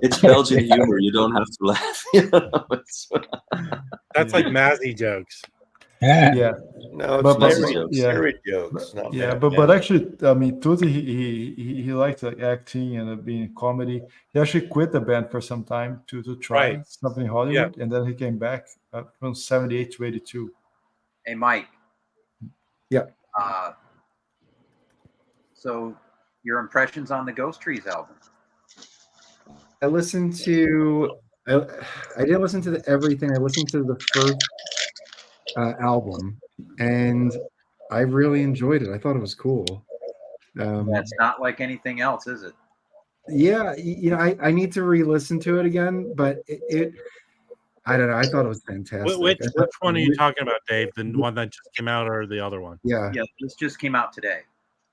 It's Belgian humor. You don't have to laugh. That's like Mazy jokes. Yeah. No, but Mary jokes. But actually, I mean, Tutti, he liked like acting and being in comedy. He actually quit the band for some time to try something in Hollywood, and then he came back from 78 to 82. Hey, Mike. Yeah. So, your impressions on the Ghost Trees album? I listened to. I didn't listen to everything. I listened to the first album, and I really enjoyed it. I thought it was cool. It's not like anything else, is it? Yeah, I need to re-listen to it again, but it I don't know. I thought it was fantastic. Which one are you talking about, Dave? The one that just came out, or the other one? Yeah, this just came out today.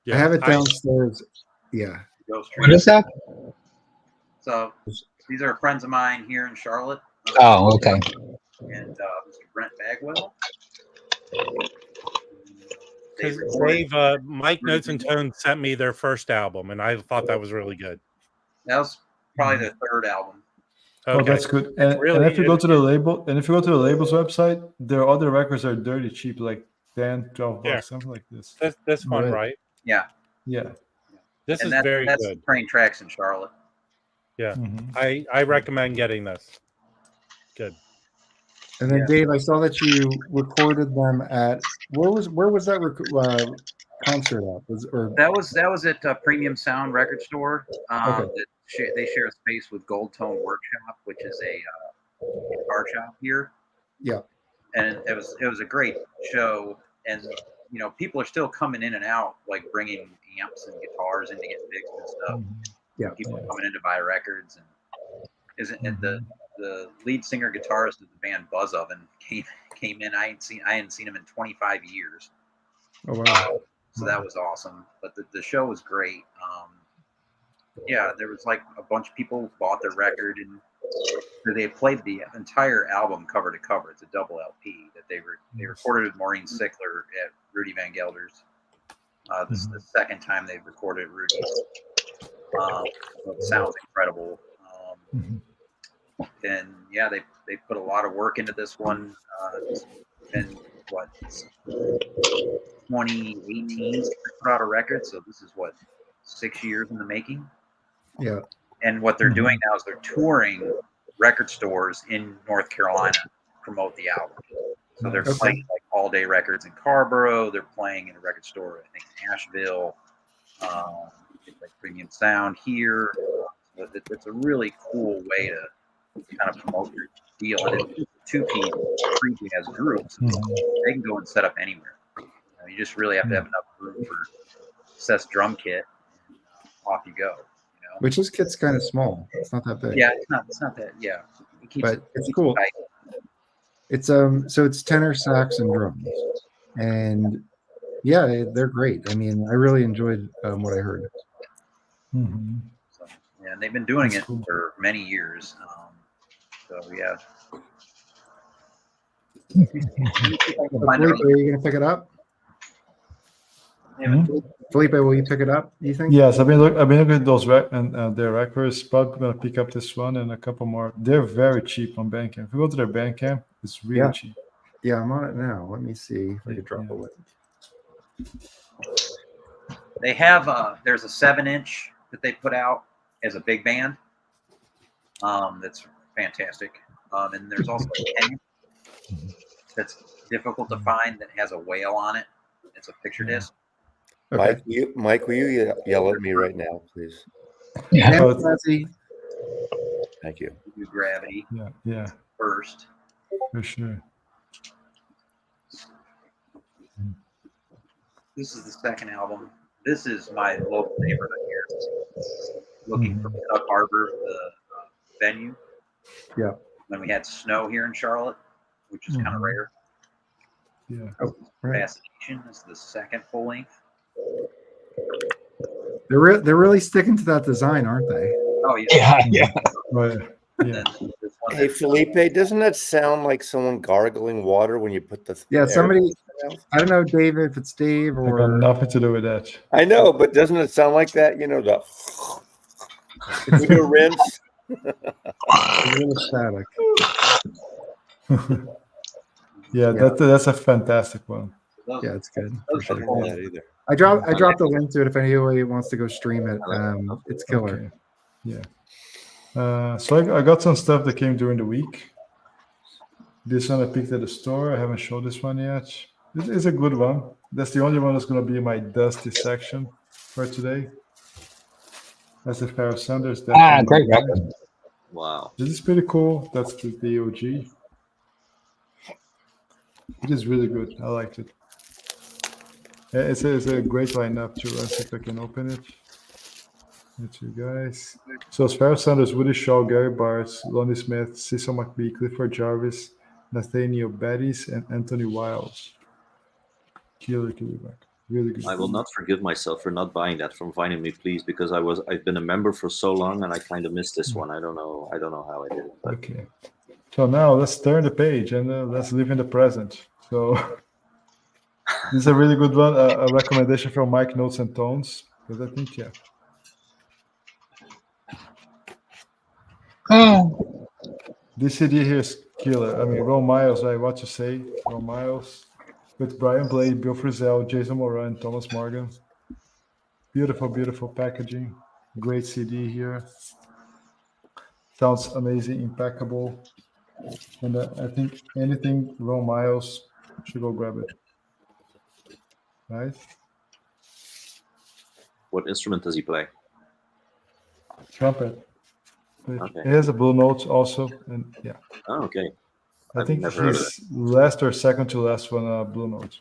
Yeah, I have it downstairs. Yeah. What is that? So these are friends of mine here in Charlotte. Oh, okay. And Mr. Brent Bagwell. Dave, Mike Notes and Tones sent me their first album, and I thought that was really good. That was probably their third album. Okay. Oh, that's good. And if you go to the label, label's website, their other records are dirty cheap, like 10, 12 bucks, something like this. This one, right? Yeah. Yeah. This is very good. Train Tracks in Charlotte. Yeah. I recommend getting this. Good. And then Dave, I saw that you recorded them at where was that concert at? That was at Premium Sound Record Store. Okay. They share a space with Gold Tone Workshop, which is a guitar shop here. Yeah. And it was a great show, and people are still coming in and out, like bringing amps and guitars in to get fixed and stuff. Yeah. People are coming in to buy records, and the lead singer guitarist of the band Buzz Oven came in. I hadn't seen him in 25 years. Oh wow. So that was awesome. But the show was great. Yeah, there was like a bunch of people bought their record, and they played the entire album cover to cover. It's a double LP that they recorded with Maureen Sickler at Rudy Van Gelder's. This is the second time they've recorded Rudy's. It sounds incredible. And yeah, they put a lot of work into this one. It's been 2018 they put out a record, so this is 6 years in the making. Yeah. And what they're doing now is they're touring record stores in North Carolina to promote the album. So they're playing like All Day Records in Carborough. They're playing in a record store, I think, in Asheville. It's like Premium Sound here. It's a really cool way to kind of promote your deal. And it's just a 2-piece, 3-piece has grooves. They can go and set up anywhere. You just really have to have enough room for Seth's drum kit, and off you go. Which this kit's kind of small. It's not that big. Yeah, it's not that. Yeah, but it's cool. It's so it's tenor sax and drums, and yeah, they're great. I mean, I really enjoyed what I heard. So, yeah, and they've been doing it for many years. So yeah. Felipe, are you gonna pick it up? Felipe, will you pick it up? You think? Yes, I've been looking at those their records. Probably gonna pick up this one and a couple more. They're very cheap on Bandcamp. If you go to their Bandcamp, it's really cheap. Yeah, I'm on it now. Let me see if I can drop a link. They have there's a 7-inch that they put out as a big band. That's fantastic. And there's also a 10 that's difficult to find that has a whale on it. It's a picture disc. Okay. Mike, will you yell at me right now, please? Yeah. Thank you. Do Gravity. Yeah. First. For sure. This is the second album. This is my local neighborhood here. Looking for Tug Harbor, the venue. Yeah. When we had snow here in Charlotte, which is kind of rare. Yeah. Oh, right. Fascination is the second full length. They're really sticking to that design, aren't they? Oh yeah. Right. Yeah. Hey Felipe, doesn't that sound like someone gargling water when you put the somebody? I don't know, Dave, if it's Dave or I got nothing to do with that. I know, but doesn't it sound like that? The we do a rinse. a little static. Yeah, that's a fantastic one. Yeah, it's good. I dropped the link to it if anybody wants to go stream it. It's killer. Okay. Yeah. So I got some stuff that came during the week. This one I picked at the store. I haven't showed this one yet. This is a good one. That's the only one that's going to be in my dusty section for today. That's the Pharoah Sanders. Great record. Wow. This is pretty cool. That's the OG. It is really good. I liked it. It's a great lineup too. Let's see if I can open it. That's you guys. So it's Pharoah Sanders, Woody Shaw, Gary Bartz, Lonnie Smith, Cecil McBee, Clifford Jarvis, Nathaniel Bettis, and Anthony Wiles. Killer record. Really good. I will not forgive myself for not buying that from Vinyl Me Please, because I've been a member for so long and I kind of missed this one. I don't know how I did it. But. Okay. So now let's turn the page and let's live in the present. So this is a really good one. A recommendation from Mike Notes and Tones, because I think this CD here is killer. I mean, Ron Miles, right? What to say? Ron Miles with Brian Blade, Bill Frisell, Jason Moran, Thomas Morgan. Beautiful, beautiful packaging. Great CD here. Sounds amazing, impeccable. And I think anything Ron Miles should go grab it. Right? What instrument does he play? Trumpet. Okay. He has a blue note also, and yeah. Oh, okay. I I've think never heard of he's last or second to last one blue note.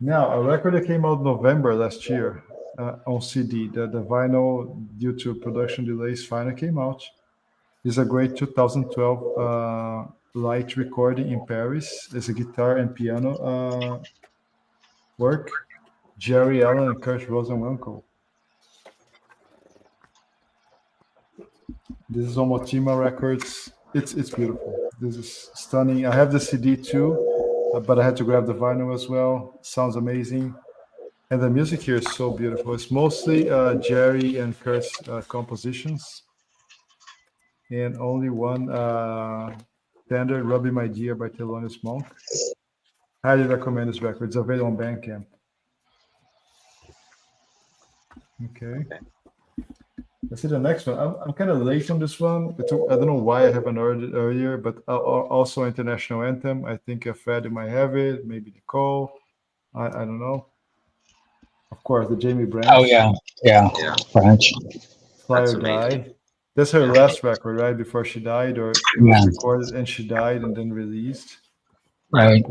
Now, a record that came out November last year on CD, the vinyl, due to production delays, finally came out. It's a great 2012 light recording in Paris. It's a guitar and piano work. Jerry Allen and Kurt Rosenwinkel. This is on Motima Records. It's beautiful. This is stunning. I have the CD too, but I had to grab the vinyl as well. Sounds amazing. And the music here is so beautiful. It's mostly Jerry and Kurt's compositions. And only one standard, Ruby My Dear by Thelonious Monk. Highly recommend this record. It's available on Bandcamp. Okay. Let's see the next one. I'm kind of late on this one. I don't know why I haven't heard it earlier, but also International Anthem. I think Fred might have it, maybe Nicole. I don't know. Of course, the Jamie Branch. Oh yeah, French. Fly That's or Die. amazing. That's her last record, right? Before she died, or it was recorded and she died and then released. Right.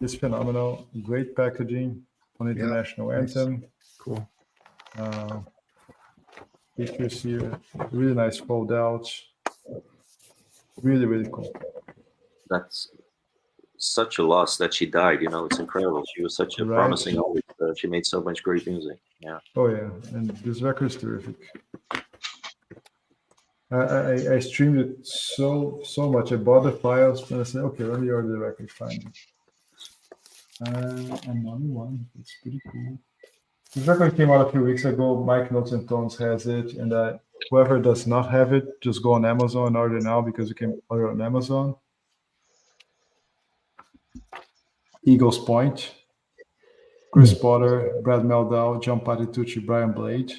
It's phenomenal. Great packaging on International Anthem. Cool. Pictures here, really nice fold outs. Really, really cool. That's such a loss that she died. You know, it's incredible. She was such a Right. promising artist. She made so much great music. Yeah. Oh yeah, and this record is terrific. I streamed it so much. I bought the files and I said, okay, let me order the record finally. Another one. It's pretty cool. This record came out a few weeks ago. Mike Notes and Tones has it, and whoever does not have it, just go on Amazon and order now because you can order on Amazon. Eagles Point, Chris Potter, Brad Meldau, John Patitucci, Brian Blade.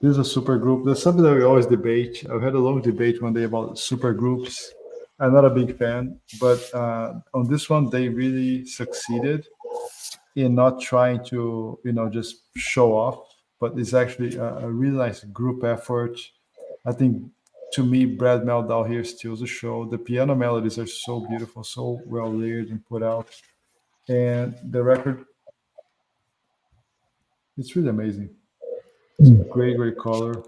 This is a super group. There's something that we always debate. I've had a long debate one day about super groups. I'm not a big fan, but on this one, they really succeeded in not trying to, just show off, but it's actually a really nice group effort. I think, to me, Brad Meldau here steals the show. The piano melodies are so beautiful, so well layered and put out. And the record, it's really amazing. It's great color.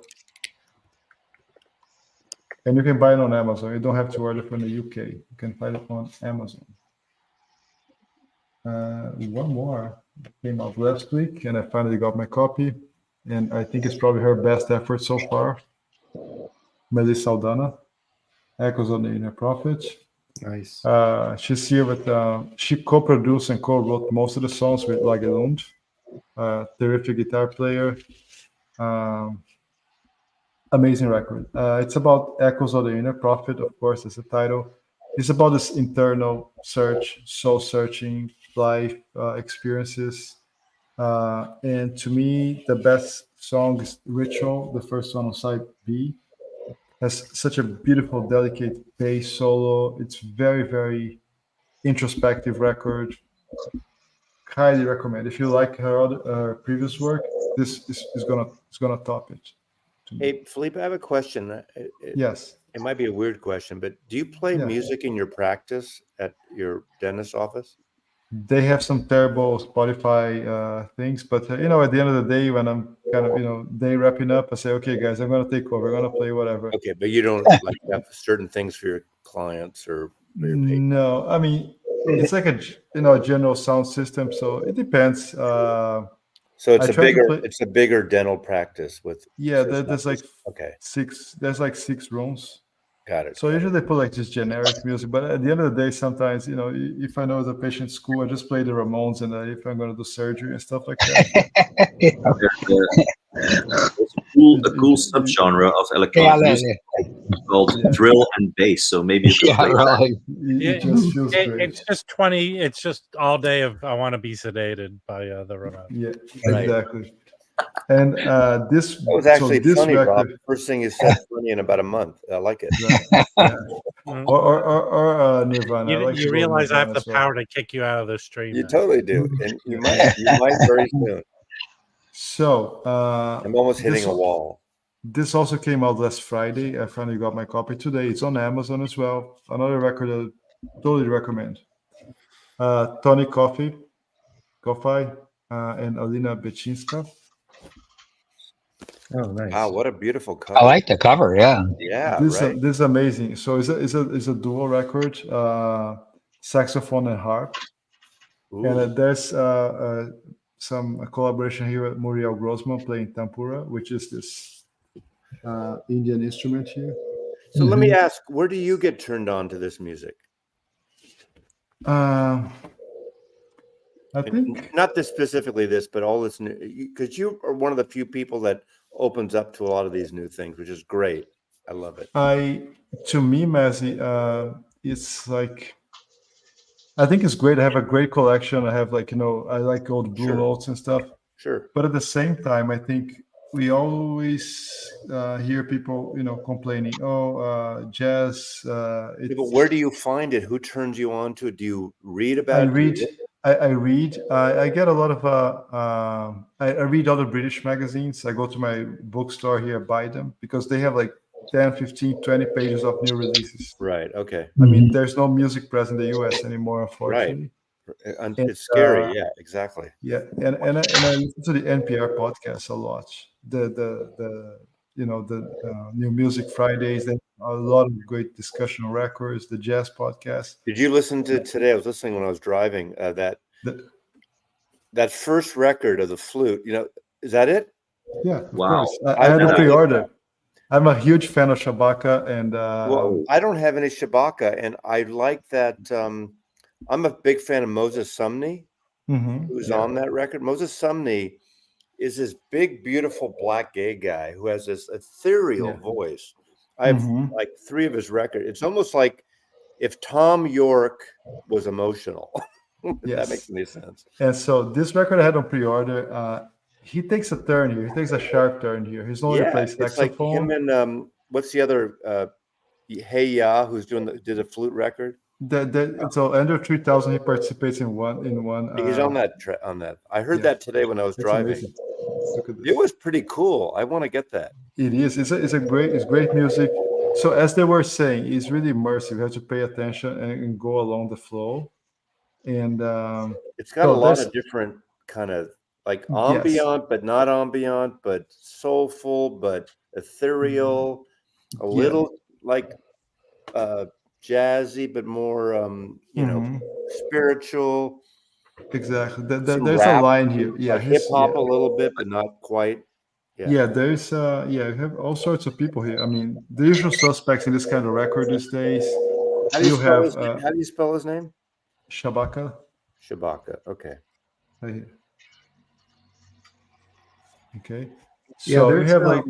And you can buy it on Amazon. You don't have to order from the UK. You can find it on Amazon. One more came out last week, and I finally got my copy. And I think it's probably her best effort so far. Melissa Aldana, Echoes of the Inner Prophet. Nice. She's here with, she co-produced and co-wrote most of the songs with Lagerlund, terrific guitar player. Amazing record. It's about Echoes of the Inner Prophet, of course, as a title. It's about this internal search, soul-searching life experiences. And to me, the best song is Ritual, the first one on side B. Has such a beautiful, delicate bass solo. It's very, very introspective record. Highly recommend. If you like her previous work, this is gonna top it. Hey, Felipe, I have a question. Yes. It might be a weird question, but do you play music in your practice at your dentist office? They have some terrible Spotify things, but at the end of the day, when I'm kind of day wrapping up, I say, okay, guys, I'm gonna take over. I'm gonna play whatever. Okay, but you don't like have certain things for your clients or for your patients? No, I mean it's like a general sound system, so it depends. So it's a bigger dental practice with there's like okay. six rooms. Got it. So usually they put like just generic music, but at the end of the day, sometimes if I know the patient's school, I just play the Ramones, and if I'm going to do surgery and stuff like that. There's a cool subgenre of electronic music called drill and bass. So maybe you could play It just feels great. It's just 20. It's just all day of "I Want to Be Sedated" by the Ramones. Yeah, exactly. And this That was actually this funny, Rob. record, First thing you said funny in about a month. I like it. yeah. Mhm. Or Nirvana. I like to You go realize I have Nirvana the as well. power to kick you out of the stream. You now. totally do, and you might very soon. So I'm almost hitting a wall. this also came out last Friday. I finally got my copy today. It's on Amazon as well. Another record I totally recommend. Tony Coffey, and Alina Bechinska. Oh, nice. Wow, what a beautiful cover. I like the cover. Yeah. Yeah, This right. this is amazing. So it's a dual record, saxophone and harp. Ooh. And there's some collaboration here with Muriel Grossman playing tampura, which is this Indian instrument here. So let me ask, where do you get turned on to this music? I think Not this specifically this, but all this new, because you are one of the few people that opens up to a lot of these new things, which is great. I love it. to me, Mazy, it's like, I think it's great. I have a great collection. I have I like old Blue Sure. Notes and stuff. Sure. But at the same time, I think we always hear people, complaining, jazz. But where do you find it? Who turns you on to it? Do you read I about it? read. I read. I get a lot of. I read other British magazines. I go to my bookstore here, buy them because they have like 10, 15, 20 pages of new releases. Right. Okay. I mean, there's no music press in the US anymore, unfortunately. And it's scary. Yeah, exactly. Yeah, and I listen to the NPR podcast a lot. The New Music Fridays. They a lot of great discussion records. The jazz podcast. Did you listen to today? I was listening when I was driving. That first record of the flute. Is that it? Yeah, of Wow. course. I had a pre-order. I'm a huge fan of Shabaka, and well, I don't have any Shabaka, and I like that. I'm a big fan of Moses Sumney, who's on that record. Moses Sumney is this big, beautiful black gay guy who has this ethereal voice. I have like 3 of his records. It's almost like if Tom York was emotional. If that makes any sense. And so this record I had on pre-order. He takes a turn here. He takes a sharp turn here. He's only plays saxophone. It's like him and what's the other? Hey Ya, who's did a flute record. So Andrew 3000, he participates in one. He's on that. I heard that today when I was driving. Amazing. Look at this. It was pretty cool. I want to get that. It is. It's great music. So as they were saying, it's really immersive. You have to pay attention and go along the flow. And it's got a lot of different kind of like ambient, but not ambient, but soulful, but ethereal, a little like jazzy, but more spiritual. Exactly. There's a line here. Yeah, like hip hop a little bit, but not quite. Yeah, there's you have all sorts of people here. I mean, the usual suspects in this kind of record these days. How do you spell his name? Shabaka. Okay. Right here. Okay. Yeah, So you have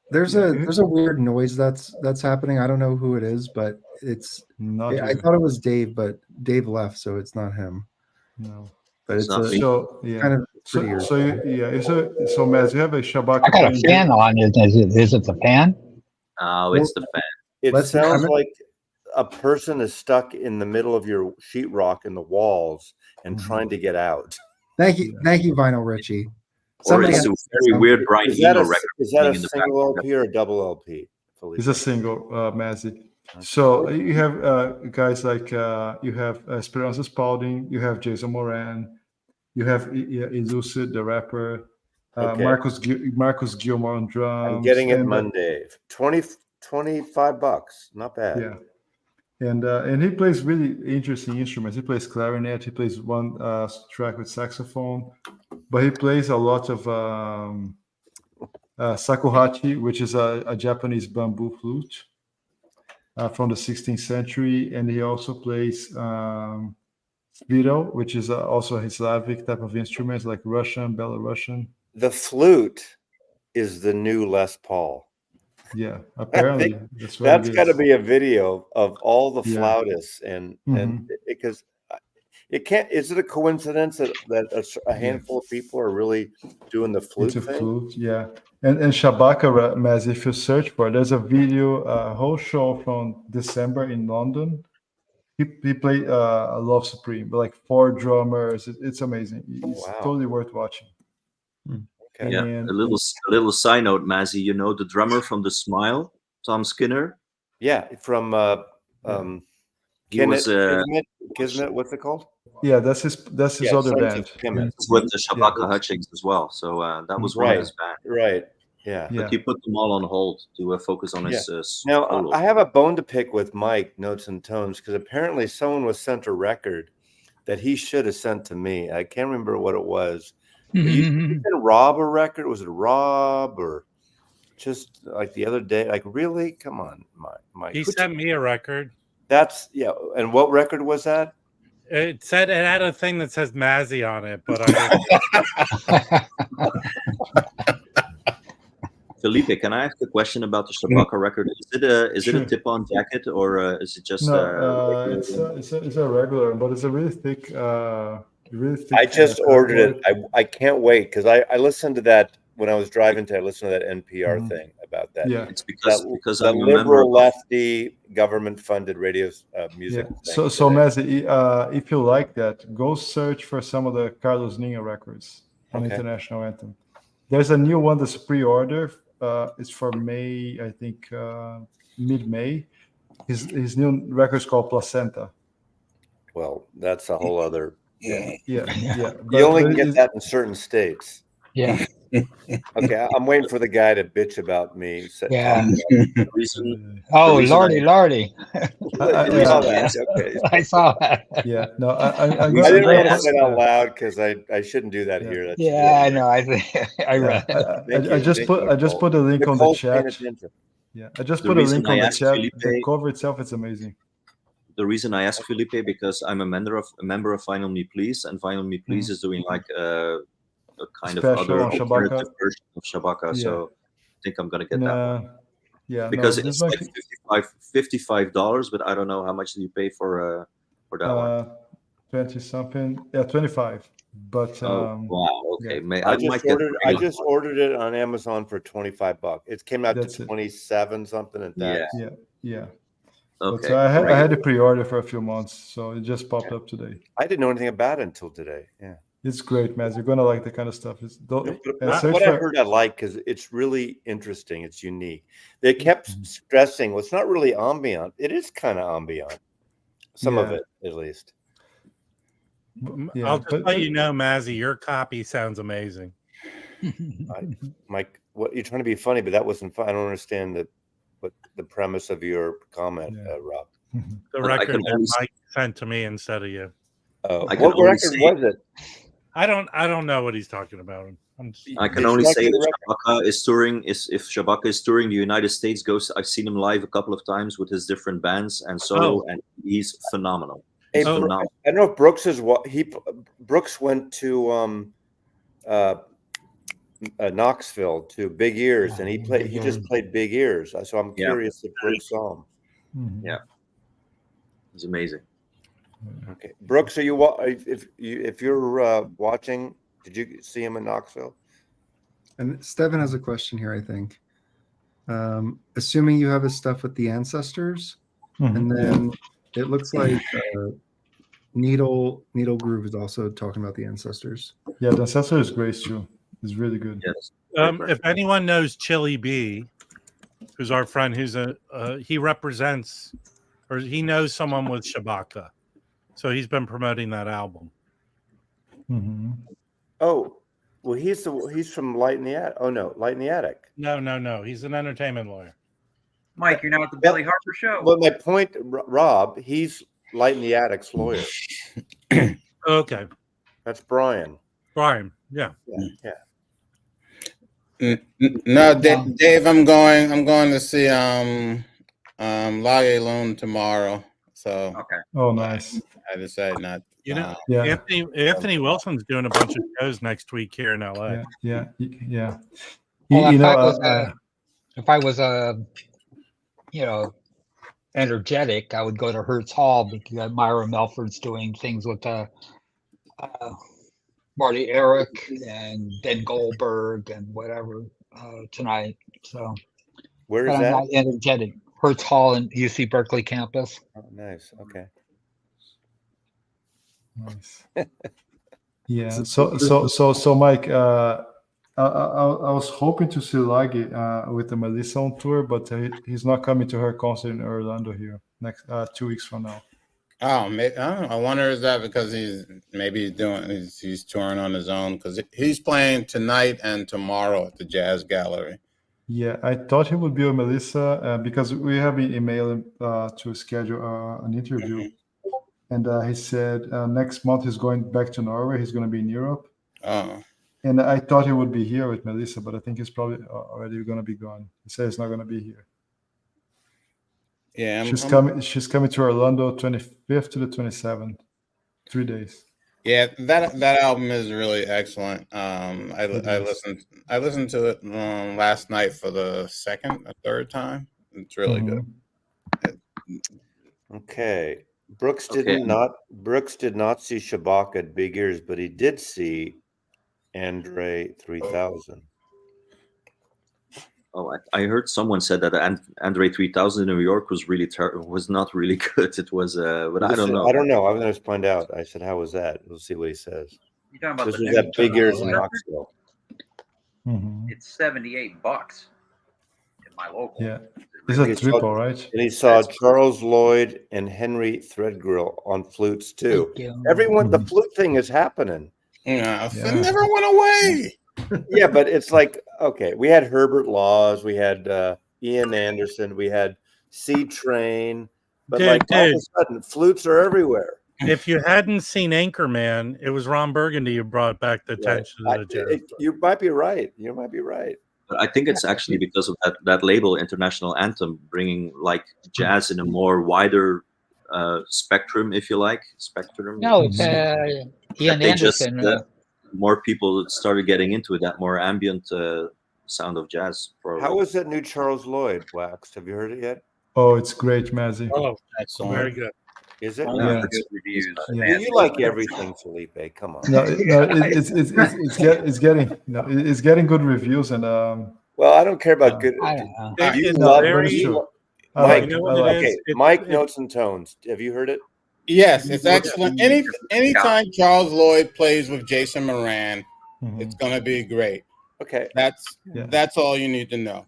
there's a weird noise that's happening. I don't know who it is, but it's not. I thought it was Dave, but Dave left, so it's not him. No. But it's not me. So yeah. Kind of so Mazy, you have a Shabaka. I got a fan on. Is it the fan? Oh, it's the fan. It sounds like a person is stuck in the middle of your sheetrock in the walls and trying to get out. Thank you, Vinyl Richie. Somebody has a very weird Brian Eno record. Is that a single LP or a double LP? Felipe? It's a single, Mazy. So you have guys like you have Esperanza Spalding, you have Jason Moran, you have Elucid, the rapper, Marcus Gilmore on drums. I'm getting it Monday. $25, not bad. Yeah. And he plays really interesting instruments. He plays clarinet. He plays one track with saxophone, but he plays a lot of shakuhachi, which is a Japanese bamboo flute from the 16th century, and he also plays sviro, which is also a Slavic type of instrument, like Russian, Belarusian. The flute is the new Les Paul. Yeah, apparently that's got to be a video of all the flautists and because It can't. Is it a coincidence that a handful of people are really doing the flute It's a thing? flute, yeah. And Shabaka, Maz, if you search for it, there's a video, a whole show from December in London. He played Love Supreme, like 4 drummers. It's amazing. It's Wow. totally worth watching. Okay. Yeah, And a little side note, Mazy. You know the drummer from The Smile, Tom Skinner. Yeah, from He was Kismet. What's it called? yeah, that's his other Sons band. of Kemet. with the Shabaka Yeah. Hutchings as well. So that was one Right. of his band. Right. Yeah. Yeah. But he put them all on hold to focus on his Now solo. I have a bone to pick with Mike Notes and Tones because apparently someone was sent a record that he should have sent to me. I can't remember what it was. But you sent Rob a record? Was it Rob or just like the other day? Like really? Come on, Mike. He sent me a record. That's yeah. And what record was that? It said it had a thing that says Mazy on it, but I Felipe, can I ask a question about the Shabaka record? Is it a tip-on jacket or is it just No, it's a regular, but it's a really thick. I just ordered it. I can't wait because I listened to that when I was driving to. I listened to that NPR thing about that. Yeah, it's because the I'm a member liberal of lefty government funded radio music. Yeah. So Mazy, if you like that, go search for some of the Carlos Nina records on International Anthem. There's a new one that's pre-order. It's for May, I think, mid-May. His new record is called Placenta. Well, that's a whole other. Yeah. You only can get that in certain states. Yeah. Okay, I'm waiting for the guy to bitch about me. Yeah. Oh, Lordy. I saw that. Yeah. No, I didn't want to say it out loud because I shouldn't do that here. That's I know. I read. I just put a link on the chat. Yeah, I just put a link on the chat. Felipe, the cover itself is amazing. The reason I asked Felipe because I'm a member of Final Me Please, and Final Me Please is doing like a kind Special of other on alternative version of Shabaka. Yeah. So I think I'm gonna get that one. Yeah, because it's like $55, but I don't know how much do you pay for that one. 20 something. Yeah, 25. But wow, okay. Yeah. I just ordered it on Amazon for $25. It came out to 27 something and that. Yeah. Okay. But I had a pre-order for a few months, so it just popped up today. I didn't know anything about it until today. Yeah. It's great, man. You're gonna like the kind of stuff. What I heard I like because it's really interesting. It's unique. They kept stressing, well, it's not really ambient. It is kind of ambient. Some of it, at least. I'll just let you know, Mazy, your copy sounds amazing. Mike, what you're trying to be funny, but that wasn't fun. I don't understand what the premise of your comment, Rob. The record that Mike sent to me instead of you. What record was it? I don't know what he's talking about. I can only say that Shabaka is touring. If Shabaka is touring the United States, I've seen him live a couple of times with his different bands and solo, and he's phenomenal. Hey, I don't know if Brooks is Brooks went to Knoxville to Big Ears, and he just played Big Ears. So I'm curious if Brooks saw him. Yeah, he's amazing. Okay, Brooks, are you if you're watching? Did you see him in Knoxville? And Steven has a question here, I think. Assuming you have his stuff with the Ancestors, and then it looks like Needle Groove is also talking about the Ancestors. Yeah, the Ancestors is great too. It's really good. Yes. If anyone knows Chili B, who's our friend, he represents, or he knows someone with Shabaka, so he's been promoting that album. Oh, well, he's from Light in the Attic. Oh no, Light in the Attic. No. He's an entertainment lawyer. Mike, you're not at the Billy Harper show. Well, my point, Rob, he's Light in the Attic's lawyer. Okay, that's Brian. Brian, yeah. No, Dave, I'm going to see Laie Loon tomorrow. So okay. Oh, nice. I decided not. You know, Anthony Wilson's doing a bunch of shows next week here in LA. Yeah. Well, if I was energetic, I would go to Hertz Hall because Myra Melford's doing things with Marty Eric and Ben Goldberg and whatever tonight. So, Where but is I'm that? not energetic. Hertz Hall in UC Berkeley campus. Oh, nice. Okay. Nice. Yeah. So, Mike, I was hoping to see Lagi with the Melissa on tour, but he's not coming to her concert in Orlando here next 2 weeks from now. Oh, I don't know. I wonder is that because he's touring on his own because he's playing tonight and tomorrow at the Jazz Gallery. Yeah, I thought he would be with Melissa because we have been emailing to schedule an interview. Mm-hmm. And he said next month he's going back to Norway. He's going to be in Europe. Oh. And I thought he would be here with Melissa, but I think he's probably already going to be gone. He said he's not going to be here. Yeah, she's coming to Orlando 25th to the 27th, 3 days. Yeah, that album is really excellent. I listened to it last night for the second or third time. It's really good. Okay. Brooks did not see Shellac at Big Ears, but he did see Andre 3000. Oh, I heard someone said that Andre 3000 in New York was really was not really good. It was, but I don't know. I don't know. I'm going to find out. I said, "How was that?" We'll see what he says. You talking about this the was at Big Ears in record? Knoxville. It's $78 in my local. Yeah, it's a triple, right? And he saw Charles Lloyd and Henry Threadgill on flutes too. Everyone, the flute thing is happening. Yeah, it never went away. Yeah, but it's like, okay, we had Herbert Laws, we had Ian Anderson, we had C Train, but all of a sudden, flutes are everywhere. If you hadn't seen Anchorman, it was Ron Burgundy who brought back the attention to the jazz. You might be right. You might be right. But I think it's actually because of that label, International Anthem, bringing like jazz in a more wider spectrum, if you like. Spectrum. No, it's Ian Anderson. More people started getting into it, that more ambient sound of jazz. How was that new Charles Lloyd waxed? Have you heard it yet? Oh, it's great, Mazy. Oh, excellent. Very good. Is it? Yeah. Good reviews. Yeah. You like everything, Felipe. Come on. No, it's getting good reviews and well, I don't care about good. You love Mike. Mike Notes and Tones. Have you heard it? Yes, it's excellent. Anytime Charles Lloyd plays with Jason Moran, it's gonna be great. Okay, that's all you need to know.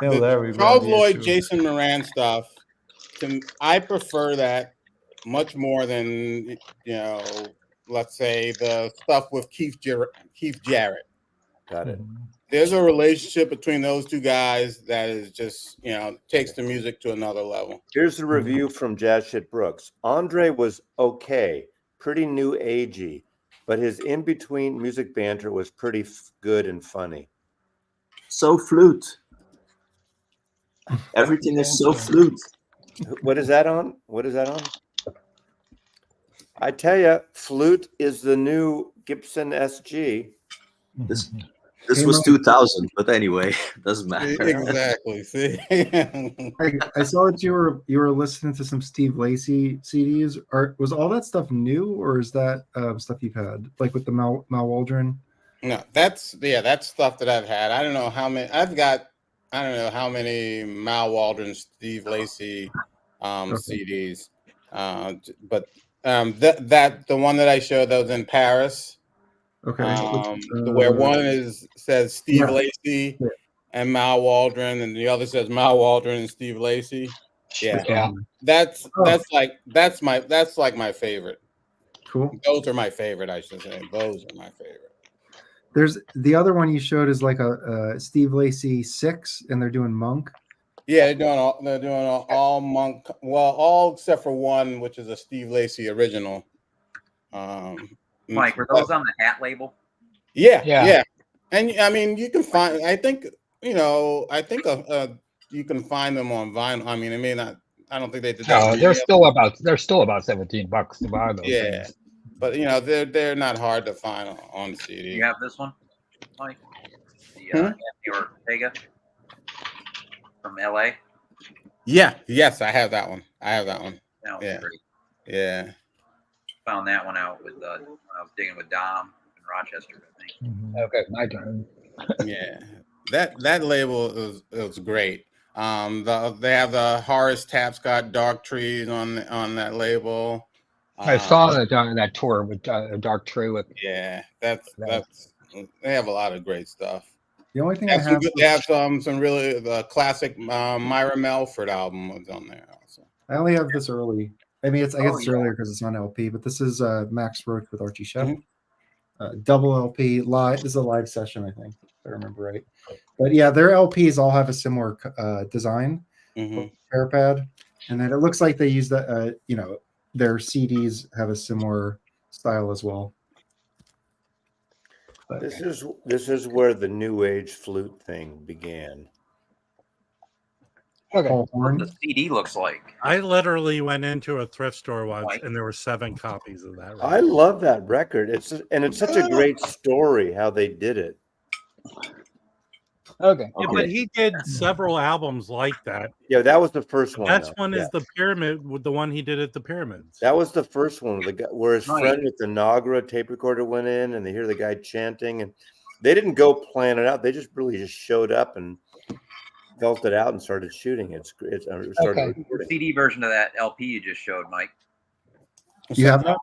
Larry, Charles Lloyd, Jason Moran stuff. I prefer that much more than let's say the stuff with Keith Jarrett. Got it. There's a relationship between those two guys that is just, takes the music to another level. Here's a review from Jazz Shit Brooks. Andre was okay, pretty new agey, but his in-between music banter was pretty good and funny. So flute. Everything is so flute. What is that on? What is that on? I tell you, flute is the new Gibson SG. This was 2000, but anyway, doesn't matter. Exactly. See, I saw that you were listening to some Steve Lacy CDs. Was all that stuff new, or is that stuff you've had, like with the Mal Waldron? No, that's stuff that I've had. I don't know how many. I don't know how many Mal Waldron, Steve Lacy CDs. But the one that I showed that was in Paris. Okay. Where one says Steve Lacy and Mal Waldron, and the other says Mal Waldron and Steve Lacy. Yeah. That's like my favorite. Cool. Those are my favorite, I should say. Those are my favorite. There's the other one you showed is like a Steve Lacy 6, and they're doing Monk. Yeah, they're doing all Monk. Well, all except for one, which is a Steve Lacy original. Mike, were those on the Hat label? Yeah. And I mean, you can find. I think you can find them on vinyl. I mean, I don't think they did that. No, they're still about $17 to buy those. Yeah, things. But they're not hard to find on CD. You have this one, Mike? The Ortega from LA. Yeah, yes, I have that one. I have that one. That was Yeah. great. Yeah. Found that one out with when I was digging with Dom in Rochester, I think. Okay, my turn. Yeah. That label was great. They have the Horace Tapscott Dark Trees on that label. I saw that tour with Dark Tree with. Yeah, that's they have a lot of great stuff. The only thing They I have some, have, they have some really the classic Myra Melford album was on there also. I only have this early. I mean, I guess it's yeah. earlier because it's on LP, but this is Max Roach with Archie Shepp. Double LP live. This is a live session, I think, if I remember right. But yeah, their LPs all have a similar design, pair pad, and then it looks like they use that. Their CDs have a similar style as well. But This is where the new age flute thing began. Okay. Paul What Horn. the CD looks like. I literally went into a thrift store once, Like- and there were 7 copies of that. I love that record. It's such a great story how they did it. Okay. Yeah, but he did several albums like that. Yeah, that was the first one. That's though. one Yeah. is the pyramid with the one he did at the pyramids. That was the first one. The guy, where his Right. friend with the Nagra tape recorder went in, and they hear the guy chanting, and they didn't go plan it out. They just showed up and felt it out and started shooting. Started Okay. recording. CD version of that LP you just showed, Mike. You have that?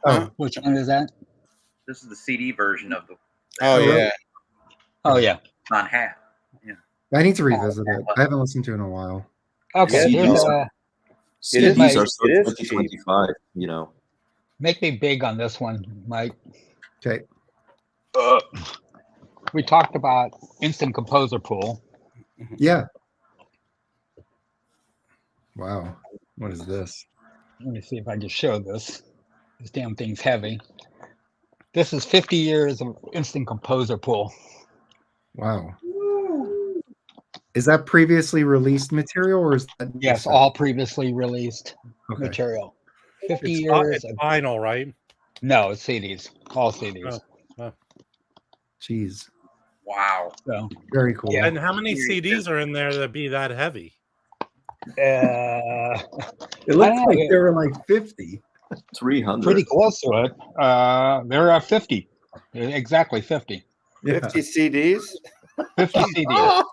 Oh, which one is that? This is the CD version of the. Oh yeah. Oh yeah. On hat. Yeah. I need to revisit it. I haven't listened to it in a while. Okay. CDs Here's are- It CDs is- are so it is 2025, you know. make me big on this one, Mike. Okay. We talked about Instant Composer Pool. Yeah. Wow. What is this? Let me see if I can show this. This damn thing's heavy. This is 50 years of Instant Composer Pool. Wow. Is that previously released material or is that Yes, all previously released Okay. material. 50 It's years. it's vinyl, right? No, it's CDs. All CDs. Jeez. Wow. So, Very cool. Yeah. And how many CDs are in there that be that heavy? uh, It looked I- like there were like 50. 300. pretty close to it. There are 50. Exactly 50. Yeah. 50 CDs. 50 CDs.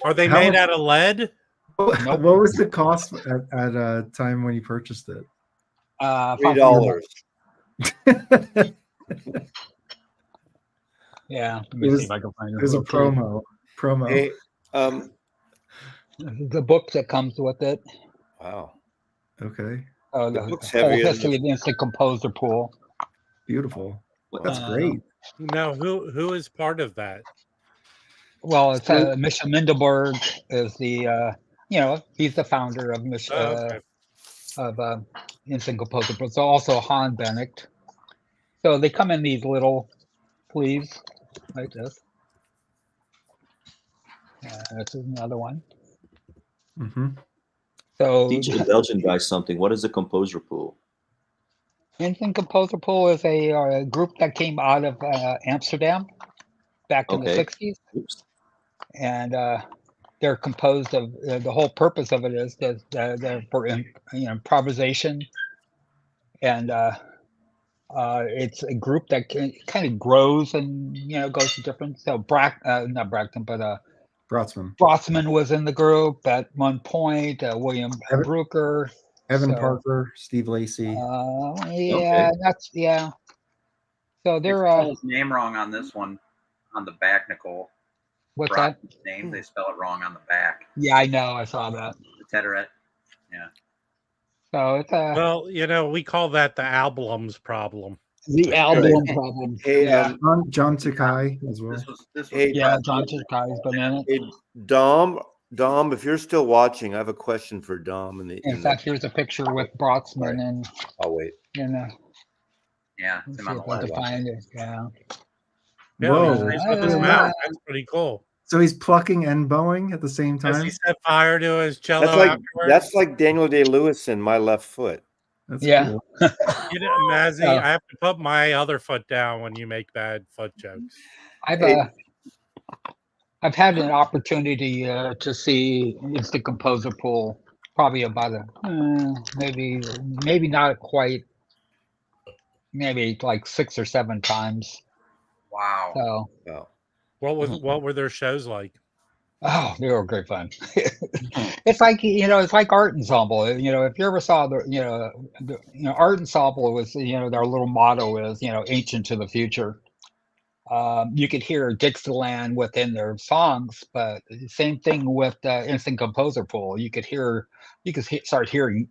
Are they How made much- out of lead? What was the cost at a time when you purchased it? $3. Yeah, let me It was- see if I can find It was a promo. Hey, The book that comes with it. wow. Okay. The The book's whole heavier than history of the Instant Composer Pool. Beautiful. That's Uh, great. Now, who is part of that? Well, it's Misha Mindelberg is the he's the founder of Okay. Instant Composer Pool. So also Han Bennett. So they come in these little sleeves like this. This is another one. Mm-hmm. So Teach the Belgian guy something. What is a composer pool? Instant Composer Pool is a group that came out of Amsterdam back in the Okay. 60s. Oops. And they're composed of the whole purpose of it is that they're for improvisation, and it's a group that kind of grows and goes to different. So not Braxton, but Brotsman. Brotsman was in the group at one point. William Evan- Brooker, Evan So, Parker, Steve Lacey. yeah, that's yeah. So They they're spell his name wrong on this one, on the back, Nicole. what's that? Brock's name, they spell it wrong on the back. Yeah, I know. I saw that. The Tetteret. So it's Well, we call that the albums problem. the album problem. Hey, Yeah. John Takai as well. This was Hey, Yeah, John Chikai's been in it. hey, Dom, if you're still watching, I have a question for Dom. In fact, here's a picture with Brotsman and I'll wait. yeah, let's it's him see on the if I can left. find it. Yeah. Yeah, Whoa. he's with his mouth. That's pretty cool. So he's plucking and bowing at the same Does time. he set fire to his cello That's afterwards? like Daniel Day-Lewis in My Left Foot. That's Yeah. cool. Mazzy, Oh. I have to put my other foot down when you make bad foot jokes. I've I've had an opportunity to see Instant Composer Pool probably about maybe not quite, maybe like 6 or 7 times. Wow. So Wow. What were their shows like? oh, they were great fun. It's like it's like Art Ensemble. If you ever saw Art Ensemble was their little motto is ancient to the future. You could hear Dixieland within their songs, but the same thing with Instant Composer Pool. You could start hearing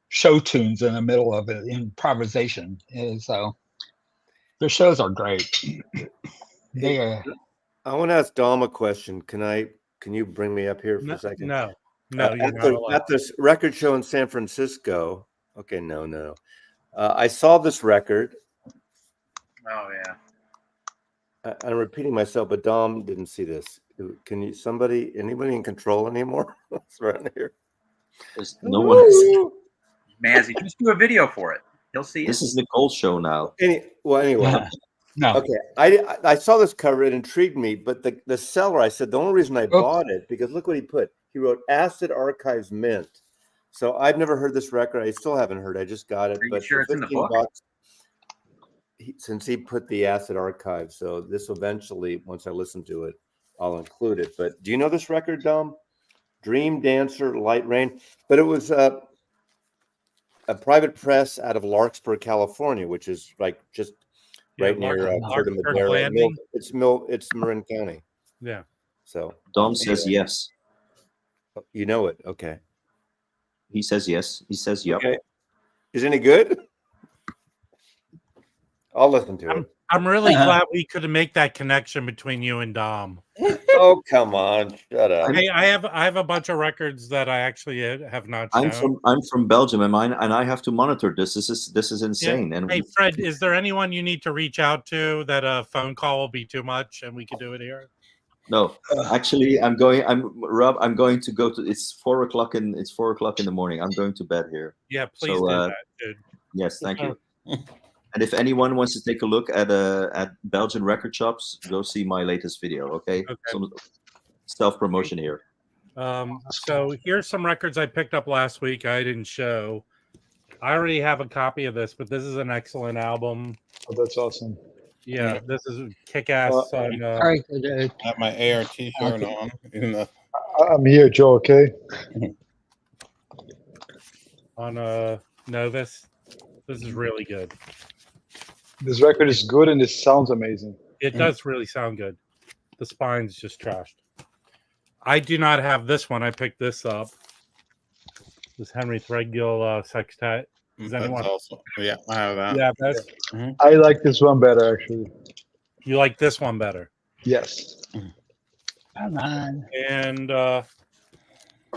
show tunes in the middle of an improvisation. And so their shows are great. They I want to ask Dom a question. Can you bring me up here for a second? No, you're at not allowed. at this record show in San Francisco. Okay, no. I saw this record. Oh yeah. I'm repeating myself, but Dom didn't see this. Can you? Anybody in control anymore? What's around here? There's no one. Has, Mazy, just do a video for it. He'll see this it. is Nicole's show now. Anyway, no. okay. I saw this cover. It intrigued me, but the seller, I said the only reason I bought it because look what he put. He wrote Acid Archives Mint. So I've never heard this record. I still haven't heard. I just got it. Are you but sure it's in the book? $15, since he put the Acid Archive, so this eventually, once I listen to it, I'll include it. But do you know this record, Dom? Dream Dancer, Light Rain. But it was a private press out of Larkspur, California, which is like just right near Larkspur. It's Marin County. Yeah. So Dom says yes. You know it. Okay. He says yes. He says yep. Okay. Is it any good? I'll listen to it. I'm really glad we could make that connection between you and Dom. Oh, come on. Shut up. Hey, I have a bunch of records that I actually have not shown. I'm from Belgium, and I have to monitor this. This is insane. Yeah. And hey, Fred, is there anyone you need to reach out to that a phone call will be too much and we could do it here? No, actually, I'm going to go to. It's 4 o'clock in the morning. I'm going to bed here. Yeah, please do that, dude. Yes, thank you. And if anyone wants to take a look at Belgian record shops, go see my latest video. Okay. Some self-promotion here. So here's some records I picked up last week. I didn't show. I already have a copy of this, but this is an excellent album. Oh, that's awesome. Yeah, this is kick-ass. I have my ART shirt on. I'm here, Joe. Okay. On Novus. This is really good. This record is good and it sounds amazing. It does really sound good. The spine's just trashed. I do not have this one. I picked this up. This Henry Threadgill sextet. Does anyone? Yeah, I have that. Yeah, that's. I like this one better, actually. You like this one better? Yes. Come on. And I'm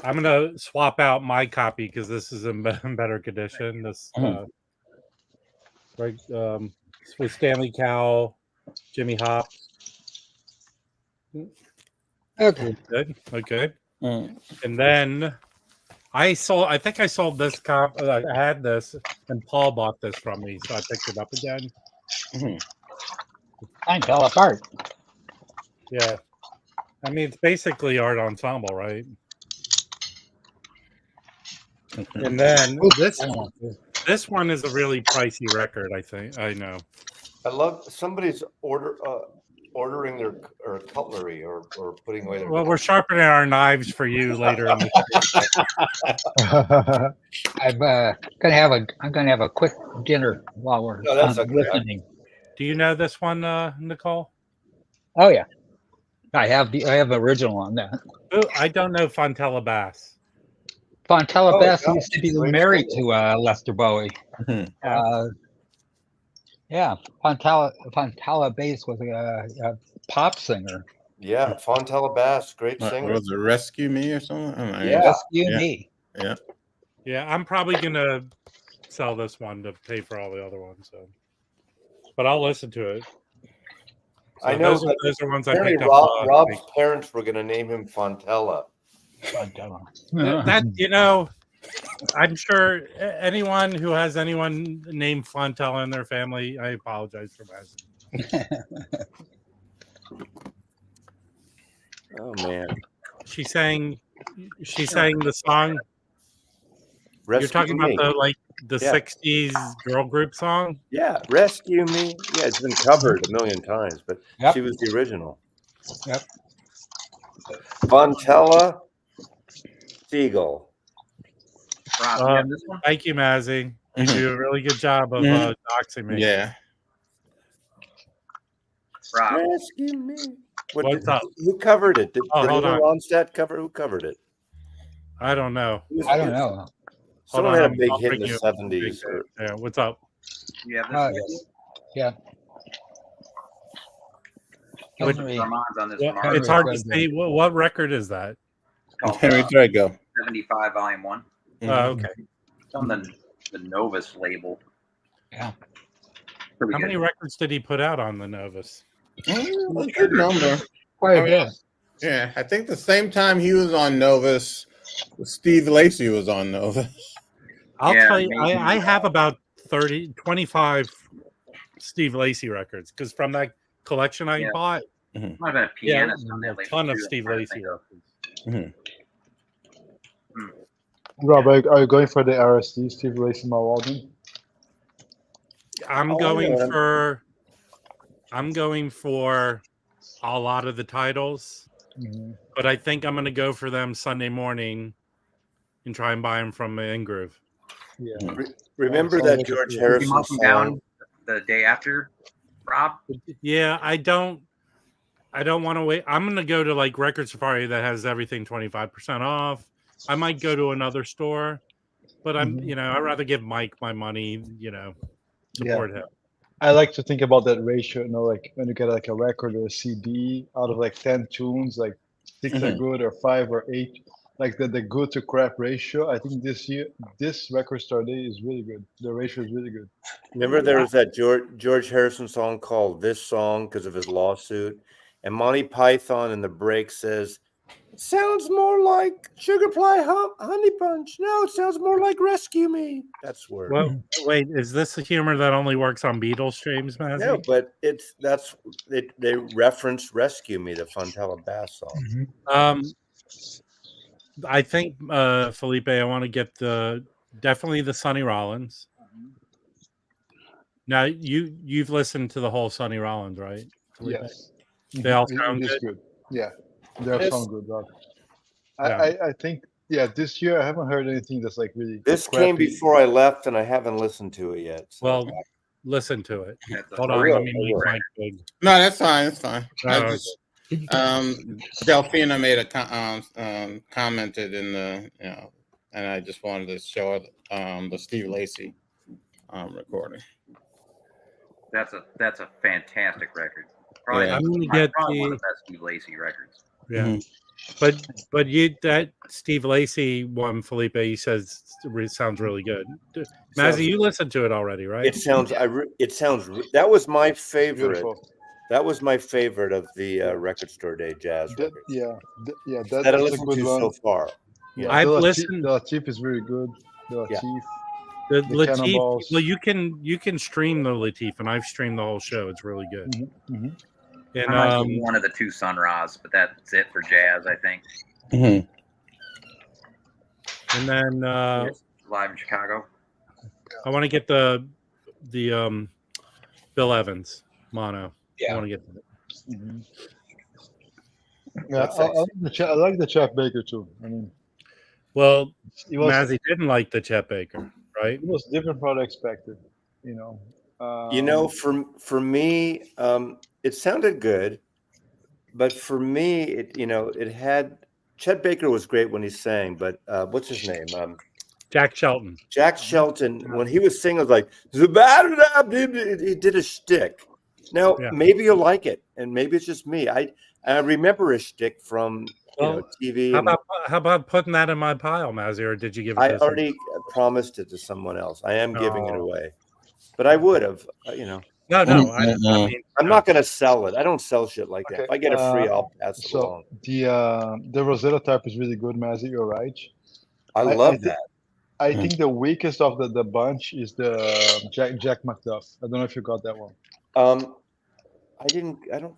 gonna swap out my copy because this is in better condition. This with Stanley Cowell, Jimmy Hop. Okay. Good. Okay. And then I think I sold this I had this, and Paul bought this from me, so I picked it up again. I fell apart. Yeah. I mean, it's basically art ensemble, right? And then this one is a really pricey record, I think. I know. I love somebody's ordering their cutlery or putting away their. Well, we're sharpening our knives for you later in the I'm gonna have a quick dinner while we're listening. Do you know this one, Nicole? Oh yeah, I have the original on that. Oh, I don't know Fontella Bass. Fontella Bass used to be married to Lester Bowie. Yeah, Fontella Bass was a pop singer. Yeah, Fontella Bass, great singer. Was it Rescue Me or something? Rescue Me. Yeah, I'm probably gonna sell this one to pay for all the other ones. So, but I'll listen to it. So I know those are ones I picked up. Rob's parents were gonna name him Fontella. That I'm sure anyone who has anyone named Fontella in their family, I apologize for that. Oh man, She sang the song. Rescue You're talking Me. about the Yeah. 60s girl group song? Yeah, Rescue Me. Yeah, it's been covered a million times, but Yep. she was the original. Yep. Fontella, Siegel. Rob, you have this one? Thank you, Mazy. You do a really good job of doxing me. Yeah. Rob, Rescue Me. What's up? Who covered it? Did Hold Lil on. Ronstadt cover? Who covered it? I don't know. I don't know. Someone Hold had on, a big I'll hit in bring the you a big 70s. hit. Yeah, what's up? you have this one? Yes. Yeah. Which- Henry. Vermont's on this Well, one. it's hard to see. What record is that? Called, Henry Threadgo. 75 Volume 1. Oh, okay. It's on the Novus label. Yeah. Pretty How good. many records did he put out on the Novus? A good number. Quite a Oh, bit. Yeah, I think the same time he was on Novus, Steve Lacy was on Novus. I'll Yeah, tell you, maybe. I have about 25 Steve Lacy records because from that collection I Yeah. bought, Might have been a yeah, pianist on that a label. ton of too, Steve I'm trying to Lacy think of. records. Rob, are you going for the RSD, Steve Lacy, Mal Waldron? I'm Oh, I going know him. for a lot of the titles, but I think I'm going to go for them Sunday morning and try and buy them from Ingroove. Yeah. Remember Sounds that like a George cool- You Harrison mark them song? down the day after, Rob? Yeah, I don't want to wait. I'm going to go to like Record Safari that has everything 25% off. I might go to another store, but I'd rather give Mike my money, support him. I like to think about that ratio, like when you get like a record or a CD out of like 10 tunes, like 6 are good or 5 or 8, like the good to crap ratio. I think this Record Store Day is really good. The ratio is really good. Remember there was that George Harrison song called This Song because of his lawsuit, and Monty Python in the break says, "It sounds more like Sugar Pie Honey Punch. No, it sounds more like Rescue Me." That's where. Well, wait, is this a humor that only works on Beatles streams, Mazy? No, but they reference "Rescue Me," the Fontella Bass song. I think Felipe, I want to get definitely the Sonny Rollins. Now you've listened to the whole Sonny Rollins, right, Felipe? Yes. They all It sound is good. good. Yeah, they all Yes. sound good, Rob. Yeah. I think, this year I haven't heard anything that's like really This crappy. came before I left, and I haven't listened to it yet. So. Well, listen to it. That's a Hold I on, will, let me I mute will. my big. No, that's fine. That's fine. I Oh, just, Delphina made commented in the, and I just wanted to show the Steve Lacy recording. That's a fantastic record. Probably, Yeah. I'm gonna probably get one the of the best Steve Lacy records. yeah, but that Steve Lacy one, Felipe, he says sounds really good. Sounds- Mazy, you listened to it already, right? It sounds. That was my favorite. Beautiful. That was my favorite of the Record Store Day jazz That, records yeah, that I that's a listened good to one. so far. Yeah, I've the listened. The Latif is very good. The Yeah. Latif. The The Latif, Cannonballs. well, you can stream the Latif, and I've streamed the whole show. It's really good. Mm-hmm. And I might do one of the two Sun Ra's, but that's it for jazz, I think. and then Live in Chicago. I want to get the Bill Evans mono. I want to get that. Yeah, That's I like the Chet Baker too. I mean, Well, it was Mazy didn't like the Chet Baker, right? it was different from what I expected. For me, it sounded good, but for me, it had Chet Baker was great when he sang, but what's his name? Jack Shelton. Jack Shelton. When he was singing, it was like he did a shtick. Now Yeah. maybe you'll like it, and maybe it's just me. I remember a shtick from TV. How about putting that in my pile, Mazy, or did you give it? I to someone? already promised it to someone else. I am giving it away, but I would have. No. I mean, I'm not going to sell it. I don't sell shit like that. Okay, If I get it free, I'll pass it So along. the Rosetta type is really good, Mazy. You're right. I love that. I think the weakest of the bunch is the Jack McDuff. I don't know if you got that one. Did I get that one?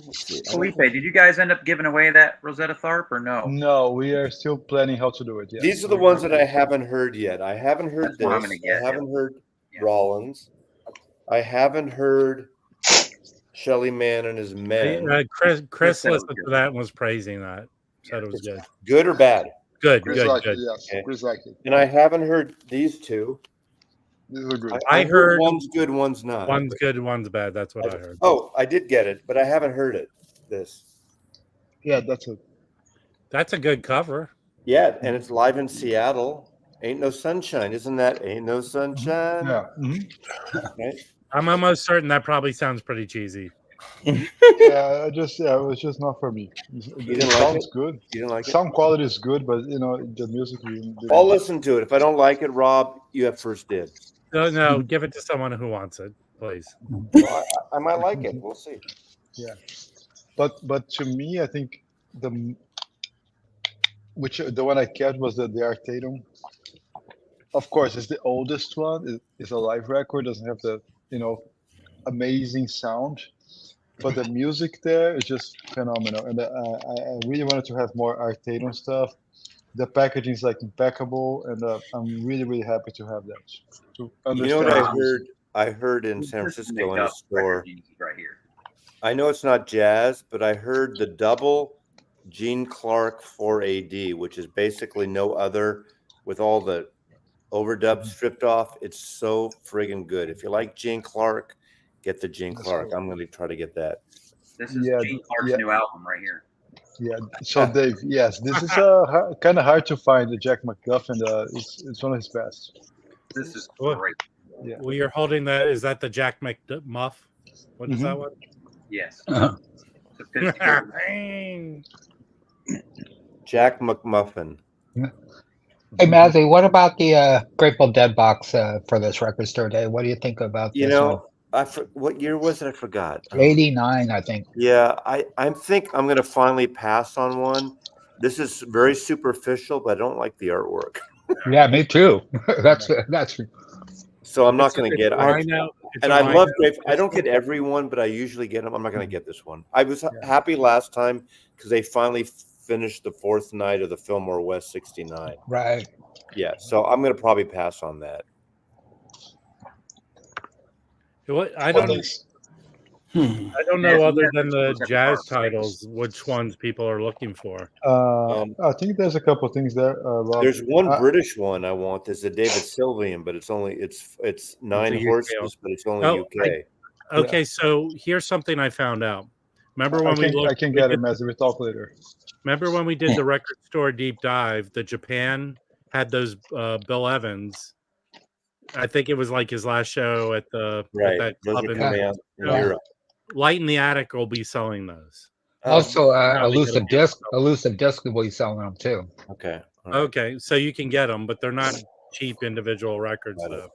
Let's see. I don't Felipe, think- did you guys end up giving away that Rosetta Tharp or no? No, we are still planning how to do it. Yeah. These are the ones that I haven't heard yet. I haven't heard That's what I'm this. gonna get, I haven't heard Yeah. Rollins. I haven't heard Shelly Man and his men. Chris said it was listened to good. that and was praising that. Said it was It's good. good or bad? Good, Chris good, liked good. it, yes. Okay. Chris liked it. And I haven't heard these two. These are good. I heard one's good, one's not. One's good, one's bad. That's what I heard. Oh, I did get it, but I haven't heard it. This. Yeah, that's it. That's a good cover. Yeah, and it's live in Seattle. Ain't no sunshine, isn't that? Ain't no sunshine. Yeah. Right? I'm almost certain that probably sounds pretty cheesy. Yeah, it was just not for me. didn't It like sounds it? good. You didn't like it? Sound quality is good, but the music. didn't- I'll listen to it. If I don't like it, Rob, you have first dibs. No, give it to someone who wants it, please. Well, I might like it. We'll see. Yeah, but to me, I think the one I kept was the Artatum. Of course, it's the oldest one. It's a live record. Doesn't have the amazing sound, but the music there is just phenomenal. And I really wanted to have more Artatum stuff. The packaging is like impeccable, and I'm really happy to have that. To You know what understand. I heard in San This is Francisco made in a up store. record genius right here. I know it's not jazz, but I heard the double Gene Clark 4AD, which is basically no other, with all the overdubs stripped off. It's so friggin' good. If you like Gene Clark, get the Gene That's Clark. cool. I'm going to try to get that. This is Yeah, Gene Clark's yeah. new album right here. Yeah. So Dave, yes, this is kind of hard to find. The Jack McGuffin. It's one of his best. This is What? great. Yeah. Well, you're holding that. Is that the Jack McMuff? What is that one? Yes. Uh-huh. Sophisticated. Jack McMuffin. Hey, Mazy, what about the Grateful Dead box for this record store day? What do you think about You this know, what year was it? I forgot. one? 89, I think. Yeah, I think I'm going to finally pass on one. This is very superficial, but I don't like the artwork. Yeah, me too. that's So I'm not going to get it. Rhino. It's And a I Rhino. love Grateful. I don't get every one, but I usually get them. I'm not going to get this one. I was happy last time because they finally finished the fourth night of the Fillmore West 69. right. Yeah, so I'm going to probably pass on that. I don't know other than the jazz titles which ones people are looking for. I think there's a couple things there. Rob. There's one British one I want. There's a David Sylvian, but it's 9 UK. horses, but it's only Oh, UK. Okay, so here's something I found out. Remember when I can get it, Mazy. We'll talk later. Remember when we did the record store deep dive? The Japan had those Bill Evans. I think it was like his last show at the Right. at that Those club are in coming out in Yeah. Europe. Light in the Attic will be selling those. Also, Probably Elusive gonna- Disc will be selling them too. Okay. All right. Okay, so you can get them, but they're not cheap individual records Got it.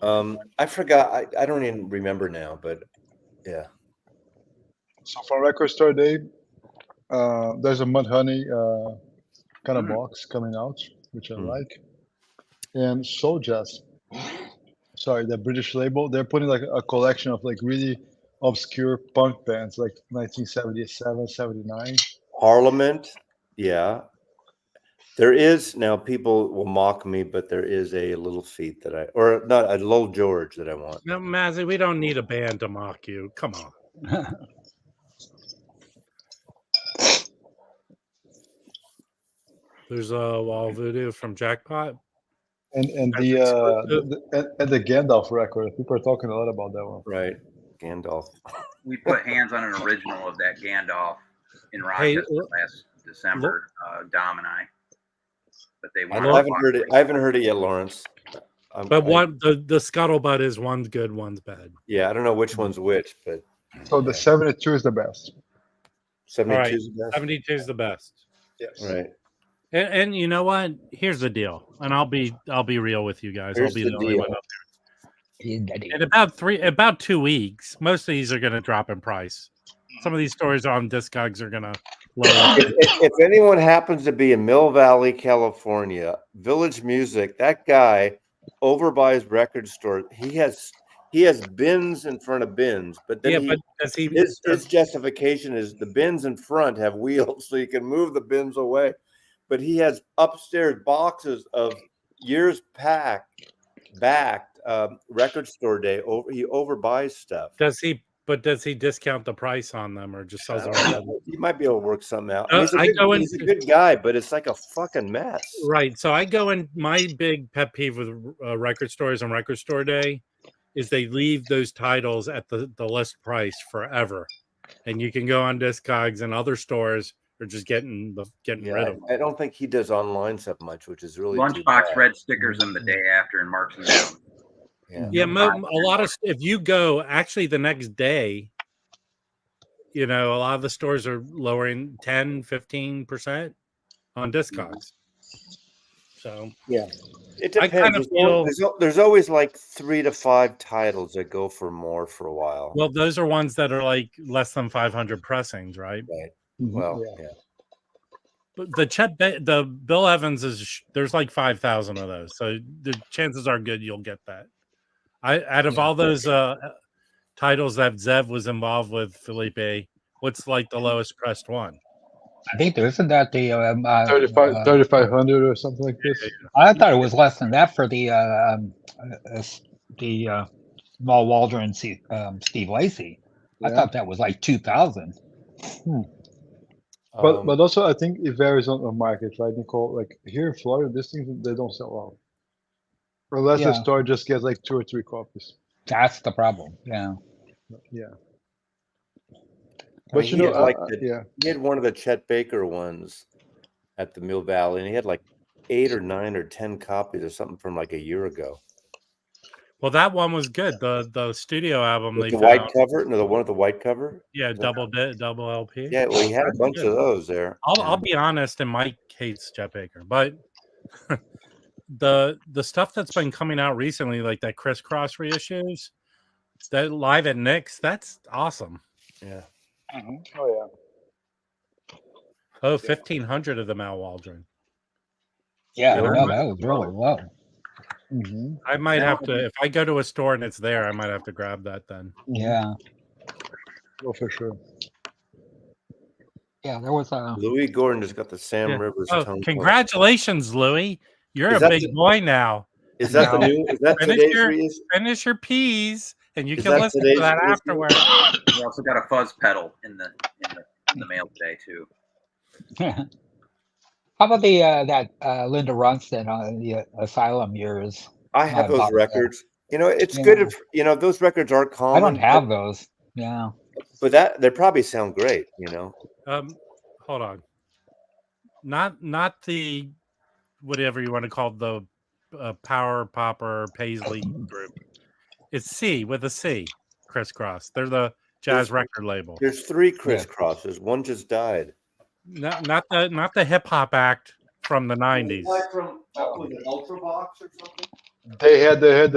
though. I forgot. I don't even remember now, but yeah. So for Record Store Day, there's a Mudhoney kind of box coming out, which I like. And Soul Jazz, sorry, the British label, they're putting like a collection of like really obscure punk bands, like 1977, 79. Parliament, yeah. There is now. People will mock me, but there is a Little Feat or not a Low George that I want. No, Mazy, we don't need a band to mock you. Come on. There's a Wall Voodoo from Jackpot. And That's the Gandalf record, people are talking a lot about that one. Right, Gandalf. We put hands on an original of that Gandalf in Rochester last December, Dom and I. But they I wanted haven't heard it. I haven't heard it yet, Lawrence. But the scuttlebutt is one's good, one's bad. Yeah, I don't know which one's which, but So the 72 is the best. 72 All right, is the best. 72 is the best. Yes. Right. And you know what? Here's the deal. And I'll be real with you guys. Here's I'll be the the only deal. one up there. In about 2 weeks, most of these are going to drop in price. Some of these stores on Discogs are going to lower. If anyone happens to be in Mill Valley, California, Village Music, that guy over by his record store, he he has bins in front of bins, but then but does he? his justification is the bins in front have wheels, so you can move the bins away. But he has upstairs boxes of years backed record store day. He overbuys stuff. Does he? But does he discount the price on them, or just sells them? You might be able to work something out. He's a good guy, but it's like a fucking mess. Right. So I go in. My big pet peeve with record stores on record store day is they leave those titles at the list price forever, and you can go on Discogs and other stores are just getting rid of them. I don't think he does online stuff much, which is really Lunchbox red stickers them the day after and marks them down. Yeah, a lot of if you go actually the next day, a lot of the stores are lowering 10-15% on Discogs. So yeah, it depends. There's always like 3 to 5 titles that go for more for a while. Well, those are ones that are like less than 500 pressings, right? Right. Well, yeah. But the Bill Evans there's like 5,000 of those, so the chances are good you'll get that. Out of all those titles that Zev was involved with, Felipe, what's like the lowest pressed one? I think isn't that the 3,500 or something like this. I thought it was less than that for the Mal Waldron Steve Lacy. I thought that was like 2,000. But also I think it varies on market, right, Nicole? Like here in Florida, these things they don't sell out. Unless the store just gets like 2 or 3 copies. That's the problem. Yeah. Yeah. But he had one of the Chet Baker ones at the Mill Valley, and he had like 8 or 9 or 10 copies or something from like a year ago. Well, that one was good. The studio album, with the white cover, the one with the white cover. Yeah, double LP. Yeah, well, he had a bunch of those there. I'll be honest, and Mike hates Chet Baker, but the stuff that's been coming out recently, like that Crisscross reissues, that Live at Nick's, that's awesome. Yeah. Mm-hmm. Oh yeah. 1,500 of them Mal Waldron. Yeah, that was really low. Mm-hmm. I might have to, if I go to a store and it's there, I might have to grab that then. Yeah. Oh, for sure. Yeah, there was a Louis Gordon just got the Sam Rivers. Congratulations, Louis! You're a big boy now. Is that the new? Is that today's finish your peas, and you can listen to that afterwards. We also got a fuzz pedal in the mail today too. How about that Linda Ronstadt on the Asylum years? I have those records. It's good if those records are common. I don't have those. Yeah. But they probably sound great, Hold on. Not the whatever you want to call the Power Popper Paisley group. It's C with a C. Crisscross. They're the jazz record label. There's 3 Crisscrosses. One just died. Not the hip hop act from the 90s. From Ultravox or something. They had their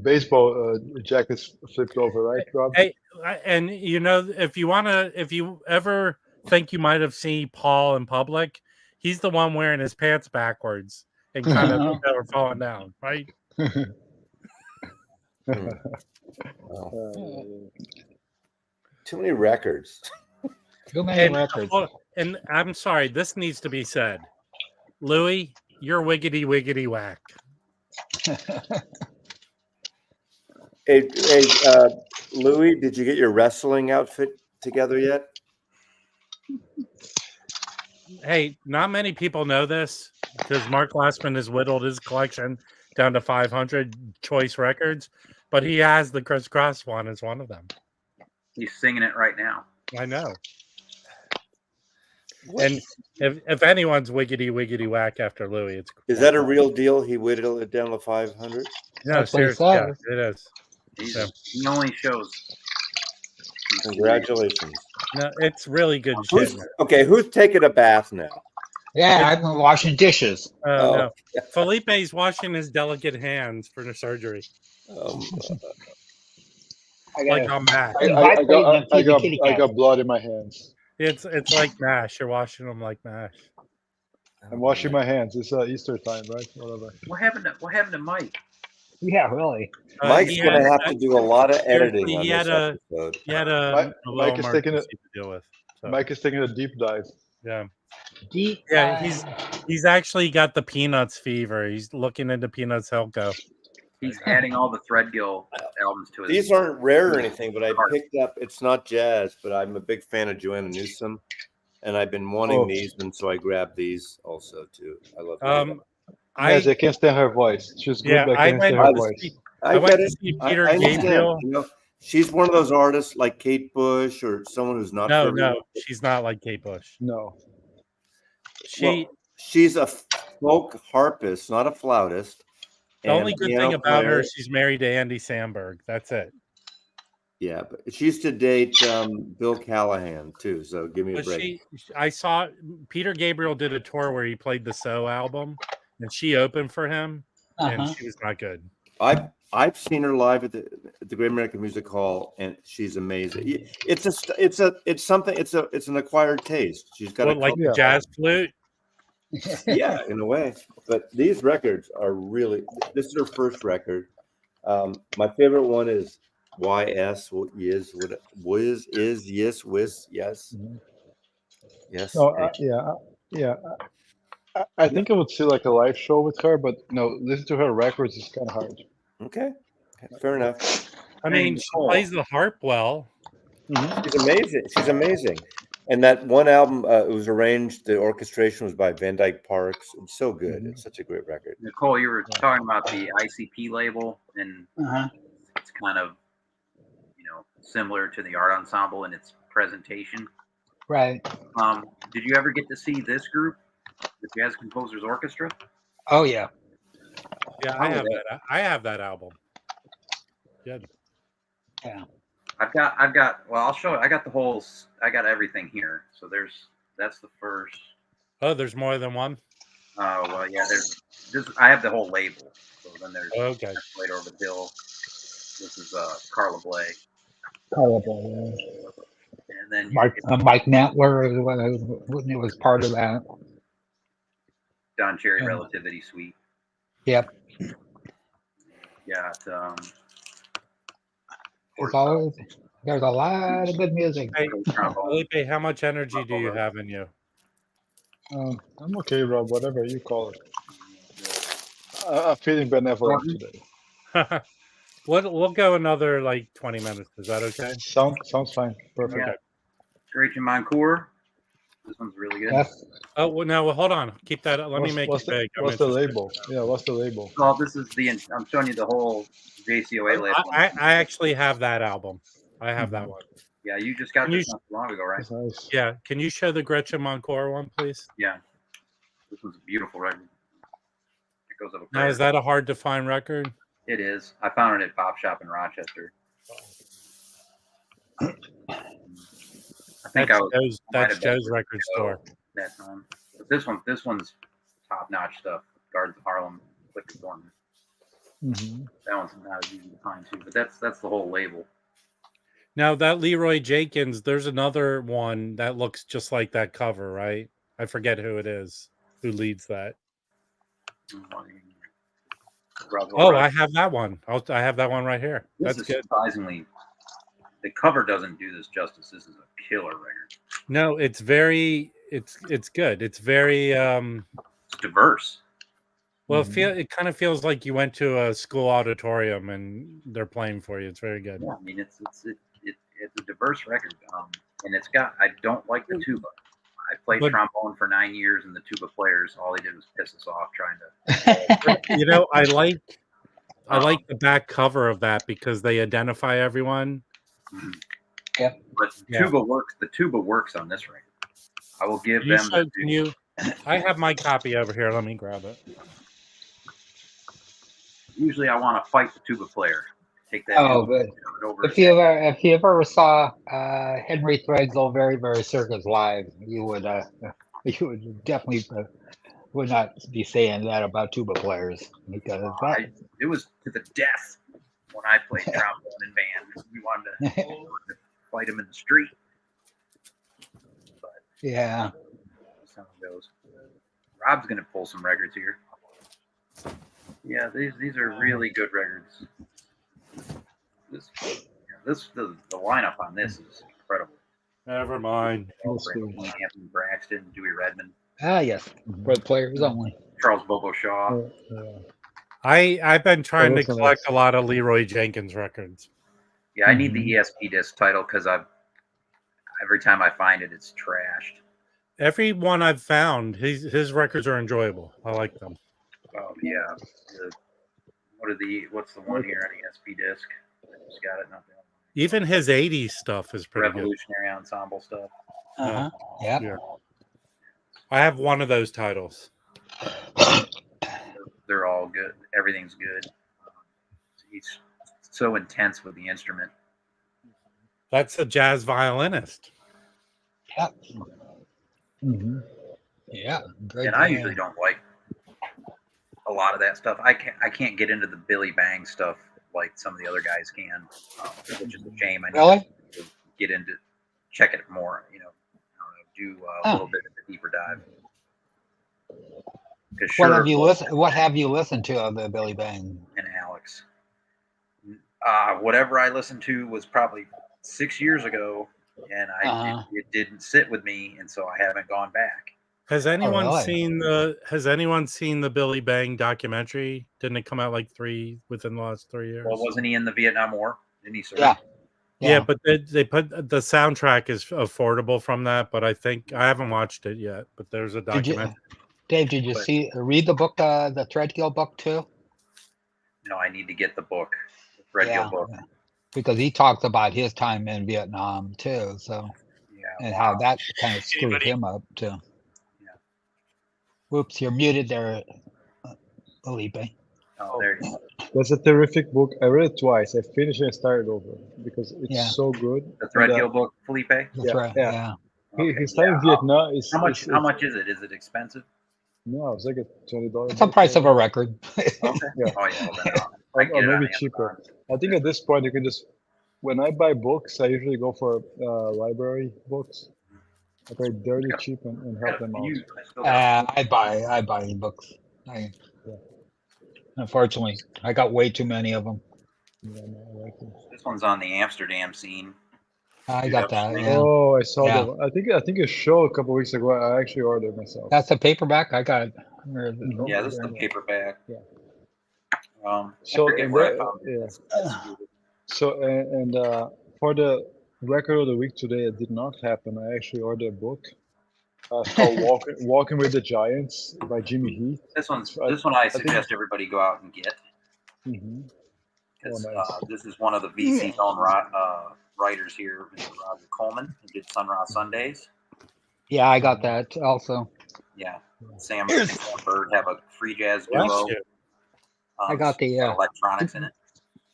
baseball jackets flipped over, right, Rob? Hey, and if you ever think you might have seen Paul in public, he's the one wearing his pants backwards and kind of falling down, right? Too many records. Too many records. And I'm sorry, this needs to be said. Louis, you're wiggity wiggity whack. Hey, Louis, did you get your wrestling outfit together yet? Hey, not many people know this because Mark Glassman has whittled his collection down to 500 choice records, but he has the Crisscross one as one of them. He's singing it right now. I know. And if anyone's wiggity wiggity whack after Louis, is that a real deal? He whittled it down to 500. No, seriously, yeah, it is. He only shows. Congratulations. No, it's really good shit. Okay, who's taking a bath now? Yeah, I've been washing dishes. No. Felipe's washing his delicate hands for the surgery. Like on MASH. I got blood in my hands. It's like MASH. You're washing them like MASH. I'm washing my hands. It's Easter time, right? Whatever. What happened to Mike? Yeah, really. Mike's He going had- to have to do a lot of editing seriously, on he this had a- episode. He had a Mike little is taking emergency to deal with. So, Mike is taking a deep dive. yeah. Deep Yeah, dive. he's actually got the Peanuts fever. He's looking into Peanuts Helco. He's adding all the Threadgill albums to his. These aren't rare or anything, but I picked up. It's not jazz, but I'm a big fan of Joanna Newsom, and I've been wanting these, and so I grabbed these also too. I love these. Yes, I can't stand her voice. She's good, Yeah, but I I can't went stand her to voice. see- I went get to it. see I Peter understand. Gabriel. You know, she's one of those artists like Kate Bush or someone who's not. for everyone. No, she's not like Kate Bush. No. She's a folk harpist, not a flautist. The only good thing about her, she's married to Andy Samberg. That's it. Yeah, but she used to date Bill Callahan too. So give me a But break. I saw Peter Gabriel did a tour where he played the So album, and she opened for him, and she was not good. I've seen her live at the Great American Music Hall, and she's amazing. It's an acquired taste. She's got like the jazz flute. Yeah, in a way. But these records are really. This is her first record. My favorite one is YS. Yes. Yes. No, yeah. I think I would see like a live show with her, but no, listen to her records is kind of hard. Okay, fair enough. I mean, she plays the harp well. She's amazing. She's amazing. And that one album, it was arranged. The orchestration was by Van Dyke Parks. It's so good. It's such a great record. Nicole, you were talking about the ICP label, and it's kind of, similar to the Art Ensemble in its presentation. Right. Did you ever get to see this group, the Jazz Composers Orchestra? Oh yeah. Yeah, I have that. I have that album. Good. Yeah. I've got. Well, I'll show. I got everything here. So that's the first. Oh, there's more than one. Oh well, yeah. I have the whole label. So then there's Later Over the Hill. This is Carla Bley. Carla Bley. And then Mike Natler was part of that. Don Cherry Relativity Suite. Yep. Got there's a lot of good music. Hey, Felipe, how much energy do you have in you? I'm okay, Rob. Whatever you call it. I'm feeling benevolent today. We'll go another 20 minutes. Is that okay? Sounds fine. Perfect. Yeah. Gretchen Moncour. This one's really good. Yes. Oh well, no. Well, hold on. Keep that. Let me make it big. What's the label? Yeah, what's the label? Well, this is I'm showing you the whole JCOA label. I actually have that album. I have that one. Yeah, you just got this not too long ago, right? Nice. Yeah. Can you show the Gretchen Moncour one, please? Yeah. This one's a beautiful record. It goes up. Now, is that a hard to find record? It is. I found it at Pop Shop in Rochester. I think that's Joe's record store. That time. But this one's top notch stuff. Gardens of Harlem, Clifford Thornton. That one's not as easy to find too, but that's the whole label. Now that Leroy Jenkins, there's another one that looks just like that cover, right? I forget who it is who leads that. Oh, I have that one. I have that one right here. That's good. Surprisingly, the cover doesn't do this justice. This is a killer record. No, it's very. It's good. It's very. It's diverse. Well, it kind of feels like you went to a school auditorium and they're playing for you. It's very good. Yeah, I mean it's a diverse record, and it's got. I don't like the tuba. I played trombone for 9 years, and the tuba players, all they did was piss us off trying to. I like the back cover of that because they identify everyone. Yeah, but tuba works. The tuba works on this record. I will give them. I have my copy over here. Let me grab it. Usually, I want to fight the tuba player. Take that. Oh, but if you ever saw Henry Threadgill very, very circus live, you would definitely would not be saying that about tuba players because it was to the death when I played trombone in band. We wanted to fight him in the street. But yeah, that's how it goes. Rob's gonna pull some records here. Yeah, these are really good records. The lineup on this is incredible. Never mind. Anthony Braxton, Dewey Redmond. Ah, yes. For the players only. Charles Bobo Shaw. I've been trying to listen, collect it's- a lot of Leroy Jenkins records. Yeah, I need the ESP disc title because every time I find it, it's trashed. Every one I've found, his records are enjoyable. I like them. Oh yeah. What's the one here on ESP disc? I just got it. Not that one. Even his 80s stuff is pretty Revolutionary Ensemble stuff. Uh-huh. Yep. Yeah. I have one of those titles. They're all good. Everything's good. He's so intense with the instrument. That's a jazz violinist. Yep. Yeah. Great And I usually don't like a lot of that stuff. I can't get into the Billy Bang stuff like some of the other guys can, which is a shame. I need to get into check it more. Do a little bit of a deeper dive. What have you listened to of the Billy Bang and Alex? Whatever I listened to was probably 6 years ago, and it didn't sit with me, and so I haven't gone back. Has anyone seen the Billy Bang documentary? Didn't it come out within the last 3 years? Well, wasn't he in the Vietnam War? Didn't he serve? Yeah, but they put the soundtrack is affordable from that, but I haven't watched it yet. But there's a documentary. Dave, did you read the book, the Threadgill book too? No, I need to get the book, the Threadgill book, because he talks about his time in Vietnam too. So and how that kind of screwed him up too. Yeah. Whoops, you're muted there, Felipe. Oh, there you go. That's a terrific book. I read it twice. I finished and started over because it's so good. The Threadgill book, Felipe. That's right. Yeah. He started in Vietnam. How much is it? Is it expensive? No, it's like a $20. It's the price of a record. Okay. Yeah. Oh yeah. Well, then I can get it maybe on cheaper. Amazon. I think at this point you can just. When I buy books, I usually go for library books. They're dirty cheap and help them out. I buy books. Unfortunately, I got way too many of them. Yeah, no, I like them. This one's on the Amsterdam scene. I got that. Yeah. Oh, I saw that one. I think a show a couple weeks ago. I actually ordered myself. That's a paperback. I got it. Yeah, this is the paperback. Yeah. I So forget where I found it. So and for the record of the week today, it did not happen. I actually ordered a book. It's called Walking with the Giants by Jimmy Heath. This one I suggest everybody go out and get. Because this is one of the VC's own writers here, Roger Coleman, who did Sun Ra Sundays. Yeah, I got that also. Yeah, Sam and Bird have a free jazz duo. I got the electronics in it.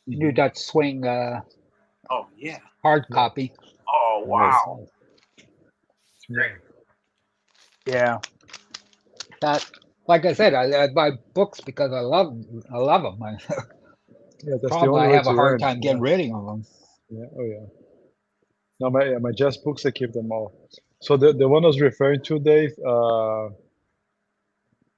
New Dutch Swing. Oh yeah. Hard copy. Oh wow. Great. Yeah. That, like I said, I buy books because I love them. Yeah, that's Problem, the only I way have to a hard learn. time getting rid of them. Yeah. Oh yeah. No, my jazz books, I keep them all. So the one I was referring to, Dave,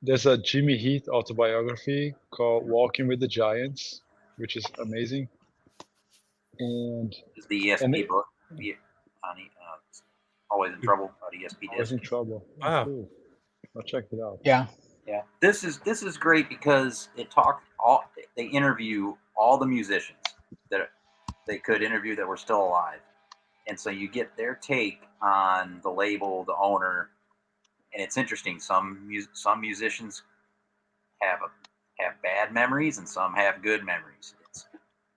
there's a Jimmy Heath autobiography called Walking with the Giants, which is amazing. And it's the ESP book. Always in Trouble about ESP disc. Always in Trouble. Wow. Cool. I'll check it out. Yeah. Yeah. This is great because they interview all the musicians that they could interview that were still alive. And so you get their take on the label, the owner, and it's interesting. Some musicians have bad memories, and some have good memories. It's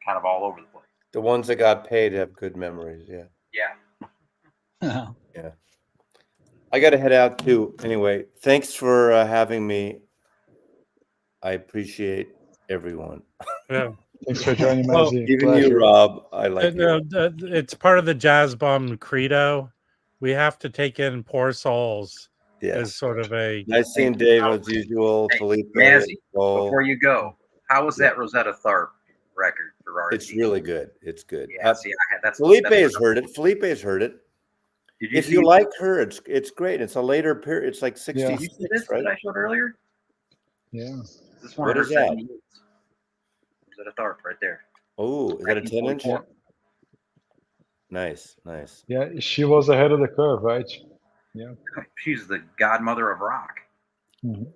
kind of all over the place. The ones that got paid have good memories. Yeah. Yeah. Yeah. I got to head out too. Anyway, thanks for having me. I appreciate everyone. Yeah. Thanks for joining, Mazy. Even you, Rob. I like you. It's part of the Jazz Bum credo. We have to take in poor souls as sort of a. Nice seeing Dave as usual. Hey, Felipe. Mazy, before you go, how was that Rosetta Tharpe record for RC? It's really good. It's good. Yeah, Felipe has heard it. Felipe has heard it. If you like her, it's great. It's a later period. It's like 60s, You see this right? that I showed earlier? Yeah. This is one What of is her that? 78s. Is that a Tharp right there? Oh, is that a 10-inch? 1944. Nice, nice. Yeah, she was ahead of the curve, right? Yeah. She's the godmother of rock. Mhm.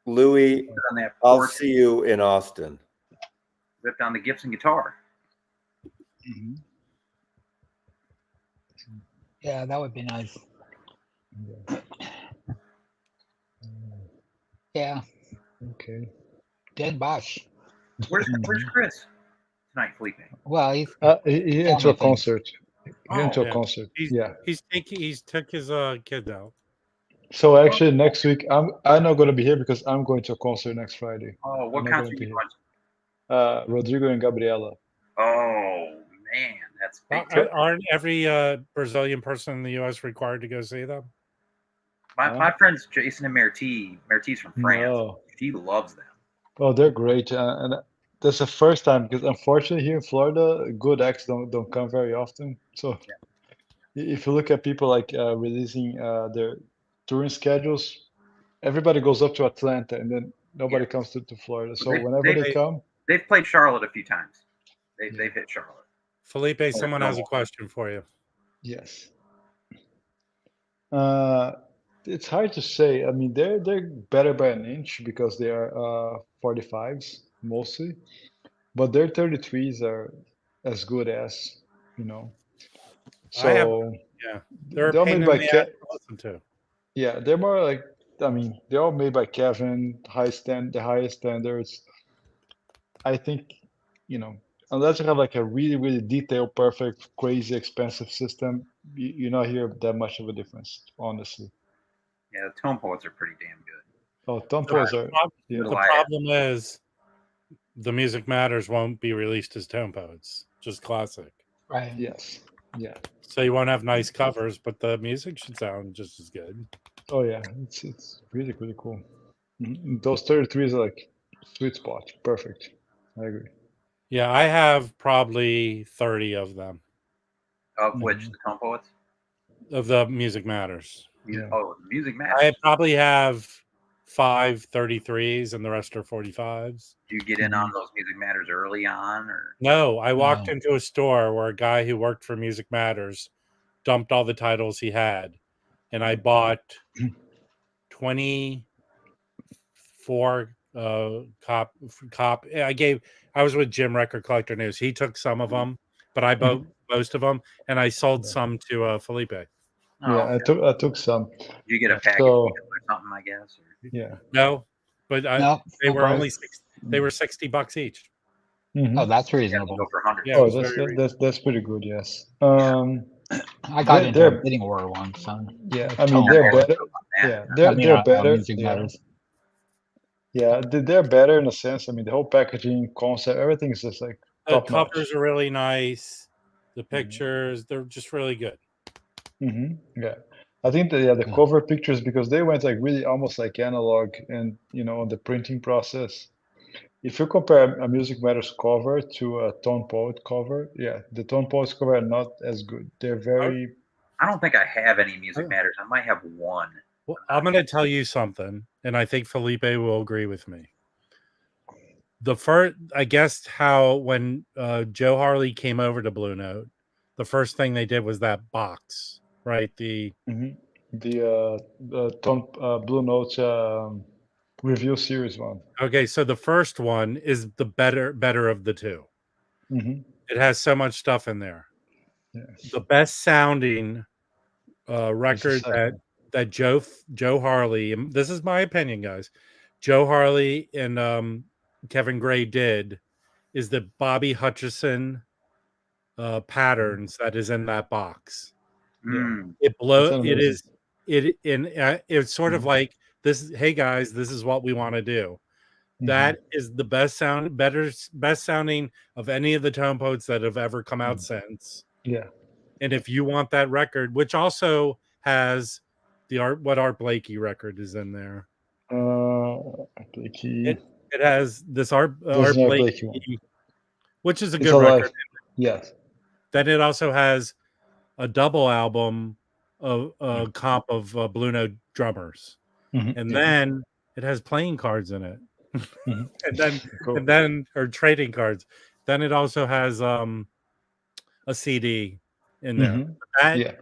Louis, On that I'll porch, see you in Austin. ripped on the Gibson guitar. Mhm. Yeah, that would be nice. Yeah, Okay. Dan Bosch. Where's Chris tonight, Felipe? Well, he's He Family into a thing. concert. He into a yeah. concert. He's Yeah. he's took his kids out. So actually, next week I'm not going to be here because I'm going to a concert next Friday. Oh, what I'm not concert going to you be going here. Rodrigo and Gabriela. Oh man, that's big time. Aren't every Brazilian person in the U.S. required to go see them? My friends Jason and Mertiz from France. No. She loves them. Oh, they're great, and that's the first time because unfortunately here in Florida, good acts don't come very often. So if you look at people like releasing their touring schedules, everybody goes up to Atlanta, and then nobody Yeah. comes to Florida. So They- whenever they- they come, They've played Charlotte a few times. They've hit Charlotte. Felipe, someone has a question for you. yes. It's hard to say. I mean, they're better by an inch because they are 45s mostly, but their 33s are as good as, you know. I have, So yeah, they're a they're pain made in by the ass to listen to. yeah, they're more like, I mean, they're all made by Kevin, the highest standards. I think, you know, unless you have like a really, really detailed, perfect, crazy, expensive system, you not hear that much of a difference, honestly. Yeah, the Tone Poets are pretty damn good. Oh, Tompos are, yeah. The problem is the Music Matters won't be released as Tone Poets, just classic. right. Yes. Yeah. So you won't have nice covers, but the music should sound just as good. Oh yeah, it's really, really cool. Those 33s are like sweet spot. Perfect. I agree. Yeah, I have probably 30 of them, Of which the Tone Poets? of the Music Matters. Yeah. Oh, Music Matters. I probably have 5 33s and the rest are 45s. Do you get in on those Music Matters early on, or No, I walked No. into a store where a guy who worked for Music Matters dumped all the titles he had, and I bought 24 cop. I was with Jim Record Collector News. He took some of them, but I bought most of them, and I sold some to Felipe. Oh, Yeah, okay. I took some. You get a package So deal or something, I guess. Or... yeah. No, but No, they full were price. only they were $60 each. Oh, that's You reasonable. go for 100. Yeah, it Oh, was very that's pretty good. Yes. I got into they're- a bidding war once. Yeah, Like I mean Tone they're Poets. better. Yeah. Yeah, I mean, they're better. Music Yeah. Matters. Yeah, they're better in a sense. I mean, the whole packaging concept, everything is just like The top notch. covers are really nice. The pictures, they're just really good. Yeah, I think that the cover pictures, because they went like really almost like analog, and on the printing process. If you compare a Music Matters cover to a Tone Poet cover, yeah, the Tone Poets cover are not as good. They're very I don't think I have any Music Matters. I might have one. Well, I'm going to tell you something, and I think Felipe will agree with me. The first, I guessed how when Joe Harley came over to Blue Note, the first thing they did was that box, right? The Tone Blue Note review series one. Okay, so the first one is the better of the two. It has so much stuff in there. Yes. The best sounding record that Joe Harley, and this is my opinion, guys, Joe Harley and Kevin Gray did is the Bobby Hutcherson patterns that is in that box. It it's sort of like this. Hey guys, this is what we want to do. That is the best sounding of any of the Tone Poets that have ever come out since. Yeah. And if you want that record, which also has what Art Blakey record is in there. Blakey. It has this Art Blakey one, which is a good record. Yes. Then it also has a double album of a comp of Blue Note drummers. And then it has playing cards in it. Mhm. and then or trading cards. Then it also has a CD in there. Mhm. That, Yeah,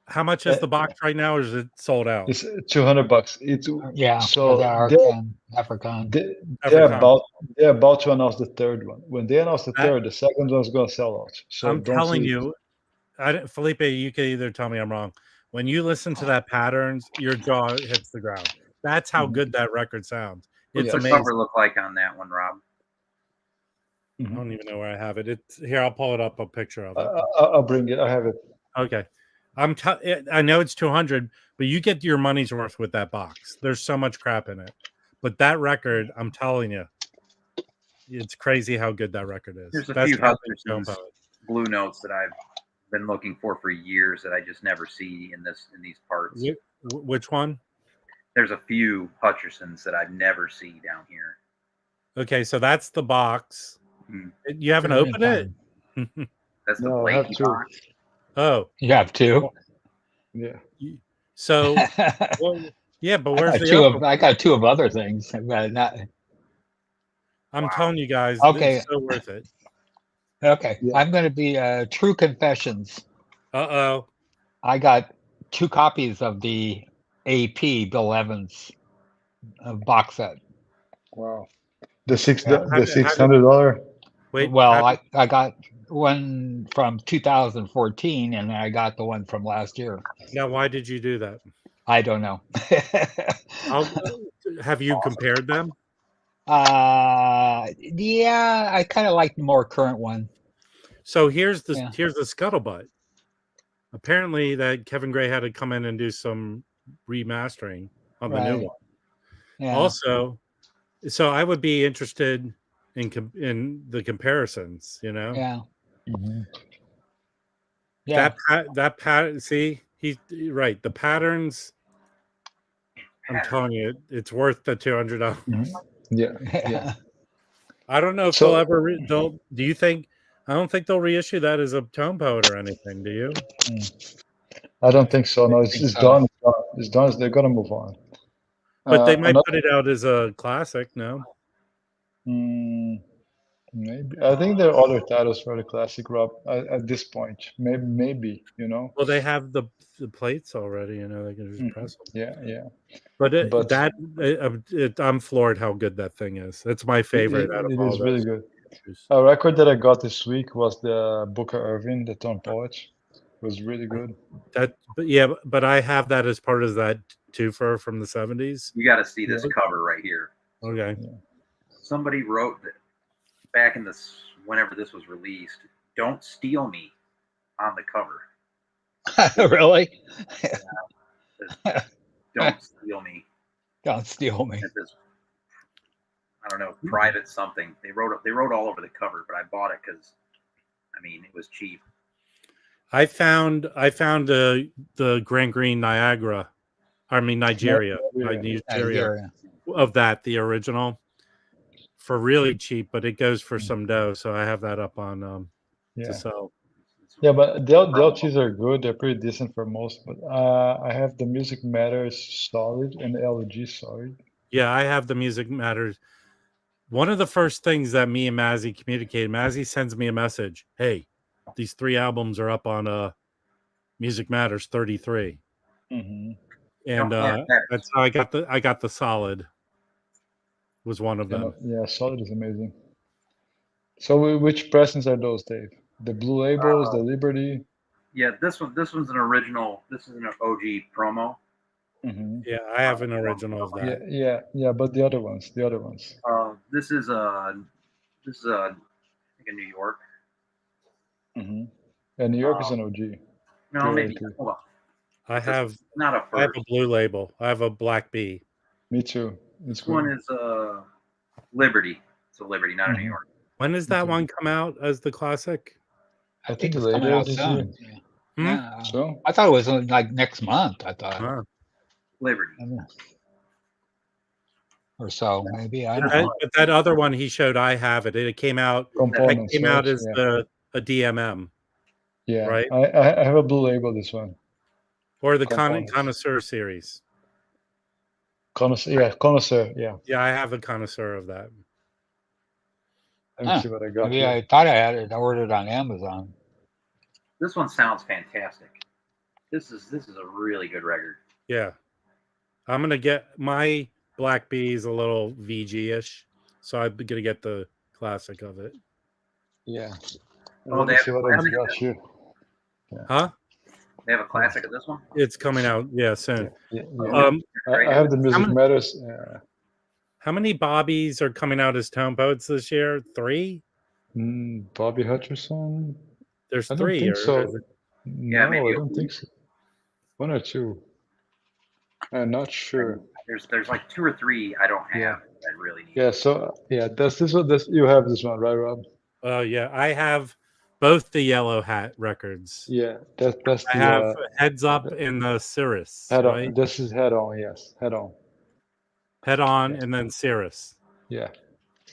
how much is the box right now, or is it sold out? it's $200. It's Yeah, so the Arcan, African. they're about to announce the third one. When they announce the That- third, the second one's gonna sell out. So I'm don't telling sleep. you, Felipe, you can either tell me I'm wrong. When you listen to that Patterns, your jaw hits the ground. That's how Mhm. good that record sounds. What's It's the amazing. cover look like on that one, Rob? I don't even know where I have it. It's here. I'll pull it up. A picture of it. I'll bring it. I have it. Okay. I know it's 200, but you get your money's worth with that box. There's so much crap in it. But that record, I'm telling you, it's crazy how good that record is. There's a That's few how good Hutcherson's Stone Poet. Blue Notes that I've been looking for years that I just never see in these parts. Which one? There's a few Hutchersons that I never see down here. Okay, so that's the box. Hmm. You haven't opened it? That's the No, I have Blakey two. box. Oh, You have two. Yeah. so well, yeah, but where's I got the two other of I got two of other things, but not I'm Wow. telling you guys, Okay. it's so worth it. okay. Yeah. I'm going to be True Confessions. Uh-oh. I got 2 copies of the AP Bill Evans box set. Wow. The How did- $600. Wait, Well, how did- I got one from 2014, and I got the one from last year. now why did you do that? I don't know. Have you compared them? Yeah, I kind of like the more current one. So here's the Yeah. scuttlebutt. Apparently that Kevin Gray had to come in and do some remastering on the new Right. one. Yeah. Also, so I would be interested in the comparisons, you know. Yeah. Mhm. Yeah. That pattern, see, he's right. The patterns, I'm telling you, it's worth the $200. Mhm. Yeah. Yeah. I don't know if So- they'll ever do you think? I don't think they'll reissue that as a tone poet or anything. Do you? I don't think so. No, it's think so. done. It's done. They're gonna move on. But they might another- put it out as a classic. No. Maybe. I think there are other titles for the classic, Rob. At this point, maybe you know. Well, they have the plates already. You know, they can just press them. Yeah. Yeah. But, But- I'm floored how good that thing is. It's my favorite out of It all is really those. good. A record that I got this week was the Booker Irving, the Tone Poet. It was really good. But I have that as part of that twofer from the 70s. You got to see this cover right here. Okay. Somebody wrote that back in this whenever this was released. Don't steal me on the cover. Really? Don't steal me. Don't steal me. At this, I don't know, private something. They wrote all over the cover, but I bought it because, I mean, it was cheap. I found the Grand Green Nigeria. Nigeria of that, the original, for really cheap, but it goes for some dough. So I have that up on to sell. Yeah, but the LTs are good. They're pretty decent for most. But I have the Music Matters solid and the LG solid. Yeah, I have the Music Matters. One of the first things that me and Mazy communicated, Mazy sends me a message. Hey, these 3 albums are up on Music Matters 33. Mm-hmm. And that's how I got the solid. Was one of them. Yeah, solid is amazing. So which presents are those, Dave? The Blue Labels, the Liberty? Yeah, this one's an original. This is an OG promo. Mm-hmm. Yeah, I have an original of that. Yeah. But the other ones. This is I think in New York. Mm-hmm. And New York is an OG. No, maybe. Hold on. I have not a first. I have a Blue Label. I have a Black Bee. Me too. This one is Liberty. It's a Liberty, not a New York. When does that one come out as the classic? I think it's coming out soon. Yeah. So I thought it was like next month. I thought Liberty or so, maybe. I don't know. But that other one he showed, I have it. It came out. Components, It came out right? as a DMM. Yeah, right. I have a Blue Label. This one Or the Components. Connoisseur series. Connoisseur. Yeah. Yeah, I have a connoisseur of that. Let me see what I got Maybe here. I thought I had it. I ordered it on Amazon. This one sounds fantastic. This is a really good record. Yeah. I'm gonna get my Black Bees a little VG-ish, so I'm gonna get the classic of it. Yeah. Oh, Let they me have see a what I classic of got this? here. Huh? They have a classic of this one. It's coming out, yeah, soon. Yeah. Great. I have the Music many- Matters. How many Bobbies are coming out as Tone Poets this year? 3? Bobby Hutcherson. There's I don't 3. think or so. is it- Yeah, No, maybe I a don't think so. 1 or 2. I'm not sure. There's like 2 or 3 I don't have Yeah. that I really need. Yeah. So that's this one. This you have this one, right, Rob? Oh yeah, I have both the Yellow Hat records. Yeah. That's I the have Heads Up and the Cirrus, head right? on. This is head on. Yes, head on. Head On and then Cirrus. Yeah.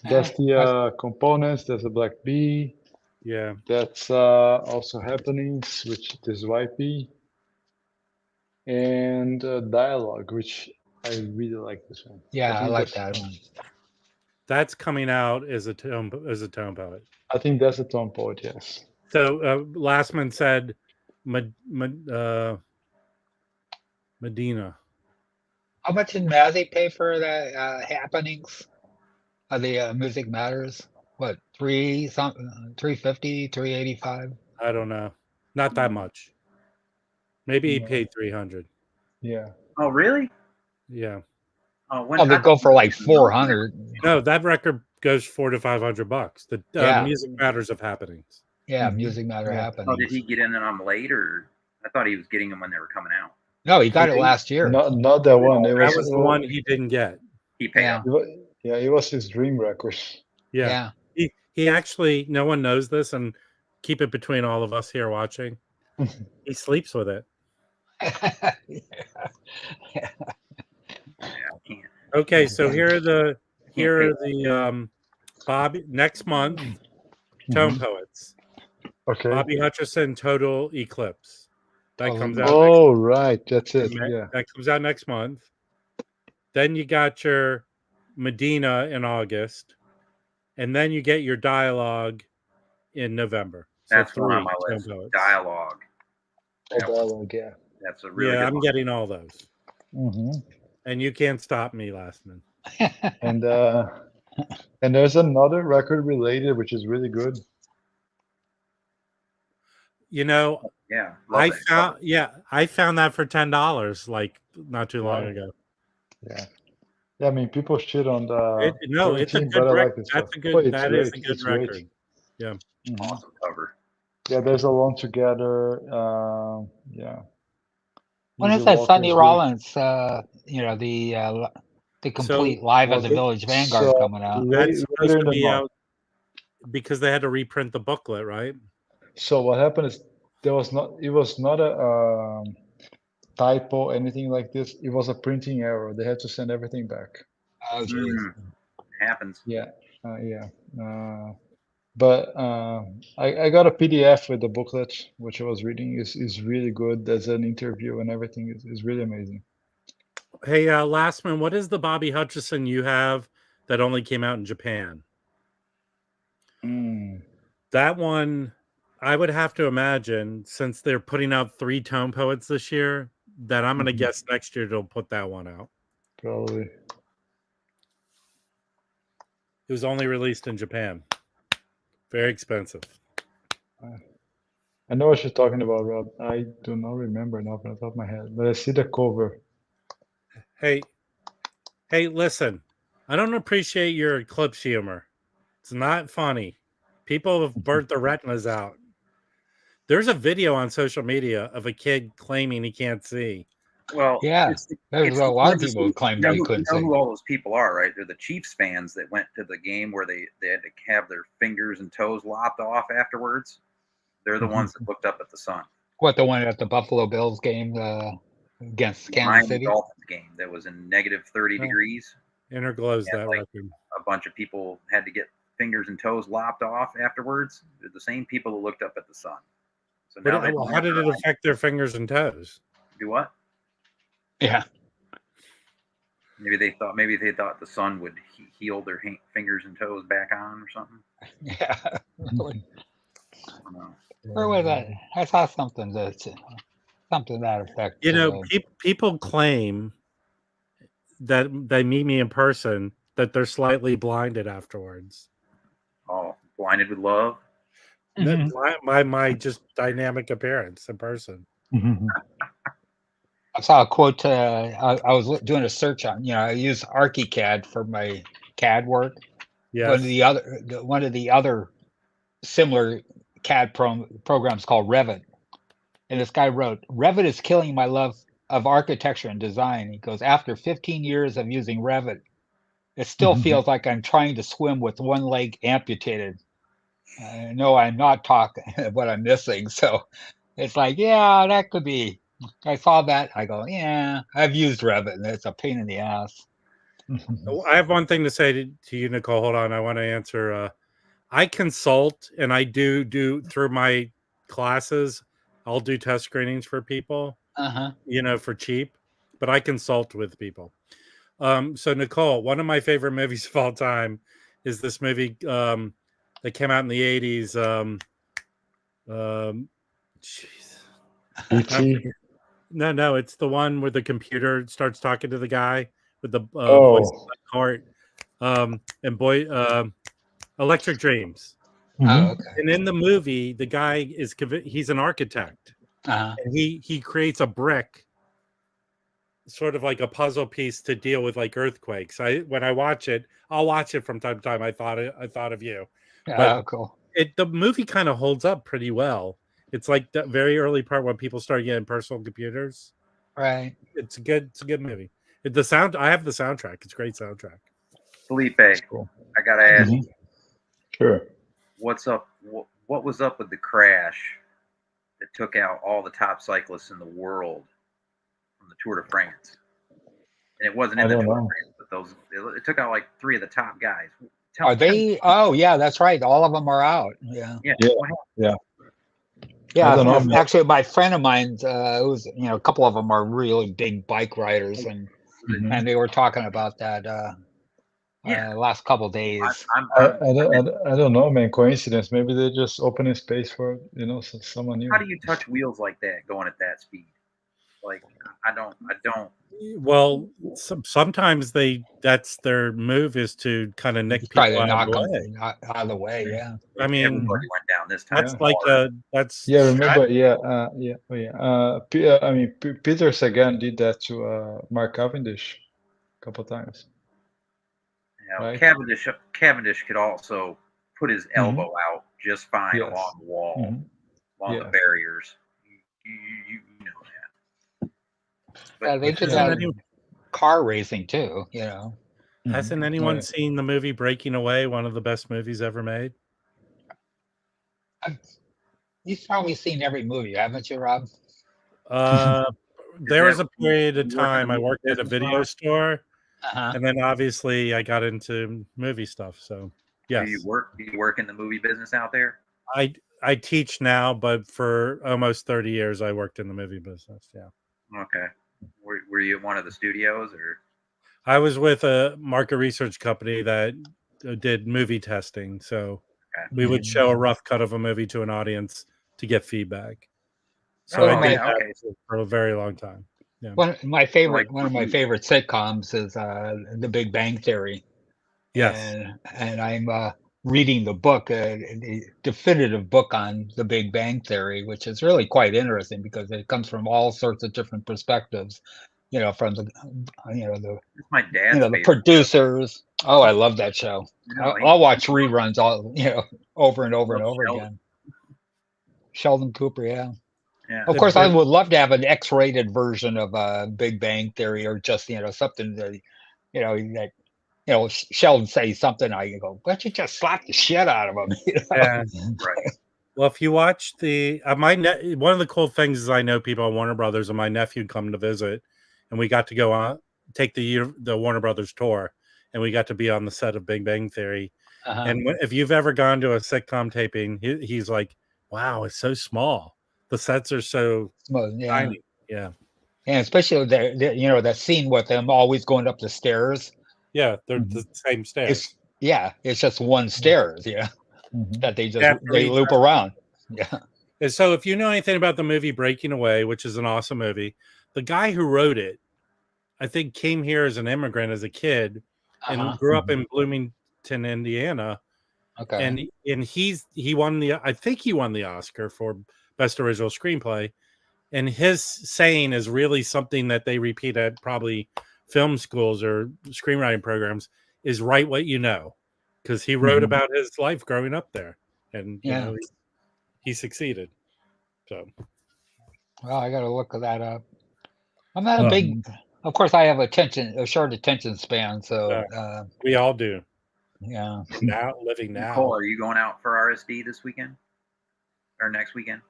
That's the components. There's a Black Bee. Yeah. That's also Happenings, which is YP, and Dialogue, which I really like this one. Yeah, I think like that's- that one. That's coming out as a tone poet. I think that's a tone poet. Yes. So Lastman said Medina. How much did Mazy pay for the happenings of the Music Matters? What, 350, 385? I don't know. Not that much. Maybe he No. paid 300. Yeah. Oh, really? Yeah. Oh, when Oh, they I go thought for it like was in 400. No, that record goes $400 to $500. The Yeah. Music Matters of Happenings. Yeah, Mhm. Music Matter Yeah. happenings. Oh, did he get in them late, or I thought he was getting them when they were coming out? No, he got it last year. Not that one. It That was the one he didn't get. He paid Yeah. up. It was his dream record. Yeah. He actually, no one knows this, and keep it between all of us here watching. He sleeps with it. Yeah, I can't. Okay, so here are the Bobby next month Tone Poets. Okay. Bobby Hutcherson, Total Eclipse. That Oh, comes out. Oh, right. That's it. next, Yeah. that comes out next month. Then you got your Medina in August, and then you get your Dialogue in November. So That's one on my Tone list. Poets. Dialogue. Oh, Dialogue. Yeah. That's a really Yeah, good I'm one. getting all those, hmm and you can't stop me, Lastman. And there's another record related, which is really good. You know, Yeah, love that. I found that for $10 like not too long Wow. ago. Yeah. Yeah. I mean, people shit on the. It's a everything, good but I like record. this That's one. a good. Oh, it's That great. is a good It's great. record. Yeah. Mhm. Awesome cover. Yeah. There's Alone Together. Yeah. When Easy is that Walker Sonny is good. Rollins? The complete live at the Village Vanguard coming out. That's supposed later to in the be month. out because they had to reprint the booklet, right? So what happened is it was not a typo, anything like this. It was a printing error. They had to send everything back. Oh, geez. Happens. Yeah. But I got a PDF with the booklet, which I was reading. is really good. There's an interview and everything is really amazing. Hey, Lastman, what is the Bobby Hutcherson you have that only came out in Japan? That one, I would have to imagine, since they're putting out 3 Tone Poets this year, that I'm going to guess next year they'll put that one out. Probably. It was only released in Japan. Very expensive. I know what you're talking about, Rob. I do not remember now off the top of my head, but I see the cover. Hey, listen. I don't appreciate your Eclipse humor. It's not funny. People have burnt their retinas out. There's a video on social media of a kid claiming he can't see. Well, Yeah, there's a lot of it's- people who claim they couldn't you know see. who all those people are, right? They're the Chiefs fans that went to the game where they had to have their fingers and toes lopped off afterwards. They're the ones that looked up at the sun. What, the one at the Buffalo Bills game against Kansas Miami City? Dolphins game that was in negative 30 degrees. Interglows And that like record. a bunch of people had to get fingers and toes lopped off afterwards. They're the same people that looked up at the sun. So now they How did it affect their fingers and toes? do what? Yeah. Maybe they thought the sun would heal their fingers and toes back on or something. Yeah. I don't know. Where was that? I saw something to that effect. You know, people claim that they meet me in person that they're slightly blinded afterwards. Oh, blinded with love. My just dynamic appearance in person. I saw a quote. I was doing a search on. I use ArchiCAD for my CAD work. Yes. One of the other similar CAD programs called Revit, and this guy wrote, "Revit is killing my love of architecture and design." He goes, "After 15 years of using Revit, it still feels like I'm trying to swim with one leg amputated. I know I'm not talking what I'm missing." So it's like, yeah, that could be. I saw that. I go, yeah, I've used Revit, and it's a pain in the ass. I have one thing to say to you, Nicole. Hold on. I want to answer. I consult, and I do through my classes. I'll do test screenings for people, for cheap, but I consult with people. So Nicole, one of my favorite movies of all time is this movie that came out in the 80s. No, it's the one where the computer starts talking to the guy with the voice of the heart. Electric Dreams. Oh, okay. And in the movie, the guy he's an architect, and he creates a brick, sort of like a puzzle piece to deal with like earthquakes. When I watch it, I'll watch it from time to time. I thought of you. But cool. The movie kind of holds up pretty well. It's like the very early part when people start getting personal computers. Right. It's a good movie. I have the soundtrack. It's a great soundtrack. Felipe, cool. I gotta ask you. Sure. What's up? What was up with the crash that took out all the top cyclists in the world from the Tour de France? And it wasn't in the Tour de France, but it took out like 3 of the top guys. Are they? Oh, yeah, that's right. All of them are out. Yeah. Yeah. Yeah, actually, my friend of mine, it was a couple of them are really big bike riders, and they were talking about that last couple of days. I don't know, man. Coincidence? Maybe they're just opening space for someone new. How do you touch wheels like that going at that speed? Like I don't. Well, sometimes that's their move is to kind of nick people out of the way. Yeah. I mean, everybody went down this time. That's like that's remember? Peter Sagan did that to Mark Cavendish a couple times. Yeah, right? Cavendish could also put his elbow out just fine along the wall, along the barriers. You know that. But they did that car racing too. Hasn't anyone seen the movie Breaking Away? One of the best movies ever made. You've probably seen every movie, haven't you, Rob? There was a period of time I worked at a video store, and then obviously I got into movie stuff. So yes. Do you work in the movie business out there? I teach now, but for almost 30 years I worked in the movie business. Yeah. Okay. Were you at one of the studios, or? I was with a market research company that did movie testing. So we would show a rough cut of a movie to an audience to get feedback. So I did that for a very long time. Yeah. One of my favorite sitcoms is The Big Bang Theory. Yes. And I'm reading the book, the definitive book on The Big Bang Theory, which is really quite interesting because it comes from all sorts of different perspectives. From the my dad's the producers. Oh, I love that show. I'll watch reruns over and over and over again. Sheldon Cooper, yeah. Of course, I would love to have an X-rated version of Big Bang Theory, or just something that Sheldon says something, I go, why don't you just slap the shit out of him? Yeah, right. Well, if you watch one of the cool things is I know people at Warner Brothers, and my nephew come to visit, and we got to go on take the Warner Brothers tour, and we got to be on the set of Big Bang Theory. And if you've ever gone to a sitcom taping, he's like, wow, it's so small. The sets are so tiny. Yeah. And especially that scene with them always going up the stairs. Yeah, they're the same stairs. It's just one stairs, that they Read loop that. around. Yeah. And so if you know anything about the movie Breaking Away, which is an awesome movie, the guy who wrote it, I think came here as an immigrant as a kid and grew up in Bloomington, Indiana. Okay. And he won the Oscar for Best Original Screenplay. And his saying is really something that they repeat at probably film schools or screenwriting programs is write what you know. Because he wrote about his life growing up there. And you know, he succeeded. So Well, I gotta look that up. I'm not a big of course I have a short attention span, so we all do. Yeah. Living now. Nicole, are you going out for RSD this weekend or next weekend?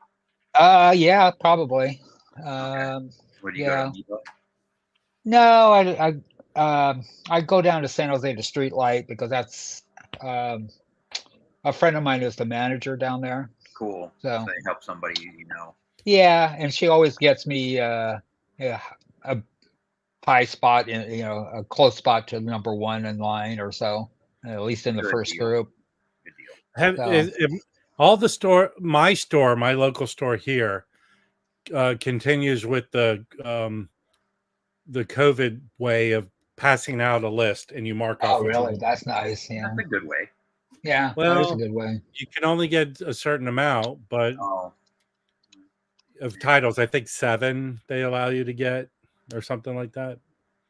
Yeah, probably. Would you go to Meepo? No, I go down to San Jose to Streetlight because that's a friend of mine is the manager down there. Cool. So they help somebody you know. Yeah, and she always gets me a high spot in a close spot to number 1 in line or so, at least in the first group. Good deal. All the my local store here continues with the COVID way of passing out a list and you mark off. Oh, really? That's nice. Yeah, that's a good way. Yeah, that's a good way. You can only get a certain amount, but of titles, I think 7 they allow you to get or something like that.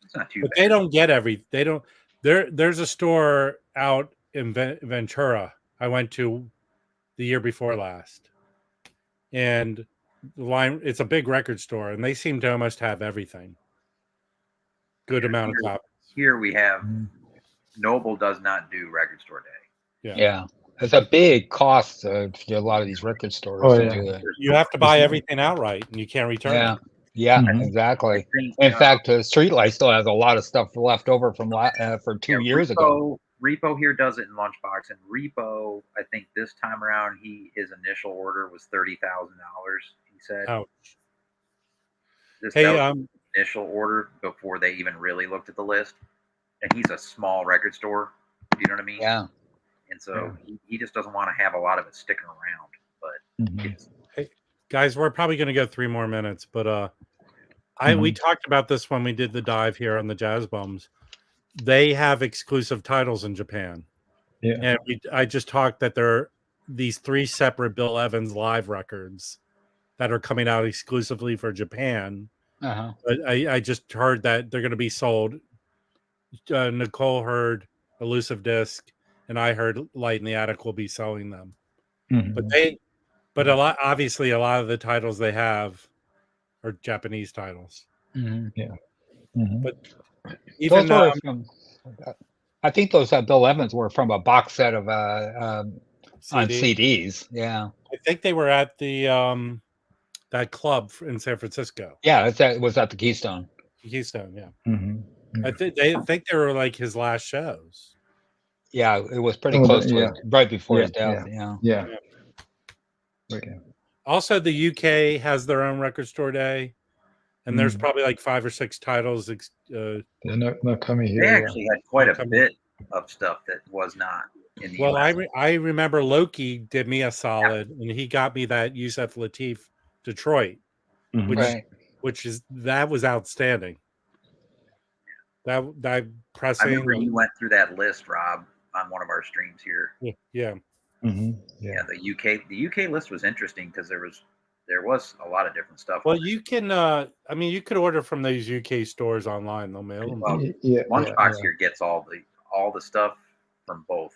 It's not too but bad. they don't get they don't. There's a store out in Ventura I went to the year before last, and the line, it's a big record store, and they seem to almost have everything. Good amount of copies. Here we have Noble does not do record store day. Yeah. It's a big cost to a lot of these record stores. You have to buy everything outright, and you can't return it. Yeah, exactly. In fact, Streetlight still has a lot of stuff left over from for 2 years ago. Repo here does it in Lunchbox, and Repo, I think this time around, his initial order was $30,000. He said. Ouch. That was initial order before they even really looked at the list, and he's a small record store. Do you know what I mean? Yeah. And so he just doesn't want to have a lot of it sticking around. But hey, guys, we're probably going to go 3 more minutes, but we talked about this when we did the dive here on the Jazz Bums. They have exclusive titles in Japan. Yeah. And I just talked that there are these 3 separate Bill Evans live records that are coming out exclusively for Japan. But I just heard that they're going to be sold. Nicole heard Elusive Disc, and I heard Light in the Attic will be selling them. But a lot of the titles they have are Japanese titles. But even I think those Bill Evans were from a box set of on CDs. Yeah, I think they were at the that club in San Francisco. Yeah, it was at the Keystone. Yeah. I think they were like his last shows. Yeah, it was pretty close to it, right before his death. Yeah. Also, the UK has their own record store day, and there's probably like 5 or 6 titles. They're not coming here. They actually had quite a bit of stuff that was not in the US. I remember Loki did me a solid, and he got me that Yusef Lateef Detroit, which was outstanding. That pressing. I remember you went through that list, Rob, on one of our streams here. Yeah. The UK list was interesting because there was a lot of different stuff. Well, you can you could order from those UK stores online. They'll mail them. Lunchbox here gets all the stuff from both.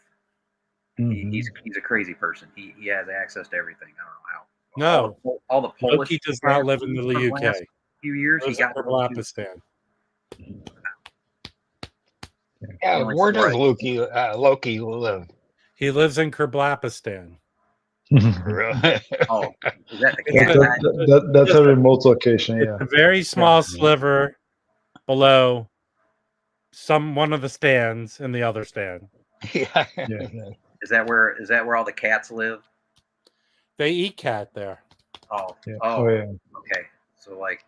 He's a crazy person. He has access to everything. I don't know how. No, all the Polish. Loki does not live in the UK. Few years he got Lapistan. Yeah, where does Loki live? He lives in Kerblapistan. Oh, is that the that's a remote location. It's a very small sliver below one of the stands in the other stand. Is that where all the cats live? They eat cat there. Oh, yeah. okay. So like,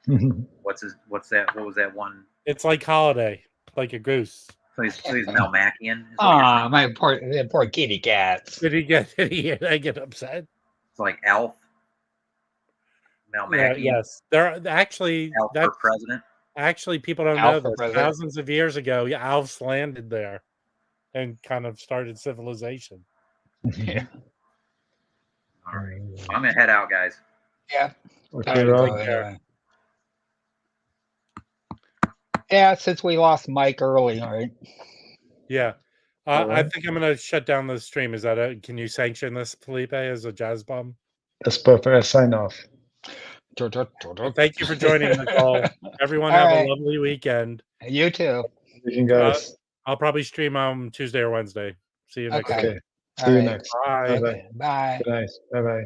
what's that? What was that one? It's like holiday, like a goose. So he's Melmacian. Ah, my poor kitty cats. Did he get? I get upset. It's like Elf. Melmacian. Yes, they're actually Elf for president. Actually, people don't Alf know for this. president. Thousands of years ago, elves landed there and kind of started civilization. Yeah. All right. I'm gonna head out, guys. Yeah. Okay, Gotta Rob. go anyway. Yeah, since we lost Mike early, all right. Yeah. All I right. think I'm going to shut down the stream. Is that can you sanction this, Felipe, as a jazz bomb? That's perfect. I sign off. Well, thank you for joining the call. Everyone All have right. a lovely weekend. You too. Thank you, guys. I'll probably stream on Tuesday or Wednesday. See you next Okay. week. Okay. All See you right. next. Bye. Bye-bye. Bye. Good night. Bye-bye.